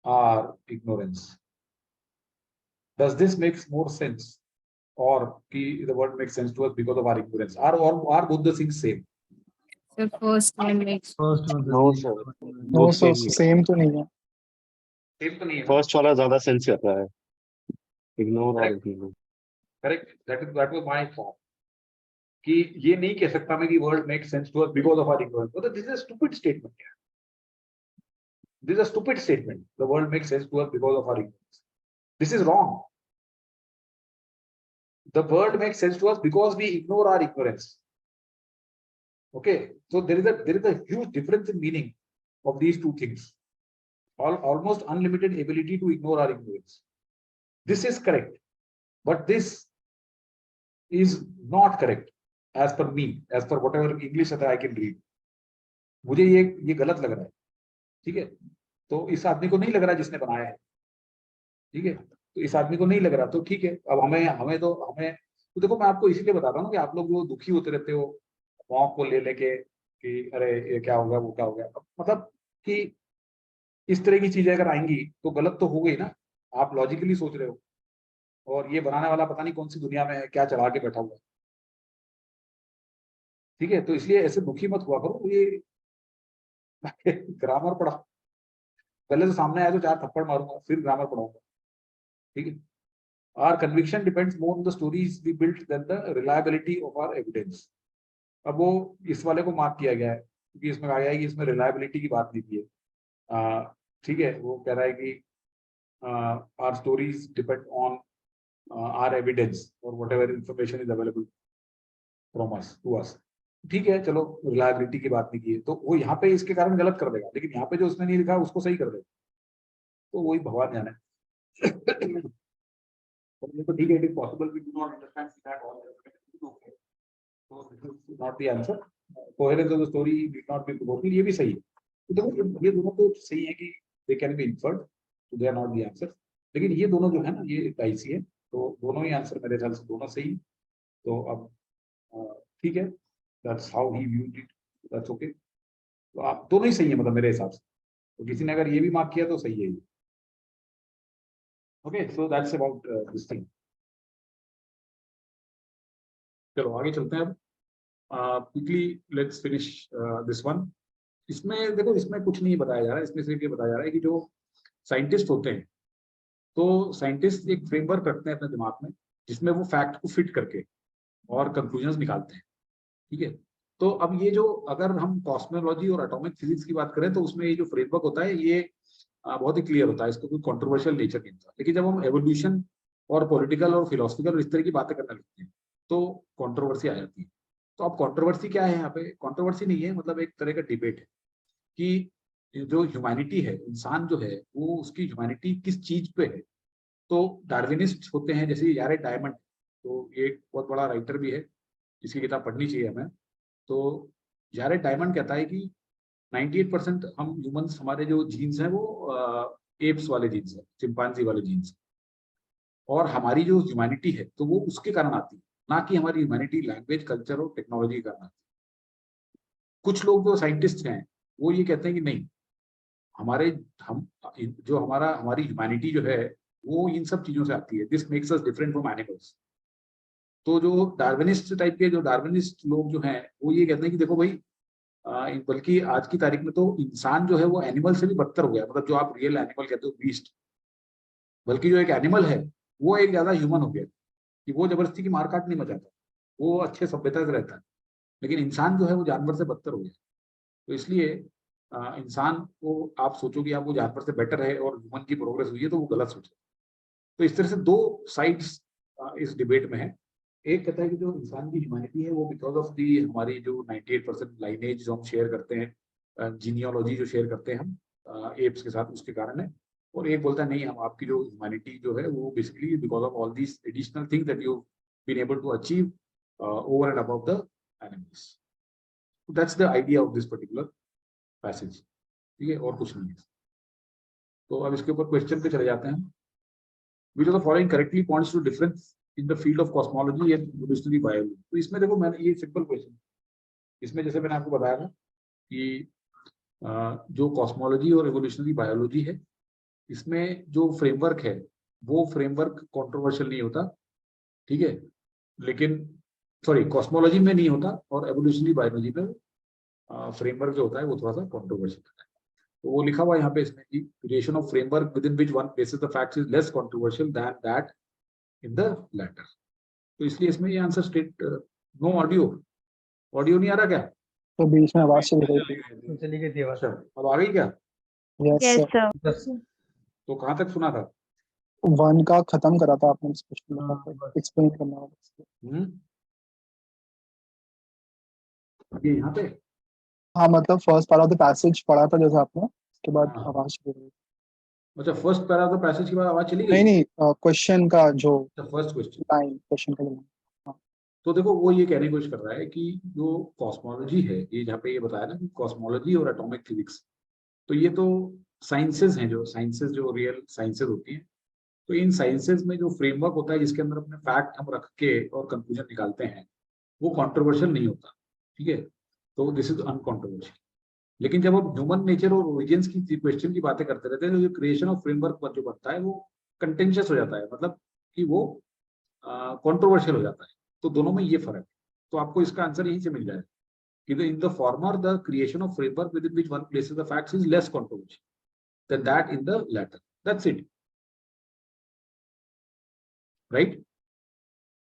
our ignorance, does this makes more sense, or कि the world makes sense to us because of our ignorance, are both the things same? The first one makes no sir, no both sir same ही same तो नहीं है. Same तो नहीं है. First वाला ज्यादा सेंस कर रहा है, इग्नोर और Correct. Ignore. Correct. That was my thought. कि ये नहीं कह सकता मैं कि world makes sense to us because of our ignorance. But this is a stupid statement. This is a stupid statement. The world makes sense to us because of our ignorance. This is wrong. The world makes sense to us because we ignore our ignorance. Okay, so there is a huge difference in meaning of these two things. Almost unlimited ability to ignore our ignorance. This is correct, but this is not correct as per me, as per whatever English that I can read. मुझे ये गलत लग रहा है. ठीक है, तो इस आदमी को नहीं लग रहा जिसने बनाया है. ठीक है, तो इस आदमी को नहीं लग रहा, तो ठीक है. अब हमें तो देखो, मैं आपको इसीलिए बता रहा हूँ कि आप लोग जो दुखी होते रहते हो मॉक को लेके कि अरे ये क्या हो गया, वो क्या हो गया. मतलब कि इस तरह की चीजें अगर आएंगी तो गलत तो हो गई ना. आप लॉजिकली सोच रहे हो और ये बनाने वाला पता नहीं कौन सी दुनिया में है, क्या चढ़ा के बैठा हुआ है. ठीक है, तो इसलिए ऐसे दुखी मत हुआ करो. ये ग्रामर पढ़ा, पहले तो सामने आया तो 4 थप्पड़ मारूंगा, फिर ग्रामर पढ़ाऊंगा. ठीक है. Our conviction depends more on the stories we built than the reliability of our evidence. अब वो इस वाले को मार्क किया गया है क्योंकि इसमें कहा गया है कि इसमें रिलायबिलिटी की बात नहीं की है. ठीक है, वो कह रहा है कि our stories depend on our evidence or whatever information is available from us to us. ठीक है, चलो रिलायबिलिटी की बात नहीं की है तो वो यहाँ पे इसके कारण गलत कर देगा, लेकिन यहाँ पे जो उसने नहीं लिखा उसको सही कर देगा. तो वही भगवान जाने. तो ठीक है, it is possible we do not understand that all. Okay, so this is not the answer. Coherence of the story did not be proposed. ये भी सही है. तो देखो ये दोनों तो सही है कि they can be inferred, so they are not the answer. लेकिन ये दोनों जो है ना, ये डाइसी है, तो दोनों ही आंसर मेरे ख्याल से दोनों सही. तो अब ठीक है, that's how he viewed it. That's okay. तो आप दोनों ही सही है मतलब मेरे हिसाब से. तो किसी ने अगर ये भी मार्क किया तो सही है ये. Okay, so that's about this thing. चलो आगे चलते हैं अब. Quickly let's finish this one. इसमें देखो, इसमें कुछ नहीं बताया जा रहा है, इसमें सिर्फ ये बताया जा रहा है कि जो साइंटिस्ट होते हैं तो साइंटिस्ट एक फ्रेमवर्क रखते हैं अपने दिमाग में जिसमें वो फैक्ट को फिट करके और कंक्लूजन्स निकालते हैं. ठीक है, तो अब ये जो अगर हम कॉस्मोलॉजी और एटॉमिक फिजिक्स की बात करें तो उसमें ये जो फ्रेमवर्क होता है ये बहुत ही क्लियर होता है, इसको कोई कंट्रोवर्शियल नेचर नहीं होता. लेकिन जब हम एवोल्यूशन और पॉलिटिकल और फिलोसफिकल इस तरह की बातें करने लगते हैं तो कंट्रोवर्सी आ जाती है. तो अब कंट्रोवर्सी क्या है यहाँ पे? कंट्रोवर्सी नहीं है, मतलब एक तरह का डिबेट है कि जो ह्यूमैनिटी है, इंसान जो है वो उसकी ह्यूमैनिटी किस चीज पे है. तो डार्विनिस्ट होते हैं जैसे यारेड डायमंड, तो एक बहुत बड़ा राइटर भी है, इसकी किताब पढ़नी चाहिए हमें. तो यारेड डायमंड कहता है कि 98% हम ह्यूमंस, हमारे जो जीन्स हैं वो एप्स वाले जीन्स हैं, चिंपांजी वाले जीन्स, और हमारी जो ह्यूमैनिटी है तो वो उसके कारण आती है, ना कि हमारी ह्यूमैनिटी लैंग्वेज, कल्चर और टेक्नोलॉजी के कारण आती है. कुछ लोग जो साइंटिस्ट हैं वो ये कहते हैं कि नहीं, हमारी ह्यूमैनिटी जो है वो इन सब चीजों से आती है. This makes us different from animals. तो जो डार्विनिस्ट टाइप के जो डार्विनिस्ट लोग जो हैं वो ये कहते हैं कि देखो भाई, बल्कि आज की तारीख में तो इंसान जो है वो एनिमल से भी बदतर हो गया. मतलब जो आप रियल एनिमल कहते हो, बीस्ट, बल्कि जो एक एनिमल है वो एक ज्यादा ह्यूमन हो गया कि वो जबरदस्ती की मारकाट नहीं मचाता, वो अच्छे सभ्यता से रहता है. लेकिन इंसान जो है वो जानवर से बदतर हो गया. तो इसलिए इंसान को आप सोचो कि आप वो जानवर से बेटर है और ह्यूमन की प्रोग्रेस हुई है तो वो गलत सोचे. तो इस तरह से दो साइड्स इस डिबेट में है. एक कहता है कि जो इंसान की ह्यूमैनिटी है वो बिकॉज ऑफ दी हमारी जो 98% लाइनेज जो हम शेयर करते हैं, जीनियोलॉजी जो शेयर करते हैं हम एप्स के साथ, उसके कारण है. और एक बोलता है नहीं, हम आपकी जो ह्यूमैनिटी जो है वो basically because of all these additional things that you been able to achieve over and above the animals. That's the idea of this particular passage. ठीक है, और कुछ नहीं है. तो अब इसके ऊपर क्वेश्चन पे चले जाते हैं. Which of the following correctly points to difference in the field of cosmology and evolutionary biology? तो इसमें देखो, मैंने ये सिंपल क्वेश्चन, इसमें जैसे मैंने आपको बताया था कि जो कॉस्मोलॉजी और एवोल्यूशनरी बायोलॉजी है, इसमें जो फ्रेमवर्क है वो फ्रेमवर्क कंट्रोवर्शियल नहीं होता, ठीक है, लेकिन सॉरी कॉस्मोलॉजी में नहीं होता और एवोल्यूशनरी बायोलॉजी में फ्रेमवर्क जो होता है वो थोड़ा सा कंट्रोवर्शियल होता है। तो वो लिखा हुआ है यहाँ पे इसमें कि creation of framework within which one places the facts is less controversial than that in the latter. तो इसलिए इसमें ये answer state no audio, audio नहीं आ रहा क्या? तो बीच में आवाज चली गई। चली गई थी अच्छा, अब आ गई क्या? Yes yes sir. सर। तो कहाँ तक सुना था? 1 का खत्म करा था आपने इस क्वेश्चन में, एक्सप्लेन करना होगा। ये यहाँ पे हाँ मतलब first part of the passage पढ़ा था जैसे आपने, उसके बाद हाँ। आवाज चली गई। अच्छा, first para of the passage के बाद आवाज चली गई? नहीं नहीं, क्वेश्चन का जो फर्स्ट क्वेश्चन लाइन, क्वेश्चन का लाइन। तो देखो वो ये कहने की कोशिश कर रहा है कि जो कॉस्मोलॉजी है, ये जहाँ पे ये बताया ना कि कॉस्मोलॉजी और एटॉमिक फिजिक्स, तो ये तो साइंसेज हैं, जो साइंसेज जो रियल साइंसेज होती हैं। तो इन साइंसेज में जो फ्रेमवर्क होता है जिसके अंदर अपने फैक्ट हम रख के और कंक्लूजन निकालते हैं, वो कॉन्ट्रोवर्शियल नहीं होता, ठीक है। तो दिस इज अनकॉन्ट्रोवर्शियल। लेकिन जब हम ह्यूमन नेचर और ओरिजिन्स की क्वेश्चन की बातें करते रहते हैं, तो जो क्रिएशन ऑफ फ्रेमवर्क जो बनता है वो कंटेंशियस हो जाता है, मतलब कि वो कॉन्ट्रोवर्शियल हो जाता है। तो दोनों में ये फर्क है। तो आपको इसका आंसर यहीं से मिल जाएगा कि in the former the creation of framework within which one places the facts is less controversial than that in the latter. That's it, right?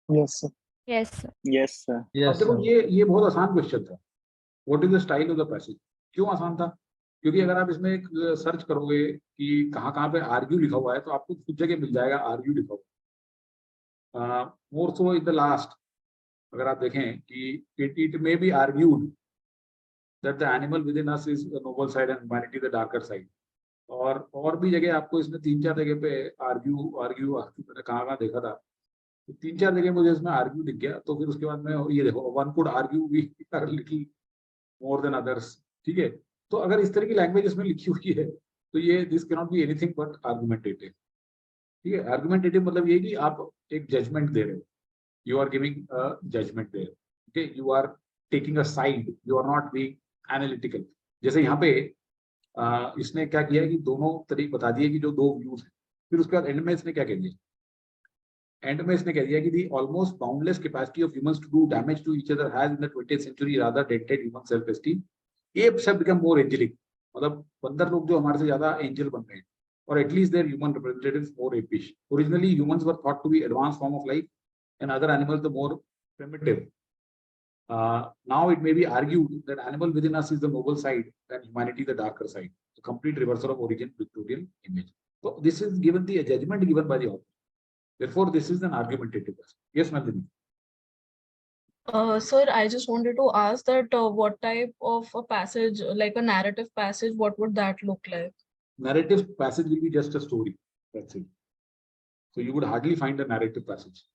Yes sir. Yes sir. Yes, sir. अब देखो ये बहुत आसान question था। What is the style of the passage? क्यों आसान था? क्योंकि अगर आप इसमें एक सर्च करोगे कि कहाँ पे आर्ग्यू लिखा हुआ है, तो आपको कुछ जगह मिल जाएगा आर्ग्यू लिखा हुआ। मोर सो इन द लास्ट अगर आप देखें कि it may be argued that the animal within us is the noble side and humanity the darker side. और भी जगह आपको इसमें 3-4 जगह पे आर्ग्यू आर्ग्यू मैंने कहाँ देखा था, 3-4 जगह मुझे इसमें आर्ग्यू दिख गया। तो फिर उसके बाद में ये देखो, one could argue we are little more than others, ठीक है। तो अगर इस तरह की लैंग्वेज इसमें लिखी हुई है तो ये this can not be anything but argumentative, ठीक है। आर्गुमेंटेटिव मतलब ये कि आप एक जजमेंट दे रहे हो, you are giving a judgement there, okay, you are taking a side, you are not being analytical. जैसे यहाँ पे इसने क्या किया कि दोनों तरीके बता दिए कि जो दो व्यूज हैं। फिर उसके बाद एंड में इसने क्या कह दिया, एंड में इसने कह दिया कि the almost boundless capacity of humans to do damage to each other has in the 20th century rather dented human self esteem. Apes have become more angelic, मतलब बंदर लोग जो हमारे से ज्यादा एंजल बन गए हैं, और at least their human representatives more apish. Originally humans were thought to be advance form of life and other animals the more primitive. Now it may be argued that animal within us is the noble side and humanity the darker side, a complete reversal of origin Victorian image. So this is given the judgment given by the author. Therefore, this is an argumentative passage. Yes, Nandini. Sir, I just wanted to ask that what type of a passage, like a narrative passage, what would that look like? Narrative passage will be just a story. That's it. So you would hardly find a narrative passage.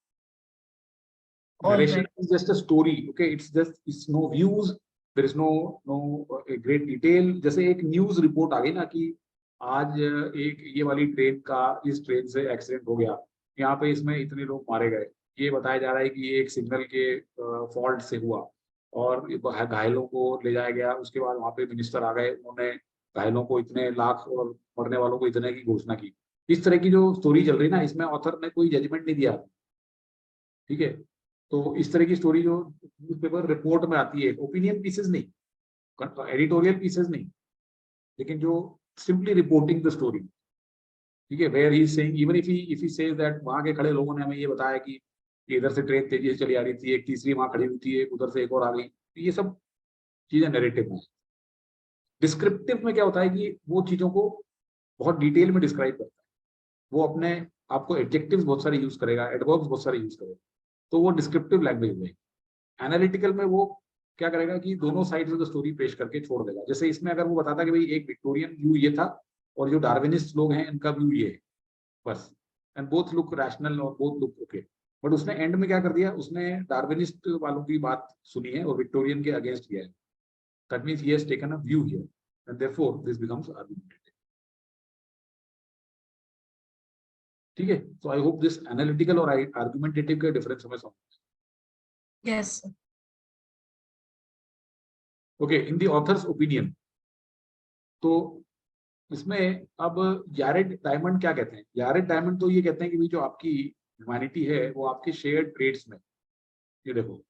Narration is just a story. Okay, it's no views. There is no great detail. जैसे एक news report आ गई ना कि आज एक ये वाली train का इस ट्रेन से एक्सीडेंट हो गया, यहाँ पे इसमें इतने लोग मारे गए, ये बताया जा रहा है कि ये एक सिग्नल के फॉल्ट से हुआ और घायलों को ले जाया गया। उसके बाद वहां पे मिनिस्टर आ गए, उन्होंने घायलों को इतने लाख और मरने वालों को इतने की घोषणा की। इस तरह की जो स्टोरी चल रही है ना, इसमें ऑथर ने कोई जजमेंट नहीं दिया, ठीक है। तो इस तरह की स्टोरी जो न्यूज़पेपर रिपोर्ट में आती है, ओपिनियन पीसेस नहीं, एडिटोरियल पीसेस नहीं, लेकिन जो सिंपली रिपोर्टिंग द स्टोरी, ठीक है। Where he saying even if he says that वहां के खड़े लोगों ने हमें ये बताया कि इधर से ट्रेन तेजी से चली आ रही थी, एक तीसरी वहां खड़ी हुई थी, एक उधर से एक और आ गई, तो ये सब चीजें नैरेटिव में। डिस्क्रिप्टिव में क्या होता है कि वो चीजों को बहुत डिटेल में डिस्क्राइब करता है, वो अपने आपको एडजेक्टिव्स बहुत सारे यूज करेगा, एडवर्ब्स बहुत सारे यूज करेगा, तो वो डिस्क्रिप्टिव लैंग्वेज में। एनालिटिकल में वो क्या करेगा कि दोनों साइड ऑफ द स्टोरी पेश करके छोड़ देगा। जैसे इसमें अगर वो बताता कि भाई एक विक्टोरियन व्यू ये था और जो डार्विनिस्ट लोग हैं इनका व्यू ये है, बस, एंड बोथ लुक रैशनल और बोथ लुक ओके, बट उसने एंड में क्या कर दिया, उसने डार्विनिस्ट वालों की बात सुनी है और विक्टोरियन के अगेंस्ट किया है। That means he has taken a view here and therefore this becomes argumentative, ठीक है। सो आई होप दिस एनालिटिकल और आर्गुमेंटेटिव का डिफरेंस हमें समझ। Yes, sir. Okay, in the author's opinion, तो इसमें अब यारेड डायमंड क्या कहते हैं? यारेड डायमंड तो ये कहते हैं कि भाई जो आपकी ह्यूमैनिटी है वो आपके शेयर्ड ट्रेड्स में, ये देखो,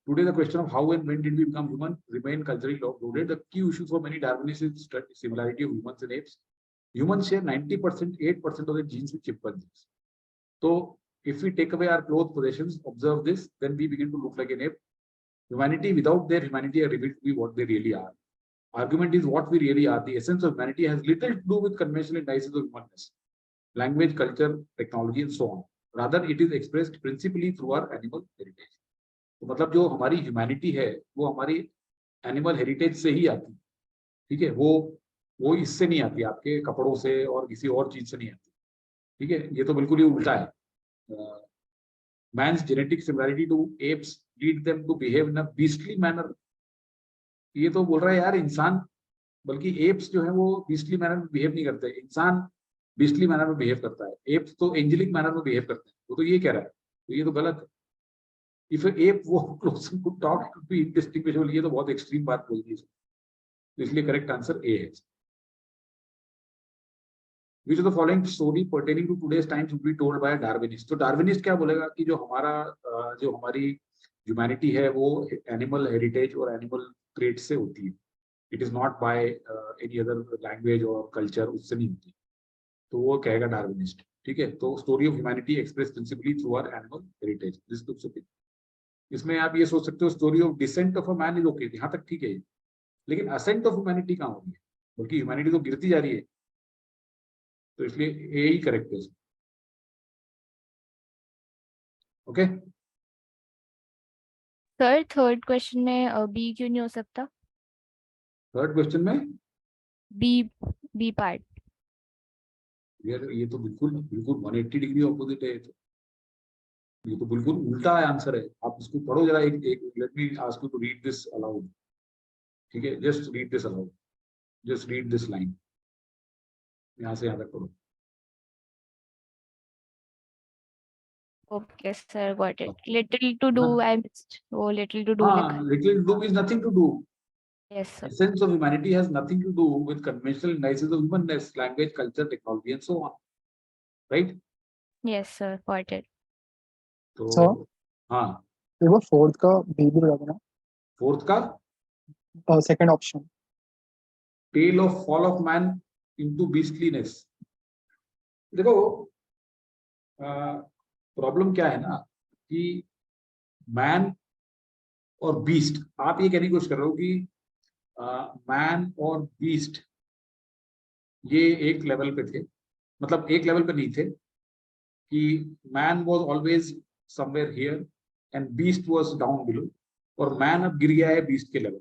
today the question of how and when did we become human remain culturally loaded. The key issue for many Darwinists is similarity of humans and apes. Humans share 90%, 8% of the genes with chimpanzees. So if we take away our clothes possessions, observe this, then we begin to look like an ape. Humanity without their humanity are revealed to be what they really are. Argument is what we really are. The essence of humanity has little to do with conventional indices of humanness, language, culture, technology, and so on. Rather, it is expressed principally through our animal heritage. तो मतलब जो हमारी humanity है वो हमारी animal heritage से ही आती है, ठीक है, वो इससे नहीं आती, आपके कपड़ों से और किसी और चीज से नहीं आती, ठीक है। ये तो बिल्कुल ही उल्टा है। Man's genetic similarity to apes lead them to behave in a beastly manner. ये तो बोल रहा है यार इंसान, बल्कि एप्स जो है वो बीस्टली मैनर में बिहेव नहीं करते, इंसान बीस्टली मैनर में बिहेव करता है, एप्स तो एंजेलिक मैनर में बिहेव करते हैं। वो तो ये कह रहा है, तो ये तो गलत है। If an ape walked close and could talk, it would be indistinguishable. ये तो बहुत एक्सट्रीम बात बोल दी, तो इसलिए करेक्ट आंसर ए है। Which of the following story pertaining to today's times would be told by a Darwinist? तो डार्विनिस्ट क्या बोलेगा कि जो हमारी ह्यूमैनिटी है वो एनिमल हेरिटेज और एनिमल ट्रेड से होती है, it is not by any other language और कल्चर, उससे नहीं होती, तो वो कहेगा डार्विनिस्ट, ठीक है। तो story of humanity express principally through our animal heritage, this looks okay. इसमें आप ये सोच सकते हो story of descent of a man is okay, यहाँ तक ठीक है, लेकिन असेंट ऑफ ह्यूमैनिटी कहाँ हो रही है? बल्कि ह्यूमैनिटी तो गिरती जा रही है, तो इसलिए ए ही करेक्ट है। ओके सर थर्ड क्वेश्चन में बी क्यों नहीं हो सकता? थर्ड क्वेश्चन में बी पार्ट। यार ये तो बिल्कुल 180 डिग्री ऑपोजिट है, ये तो बिल्कुल उल्टा है आंसर है। आप इसको पढ़ो जरा, एक let me ask you to read this aloud, ठीक है, just read this aloud, just read this line, यहाँ से यहाँ तक पढ़ो। Okay sir, got it. Little to do, I missed वो लिटिल टू डू हाँ, little to do is nothing to do. Yes sir. Essence of humanity has nothing to do with conventional indices of humanness, language, culture, technology, and so on, right? Yes sir, got it. तो sir हाँ, देखो fourth का B भी लगा देना, fourth का second option. Tale of fall of man into beastliness. देखो problem क्या है ना कि मैन और बीस्ट, आप ये कहने की कोशिश कर रहे हो कि मैन और बीस्ट ये एक लेवल पे थे, मतलब एक लेवल पे नहीं थे, कि man was always somewhere here and beast was down below, और मैन अब गिर गया है बीस्ट के लेवल।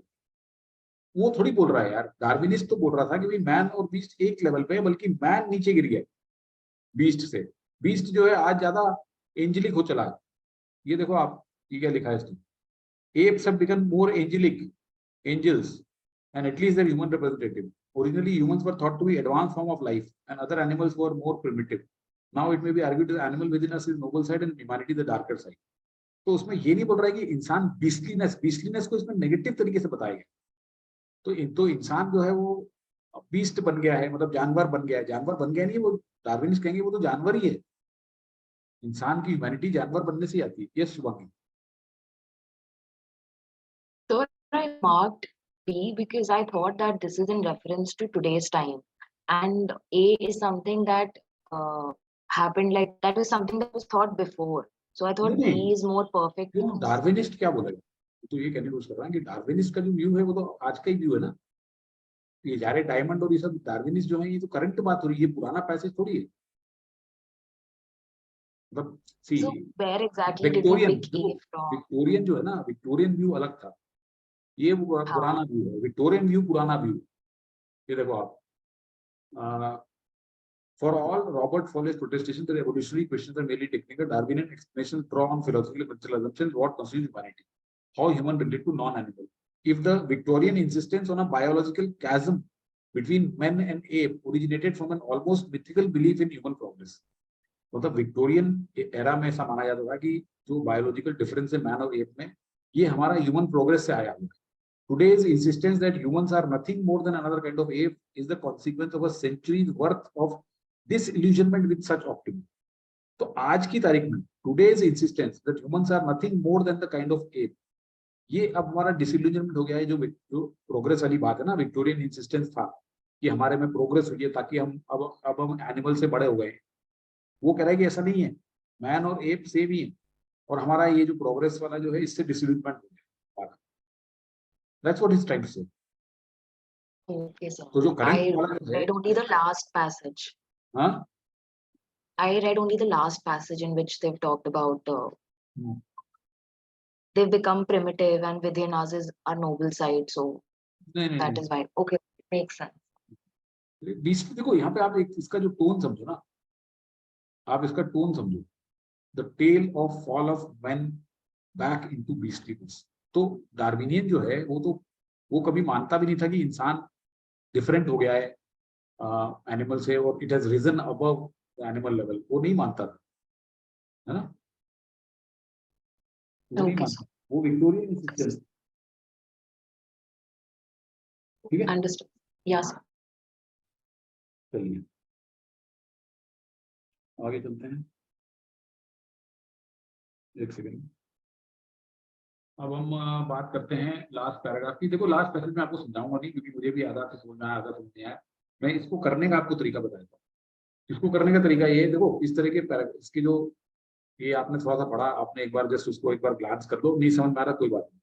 वो थोड़ी बोल रहा है यार, डार्विनिस्ट तो बोल रहा था कि भाई मैन और बीस्ट एक लेवल पे है, बल्कि मैन नीचे गिर गया बीस्ट से। बीस्ट जो है आज ज्यादा एंजेलिक हो चला है। ये देखो आप, ये क्या लिखा है इसमें, apes have become more angelic, angels, and at least their human representative. Originally, humans were thought to be advanced form of life, and other animals were more primitive. Now it may be argued that the animal within us is noble side and humanity the darker side. तो उसमें ये नहीं बोल रहा है कि इंसान बीस्टलीनेस को इसमें नेगेटिव तरीके से बताया गया। तो इंसान जो है वो बीस्ट बन गया है, मतलब जानवर बन गया है। जानवर बन गया नहीं, वो डार्विनिस्ट कहेंगे वो तो जानवर ही है। इंसान की ह्यूमैनिटी जानवर बनने से आती है। Yes Shubhangi. So I marked B because I thought that this is in reference to today's time, and A is something that happened, like that was something that was thought before. So I thought B is more perfect. क्यों डार्विनिस्ट क्या बोलेगा? तो ये कहने की कोशिश कर रहा है कि डार्विनिस्ट का जो व्यू है वो तो आज का ही व्यू है ना। ये सारे डायमंड और ये सब डार्विनिस्ट जो है, ये तो करंट बात हो रही है, पुराना पैसेज थोड़ी है। मतलब सी So where exactly did we pick A from? Victorian जो है ना, विक्टोरियन व्यू अलग था, ये पुराना व्यू है। विक्टोरियन व्यू पुराना व्यू। ये देखो आप, for all Robert Foley's protestation, the evolutionary questions are merely technical. Darwinian explanations draw on philosophical principal assumptions what constitutes humanity, how human relate to non-animal. If the Victorian insistence on a biological chasm between men and ape originated from an almost mythical belief in human progress, मतलब Victorian era में ऐसा माना जाता था कि जो biological difference है man और एप में, ये हमारा ह्यूमन प्रोग्रेस से आया हुआ है. Today's insistence that humans are nothing more than another kind of ape is the consequence of a century's worth of disillusionment with such optimism. तो आज की तारीख में today's insistence that humans are nothing more than the kind of ape, ये अब हमारा डिसिल्यूजनमेंट हो गया है. जो प्रोग्रेस वाली बात है ना, विक्टोरियन इंसिस्टेंस था कि हमारे में प्रोग्रेस हुई है ताकि हम अब हम एनिमल से बड़े हो गए हैं. वो कह रहा है कि ऐसा नहीं है, मैन और एप सेम ही है, और हमारा ये जो प्रोग्रेस वाला जो है इससे डिसिल्यूजनमेंट हो गया. That's what he's trying to say. Okay, sir. तो जो I करंट वाला जो है, read only the last passage. हाँ, I read only the last passage in which they've talked about hmm, they've become primitive and within us is a noble side. So नहीं नहीं that नहीं. is why. Okay, makes sense. बीच देखो यहाँ पे आप एक इसका जो टोन समझो ना, आप इसका टोन समझो. The tale of fall of man back into beastliness. तो डार्विनियन जो है वो कभी मानता भी नहीं था कि इंसान डिफरेंट हो गया है एनिमल से, और it has reason above animal level. वो नहीं मानता था, है ना, वो नहीं Okay, मानता. sir. वो विक्टोरियन इंसिस्टेंस. ठीक है, Understood. Yes, sir. चलिए आगे चलते हैं. एक सेकंड. अब हम बात करते हैं लास्ट पैराग्राफ की. देखो लास्ट पैसेज में आपको समझाऊंगा नहीं, क्योंकि मुझे भी आधा से समझ में आया, आधा समझ नहीं आया. मैं इसको करने का आपको तरीका बताता हूँ. इसको करने का तरीका ये है, देखो इस तरह के इसके जो ये आपने थोड़ा सा पढ़ा, आपने एक बार जस्ट उसको एक बार ग्लांस कर दो. नहीं समझ में आ रहा कोई बात नहीं,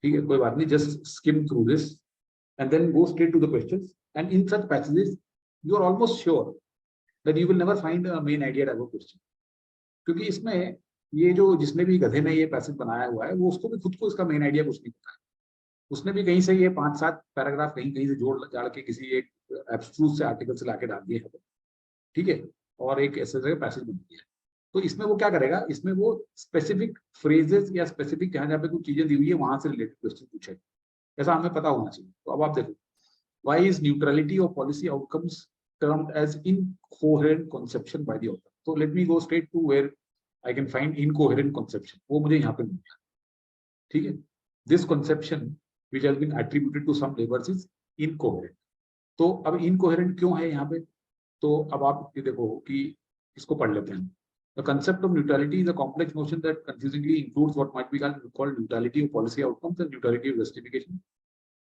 ठीक है, कोई बात नहीं. Just skim through this and then go straight to the questions. And in such passages you are almost sure that you will never find a main idea of a question. क्योंकि इसमें ये जो जिसने भी गधे ने ये पैसेज बनाया हुआ है, वो उसको भी खुद को इसका मेन आइडिया कुछ नहीं पता है. उसने भी कहीं से ये 5-7 पैराग्राफ कहीं से जोड़ जाड़ के किसी एक एब्स्ट्रूज से आर्टिकल से लाके डाल दिए हैं, ठीक है, और एक ऐसे जगह पैसेज बन दिया है. तो इसमें वो क्या करेगा, इसमें वो स्पेसिफिक फ्रेजेस या स्पेसिफिक जहां पे कुछ चीजें दी हुई है वहां से रिलेटेड क्वेश्चन पूछे. ऐसा हमें पता होना चाहिए. तो अब आप देखो, why is neutrality of policy outcomes termed as incoherent conception by the author. तो let me go straight to where I can find incoherent conception. वो मुझे यहाँ पे मिल गया, ठीक है. This conception which has been attributed to some labors is incoherent. तो अब incoherent क्यों है यहाँ पे, तो अब आप ये देखो कि इसको पढ़ लेते हैं. The concept of neutrality is a complex notion that confusingly includes what might be called neutrality of policy outcomes and neutrality of justification.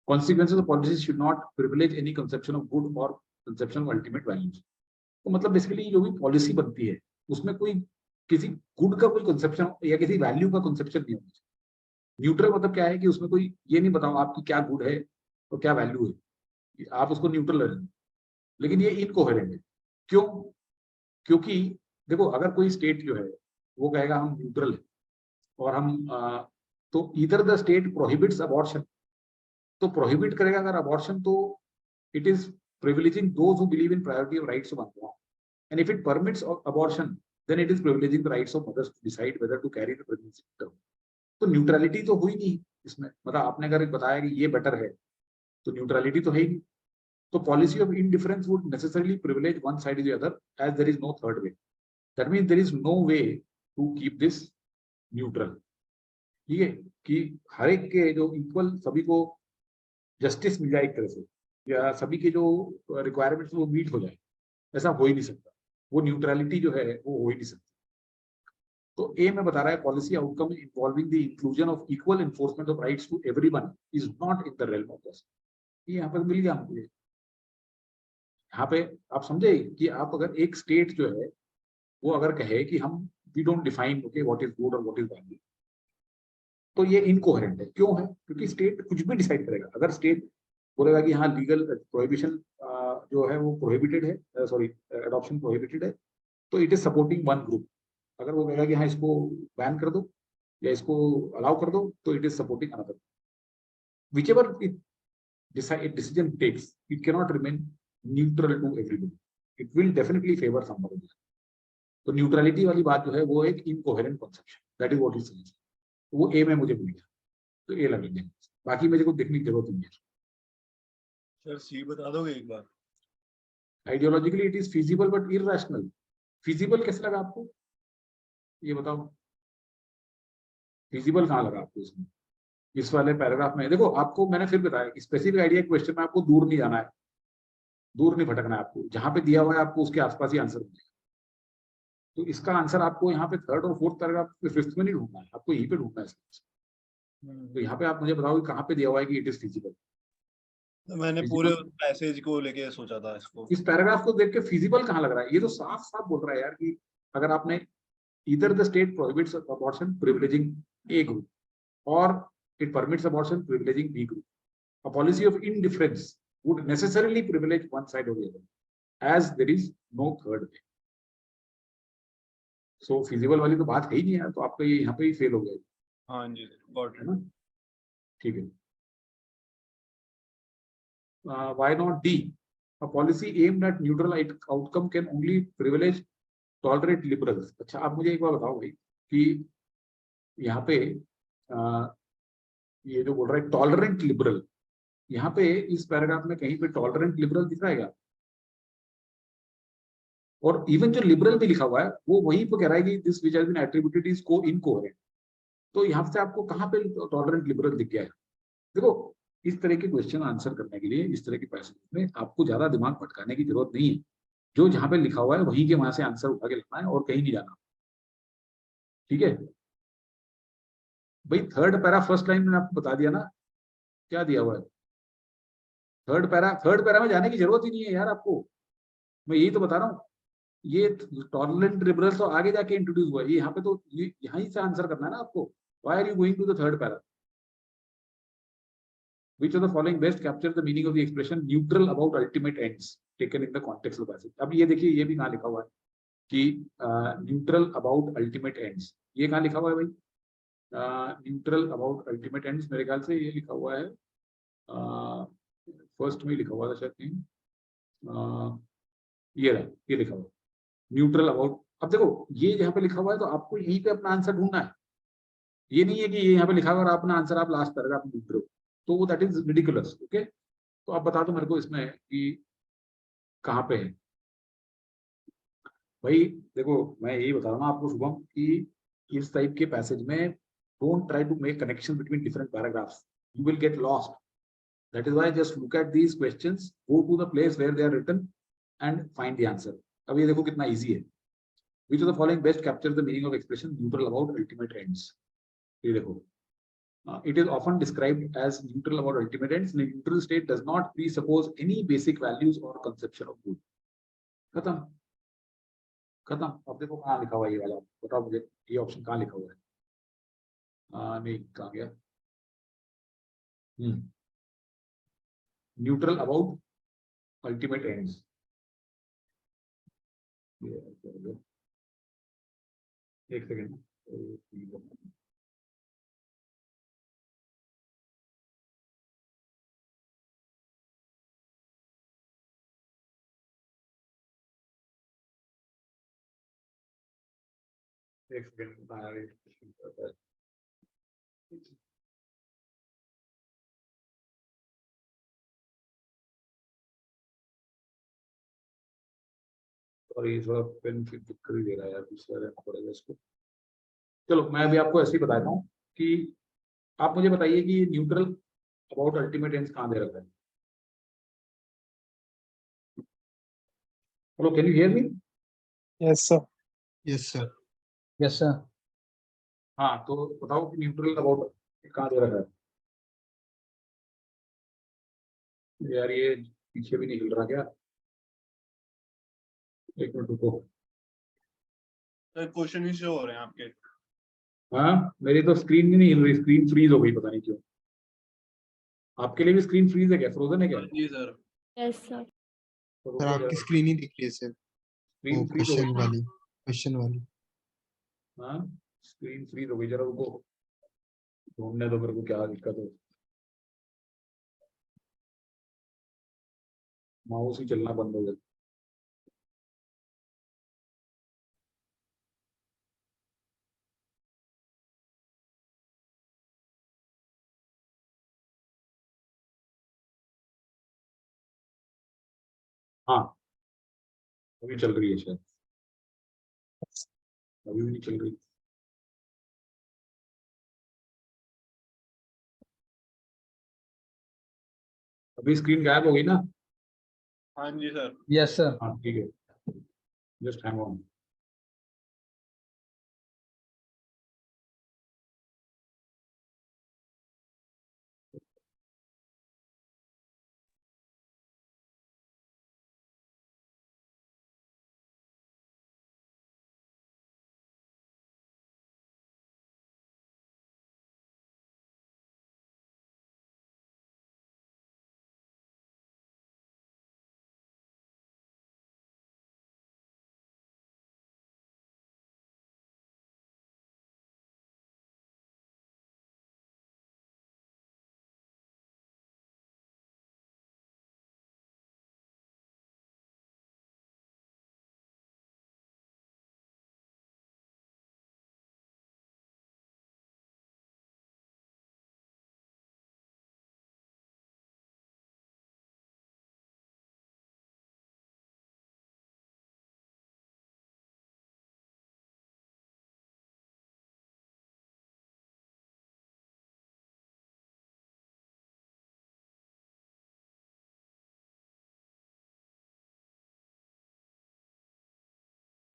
Consequences of policies should not privilege any conception of good or conception of ultimate values. तो मतलब basically जो भी policy बनती है उसमें कोई किसी good का कोई कंसेप्शन या किसी वैल्यू का कंसेप्शन नहीं होना चाहिए. न्यूट्रल मतलब क्या है कि उसमें कोई ये नहीं बताओ आपकी क्या गुड है और क्या वैल्यू है, आप उसको न्यूट्रल रखेंगे. लेकिन ये इनकोहेरेंट है. क्यों? क्योंकि देखो अगर कोई स्टेट जो है वो कहेगा हम न्यूट्रल है और हम तो इधर द स्टेट प्रोहिबिट्स अबॉर्शन, तो प्रोहिबिट करेगा अगर अबॉर्शन, तो it is privileging those who believe in priority of rights of unborn. And if it permits abortion then it is privileging the rights of mothers to decide whether to carry the pregnancy term. तो neutrality तो हुई नहीं इसमें. मतलब आपने अगर बताया कि ये बेटर है तो न्यूट्रलिटी तो है ही नहीं. तो policy of indifference would necessarily privilege one side is the other edge there is no third way. That means there is no way to keep this neutral. ठीक है, कि हर एक के जो इक्वल सभी को जस्टिस मिल जाए एक तरह से, या सभी के जो रिक्वायरमेंट्स वो मीट हो जाए, ऐसा हो ही नहीं सकता. वो न्यूट्रलिटी जो है वो हो ही नहीं सकती. तो ए में बता रहा है policy outcome involving the inclusion of equal enforcement of rights to everyone is not in the realm of this. ये यहाँ पे मिल गया हमको. यहाँ पे आप समझे कि आप अगर एक स्टेट जो है वो अगर कहे कि हम we don't define okay what is good और व्हाट इज बैड, तो ये इनकोहेरेंट है. क्यों है? क्योंकि स्टेट कुछ भी डिसाइड करेगा. अगर स्टेट बोलेगा कि हाँ लीगल प्रोहिबिशन जो है वो प्रोहिबिटेड है, सॉरी एडॉप्शन प्रोहिबिटेड है, तो it is supporting one group. अगर वो कहेगा कि हाँ इसको बैन कर दो या इसको अलाउ कर दो, तो it is supporting another. Whichever it decision takes, it cannot remain neutral to everybody. It will definitely favor somebody. तो न्यूट्रलिटी वाली बात जो है वो एक incoherent conception. That is what is saying. वो ए में मुझे मिल गया, तो ए लगेंगे. बाकी मुझे को देखने की जरूरत नहीं है. सर सी बता दोगे एक बार? Ideologically it is feasible but irrational. Feasible कैसे लगा आपको, ये बताओ. फिजिबल कहाँ लगा आपको इसमें? इस वाले पैराग्राफ में देखो, आपको मैंने फिर बताया स्पेसिफिक आइडिया क्वेश्चन में आपको दूर नहीं जाना है, दूर नहीं भटकना है आपको, जहां पे दिया हुआ है आपको उसके आसपास ही आंसर मिलेगा। तो इसका आंसर आपको यहाँ पे थर्ड और फोर्थ पैराग्राफ पे फिफ्थ में नहीं ढूंढना है, आपको यहीं पे ढूंढना है इसका। तो यहाँ पे आप मुझे बताओ कि कहाँ पे दिया हुआ है कि इट इज फिजिबल। मैंने पूरे पैसेज को लेके सोचा था इसको। इस पैराग्राफ को देख के फिजिबल कहाँ लग रहा है? ये तो साफ साफ बोल रहा है यार कि अगर आपने either the state prohibits abortion privileging A group or it permits abortion privileging B group. A policy of indifference would necessarily privilege one side or the other, as there is no third way. So feasible वाली तो बात है ही नहीं है, तो आपका ये यहाँ पे ही फेल हो गया। हाँ जी, गॉट है ना? ठीक है। Why not D? A policy aimed at neutral outcome can only privilege tolerate liberals. अच्छा, आप मुझे एक बार बताओ भाई कि यहाँ पे ये जो बोल रहा है टॉलरेंट लिबरल, यहाँ पे इस पैराग्राफ में कहीं पे टॉलरेंट लिबरल दिख रहा है क्या? और इवन जो लिबरल भी लिखा हुआ है वो वहीं पे कह रहा है कि this which has been attributed is incoherent. तो यहाँ से आपको कहाँ पे टॉलरेंट लिबरल दिख गया है? देखो, इस तरह के क्वेश्चन आंसर करने के लिए इस तरह के पैसेज में आपको ज्यादा दिमाग भटकाने की जरूरत नहीं है। जो जहां पे लिखा हुआ है वहीं के वहां से आंसर उठा के लिखना है और कहीं नहीं जाना। ठीक है भाई, थर्ड पैरा फर्स्ट लाइन मैंने आपको बता दिया ना क्या दिया हुआ है। थर्ड पैरा में जाने की जरूरत ही नहीं है यार आपको, मैं यही तो बता रहा हूँ। ये टॉलरेंट लिबरल तो आगे जाके इंट्रोड्यूस हुआ है, ये यहाँ पे तो यहाँ ही से आंसर करना है ना आपको। Why are you going to the third para? Which of the following best captures the meaning of the expression neutral about ultimate ends taken in the context of the passage? अब ये देखिए, ये भी कहाँ लिखा हुआ है कि न्यूट्रल अबाउट अल्टीमेट एंड्स। ये कहाँ लिखा हुआ है भाई? न्यूट्रल अबाउट अल्टीमेट एंड्स मेरे ख्याल से ये लिखा हुआ है फर्स्ट में लिखा हुआ था शायद कहीं। ये लिखा हुआ न्यूट्रल अबाउट। अब देखो, ये यहाँ पे लिखा हुआ है तो आपको यहीं पे अपना आंसर ढूंढना है। ये नहीं है कि ये यहाँ पे लिखा हुआ और अपना आंसर आप लास्ट पैराग्राफ में ढूंढ रहे हो, तो वो दैट इज रिडिकुलस। ओके, तो आप बता दो मेरे को इसमें कि कहाँ पे है भाई। देखो, मैं यही बता रहा हूँ आपको शुभम कि इस टाइप के पैसेज में don't try to make connection between different paragraphs, you will get lost. That is why just look at these questions, go to the place where they are written and find the answer. अब ये देखो कितना easy है। Which of the following best captures the meaning of expression neutral about ultimate ends? ये देखो, it is often described as neutral about ultimate ends. The neutral state does not presuppose any basic values or conception of good. खत्म खत्म। अब देखो कहाँ लिखा हुआ है ये वाला, बताओ मुझे ये ऑप्शन कहाँ लिखा हुआ है? नहीं, कहाँ गया? Neutral about ultimate ends. एक सेकेंड, एक सेकेंड। और ये थोड़ा पेन की दिक्कत ही दे रहा है यार, दूसरा रहना पड़ेगा इसको। चलो, मैं अभी आपको ऐसे ही बताता हूँ कि आप मुझे बताइए कि न्यूट्रल अबाउट अल्टीमेट एंड्स कहाँ दे रखा है। Hello, can you hear me? Yes sir. Yes sir. Yes sir. हाँ, तो बताओ कि न्यूट्रल अबाउट कहाँ दे रखा है यार। ये पीछे भी नहीं हिल रहा क्या? एक मिनट रुको। क्वेश्चन भी शो हो रहे हैं आपके। हाँ, मेरी तो स्क्रीन भी नहीं हिल रही, स्क्रीन फ्रीज हो गई, पता नहीं क्यों। आपके लिए भी स्क्रीन फ्रीज है क्या, फ्रोजन है क्या? जी सर। Yes sir. तो सर आपकी स्क्रीन ही दिख रही है सर, वो स्क्रीन फ्रीज हो गई। क्वेश्चन वाली। हाँ, स्क्रीन फ्रीज हो गई, जरा रुको, ढूंढने दो मेरे को क्या दिक्कत है। माउस ही चलना बंद हो गया। हाँ, अभी चल रही है शायद, अभी भी नहीं चल रही। अभी स्क्रीन गायब हो गई ना? हाँ जी सर। Yes sir. हाँ ठीक है, जस्ट हैंग ऑन।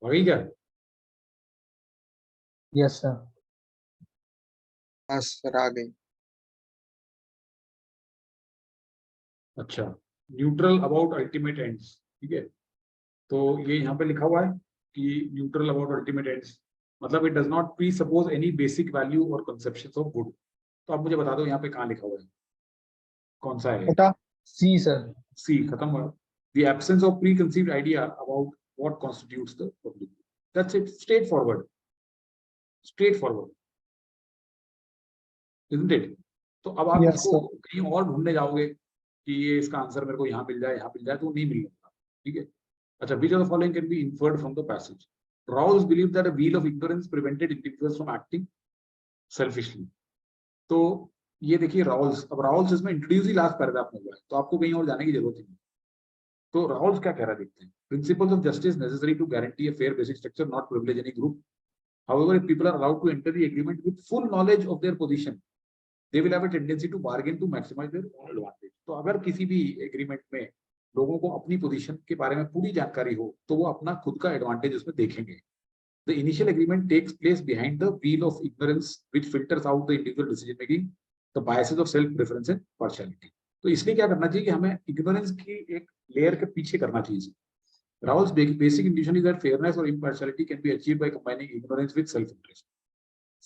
वही क्या? Yes sir. हाँ सर आ गई। अच्छा, न्यूट्रल अबाउट अल्टीमेट एंड्स, ठीक है। तो ये यहाँ पे लिखा हुआ है कि न्यूट्रल अबाउट अल्टीमेट एंड्स मतलब it does not pre suppose any basic value और कंसेप्शंस ऑफ गुड। तो आप मुझे बता दो यहाँ पे कहाँ लिखा हुआ है, कौन सा है? बेटा सी सर। सी, खत्म हुआ। The absence of preconceived idea about what constitutes the public. That's it, straightforward, isn't it? तो अब आप यस इसको सर। कहीं और ढूंढने जाओगे कि ये इसका आंसर मेरे को यहाँ मिल जाए, यहाँ मिल जाए, तो नहीं मिलेगा, ठीक है। अच्छा, which of the following can be inferred from the passage? Rawls believed that a wheel of ignorance prevented individuals from acting selfishly. तो ये देखिए राउल्स, अब राउल्स इसमें इंट्रोड्यूस ही लास्ट पैराग्राफ में हुआ है, तो आपको कहीं और जाने की जरूरत ही नहीं। तो राहुल क्या कह रहा है देखते हैं। Principles of justice necessary to guarantee a fair basic structure, not privilege any group. However, if people are allowed to enter the agreement with full knowledge of their position, they will have a tendency to bargain to maximize their own advantage. तो अगर किसी भी agreement में लोगों को अपनी position के बारे में पूरी जानकारी हो, तो वो अपना खुद का एडवांटेज उसमें देखेंगे। The initial agreement takes place behind the veil of ignorance, which filters out the individual decision making, the biases of self preference and partiality. तो इसलिए क्या करना चाहिए कि हमें इग्नोरेंस की एक लेयर के पीछे करना चाहिए। Rawls' basic intuition is that fairness or impartiality can be achieved by combining ignorance with self-interest.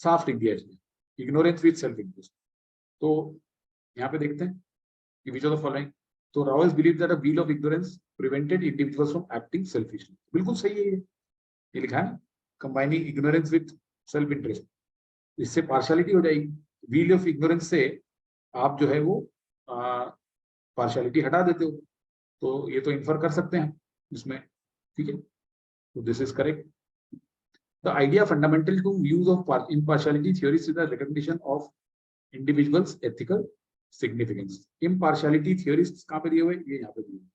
साफ लिख दिया इसमें, ignorance with self-interest. तो यहाँ पे देखते हैं कि which of the following. तो Rawls believed that a veil of ignorance prevented individuals from acting selfishly. बिल्कुल सही है ये लिखा है, combining ignorance with self-interest. इससे पार्शियलिटी हो जाएगी। व्हील ऑफ इग्नोरेंस से आप जो है वो पार्शियलिटी हटा देते हो, तो ये तो इन्फर कर सकते हैं इसमें, ठीक है। तो this is correct. The idea fundamental to views of impartiality theories is the recognition of individuals ethical significance. Impartiality theorist कहाँ पे दिए हुए, ये यहाँ पे दिए हुए,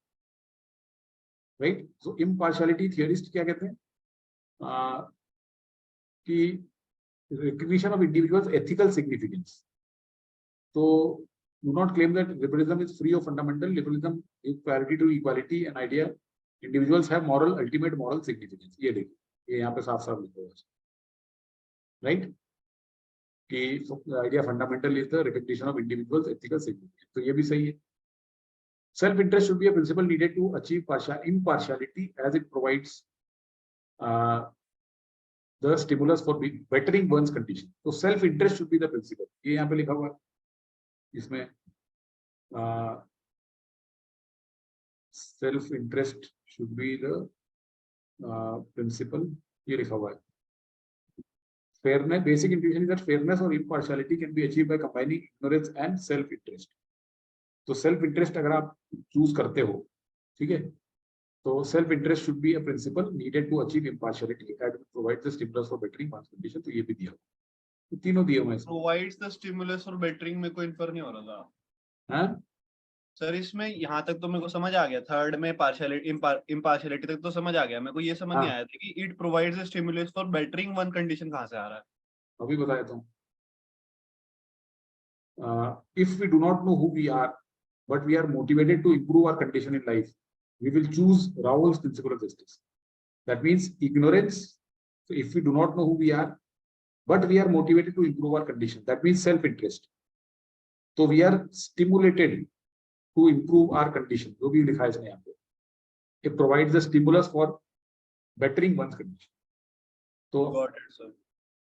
राइट। सो इम्पार्शियलिटी थ्योरिस्ट क्या कहते हैं कि recognition of individuals ethical significance. So do not claim that liberalism is free of fundamental. Liberalism is parity to equality, an idea individuals have moral, ultimate moral significance. ये देखिए, ये यहाँ पे साफ साफ लिखा हुआ है, right? कि idea fundamental is the recognition of individuals ethical significance. तो ये भी सही है। Self interest should be a principle needed to achieve impartiality as it provides the stimulus for bettering one's condition. So self interest should be the principle. ये यहाँ पे लिखा हुआ है इसमें, self interest should be the principle, ये लिखा हुआ है। Fairness, basic intuition is that fairness or impartiality can be achieved by combining ignorance and self interest. तो self interest अगर आप चूज करते हो, ठीक है, तो self interest should be a principle needed to achieve impartiality and provide the stimulus for bettering one's condition. तो ये भी दिया, तो तीनों दिए हुए हैं। Provides the stimulus for bettering में कोई इन्फर नहीं हो रहा था। हाँ सर इसमें यहाँ तक तो मेरे को समझ आ गया, थर्ड में पार्शियलिटी इम्पार्शियलिटी तक तो समझ आ गया, मेरे को ये समझ नहीं आया था कि it provides a stimulus for bettering one condition कहाँ से आ रहा है। अभी बताया था। If we do not know who we are, but we are motivated to improve our condition in life, we will choose Raoul's principle of justice. That means ignorance. So if we do not know who we are, but we are motivated to improve our condition, that means self-interest. So we are stimulated to improve our condition. जो भी लिखा है इसने यहाँ पे, it provides a stimulus for bettering one's condition. तो Got it, sir.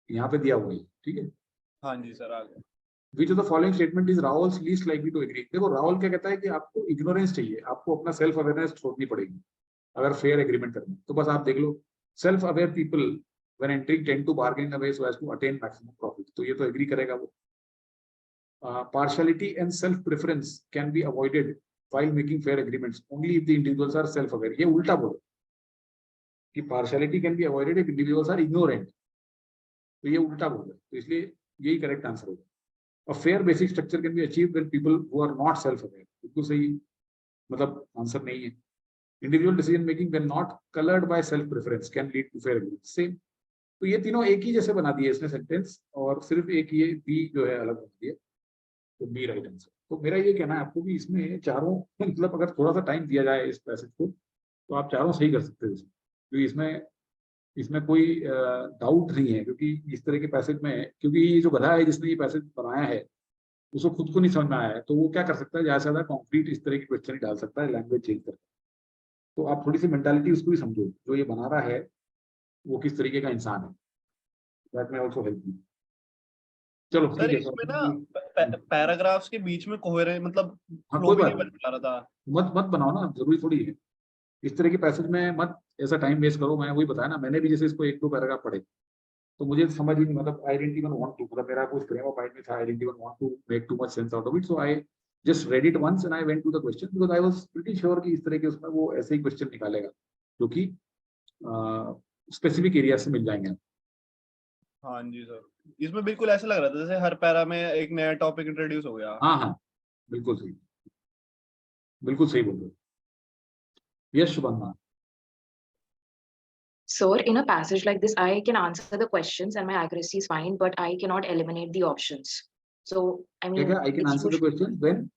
यहाँ पे दिया हुआ है, ठीक है? हाँ जी सर, आ गया। Which of the following statement is Raoul's least likely to agree? देखो राहुल क्या कहता है कि आपको इग्नोरेंस चाहिए, आपको अपना सेल्फ अवेयरनेस छोड़नी पड़ेगी अगर फेयर एग्रीमेंट करना है। तो बस आप देख लो, self aware people when entering tend to bargain away so as to attain maximum profit. तो ये तो एग्री करेगा वो। Partiality and self preference can be avoided while making fair agreements only if the individuals are self aware. ये उल्टा बोलो कि partiality can be avoided if individuals are ignorant. तो ये उल्टा बोल रहे हैं, तो इसलिए यही करेक्ट आंसर होगा। A fair basic structure can be achieved when people who are not self-aware. बिल्कुल सही, मतलब आंसर नहीं है। Individual decision making when not colored by self-preference can lead to fair agreement. Same. तो ये तीनों एक ही जैसे बना दिए इसने सेंटेंस, और सिर्फ एक ये बी जो है अलग बना दिया, तो बी राइट आंसर। तो मेरा ये कहना है आपको भी इसमें चारों मतलब अगर थोड़ा सा टाइम दिया जाए इस पैसेज को तो आप चारों सही कर सकते हो इसमें, क्योंकि इसमें कोई डाउट नहीं है, क्योंकि इस तरह के पैसेज में, क्योंकि ये जो गधा है जिसने ये पैसेज बनाया है उसको खुद को नहीं समझ में आया है, तो वो क्या कर सकता है, ज्यादा से ज्यादा कॉन्क्रीट इस तरह के क्वेश्चन ही डाल सकता है लैंग्वेज चेंज करके। तो आप थोड़ी सी मेंटालिटी उसको भी समझो, जो ये बना रहा है वो किस तरीके का इंसान है। दैट में आल्सो हेल्प मी। चलो सर ठीक है। इसमें ना पैराग्राफ्स के बीच में कोहेरेंट मतलब हाँ, फ्लो कोई भी बात नहीं बन पा रहा था। मत बनाओ ना, जरूरी थोड़ी है इस तरह के पैसेज में, मत ऐसा टाइम वेस्ट करो। मैं वही बताया ना, मैंने भी जैसे इसको 1-2 पैराग्राफ पढ़े तो मुझे समझ ही नहीं, मतलब I didn't even want to, मतलब मेरा कुछ फ्रेम ऑफ माइंड में था, I didn't even want to make too much sense out of it, so I just read it once and I went to the question because I was pretty sure कि इस तरह के उसमें वो ऐसे ही question निकालेगा जो कि स्पेसिफिक एरिया से मिल जाएंगे। हाँ जी सर, इसमें बिल्कुल ऐसा लग रहा था जैसे हर पैरा में एक नया टॉपिक इंट्रोड्यूस हो गया। हाँ हाँ, बिल्कुल सही बोल रहे हो। Yes शुभन्ना। Sir, in a passage like this, I can answer the questions and my accuracy is fine, but I cannot eliminate the options. So, I mean, I can answer the question when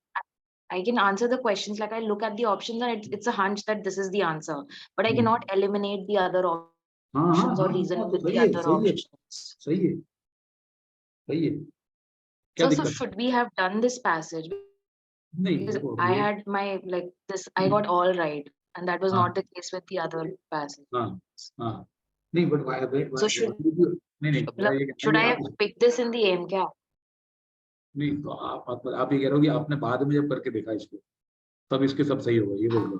I can answer the questions, like I look at the options and it's a hunch that this is the answer, but I cannot eliminate the other options or reason with the other options. सही है। क्या So दिक्कत? should we have done this passage? नहीं, Because देखो, I had my like this, I got all right, and that was not the case with the other passage. हाँ, नहीं, but why? So should should I have picked this in the AMCAP? नहीं, तो आप ये कह रहे हो कि आपने बाद में जब करके देखा इसको तब इसके सब सही होगा, ये बोल रहे हो,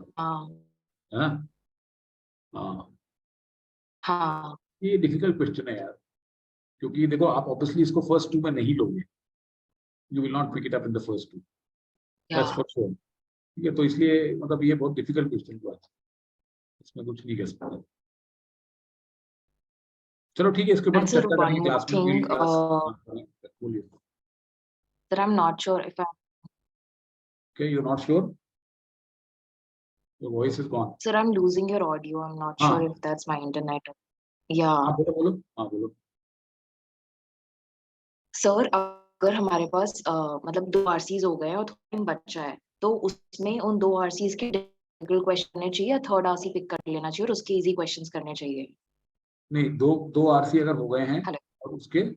है ना? हाँ, ये डिफिकल्ट क्वेश्चन है यार, क्योंकि देखो आप ऑब्वियसली इसको फर्स्ट 2 में नहीं लोगे, you will not pick it up in the first 2, that's for sure. ठीक है, तो इसलिए मतलब ये बहुत डिफिकल्ट क्वेश्चन हुआ, इसमें कुछ नहीं कह सकते। चलो ठीक है, इसके ऊपर चर्चा करेंगे क्लास में। बोलिए। Sir, I'm not sure if I'm. Okay, you're not sure? Your voice is gone. Sir, I'm losing your audio. I'm not sure if that's my internet. Yeah. बोलो। Sir, अगर हमारे पास मतलब 2 RCs हो गए और टाइम बचा है, तो उसमें उन 2 RCs के डिफिकल्ट क्वेश्चन करने चाहिए या थर्ड RC पिक कर लेना चाहिए और उसके इजी क्वेश्चंस करने चाहिए? नहीं, 2 RC अगर हो गए हैं और उसके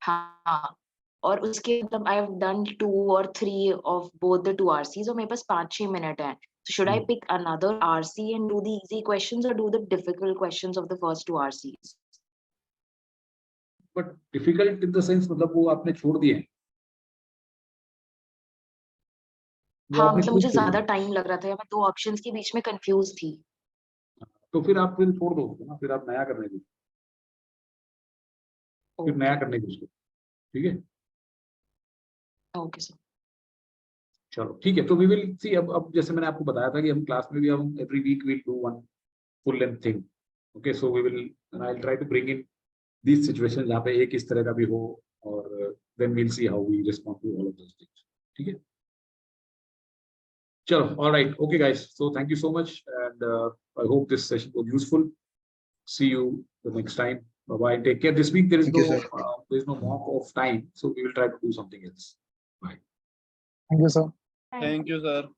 हाँ, और उसके मतलब I have done 2 or 3 of both the 2 RCs और मेरे पास 5-6 मिनट है, so should I pick another RC and do the easy questions or do the difficult questions of the first 2 RCs? But difficult in the sense मतलब वो आपने छोड़ दिए हैं। हाँ, मतलब मुझे ज्यादा टाइम लग रहा था या मैं 2 ऑप्शंस के बीच में कंफ्यूज थी। तो फिर आप छोड़ दो ना, फिर आप नया करने दीजिए, फिर नया करने दीजिए, ठीक है? Okay sir. चलो ठीक है, तो वी विल सी। अब जैसे मैंने आपको बताया था कि हम क्लास में भी हम every week will do one full length thing, okay? So we will and I will try to bring in this situation जहाँ पे एक इस तरह का भी हो, और then we'll see how we respond to all of those things, ठीक है? चलो, all right, okay guys, so thank you so much and I hope this session was useful. See you the next time. Bye bye, take care. This week there is no mock of time, so we will try to do something else. Bye. Thank you, sir. Thank you, sir.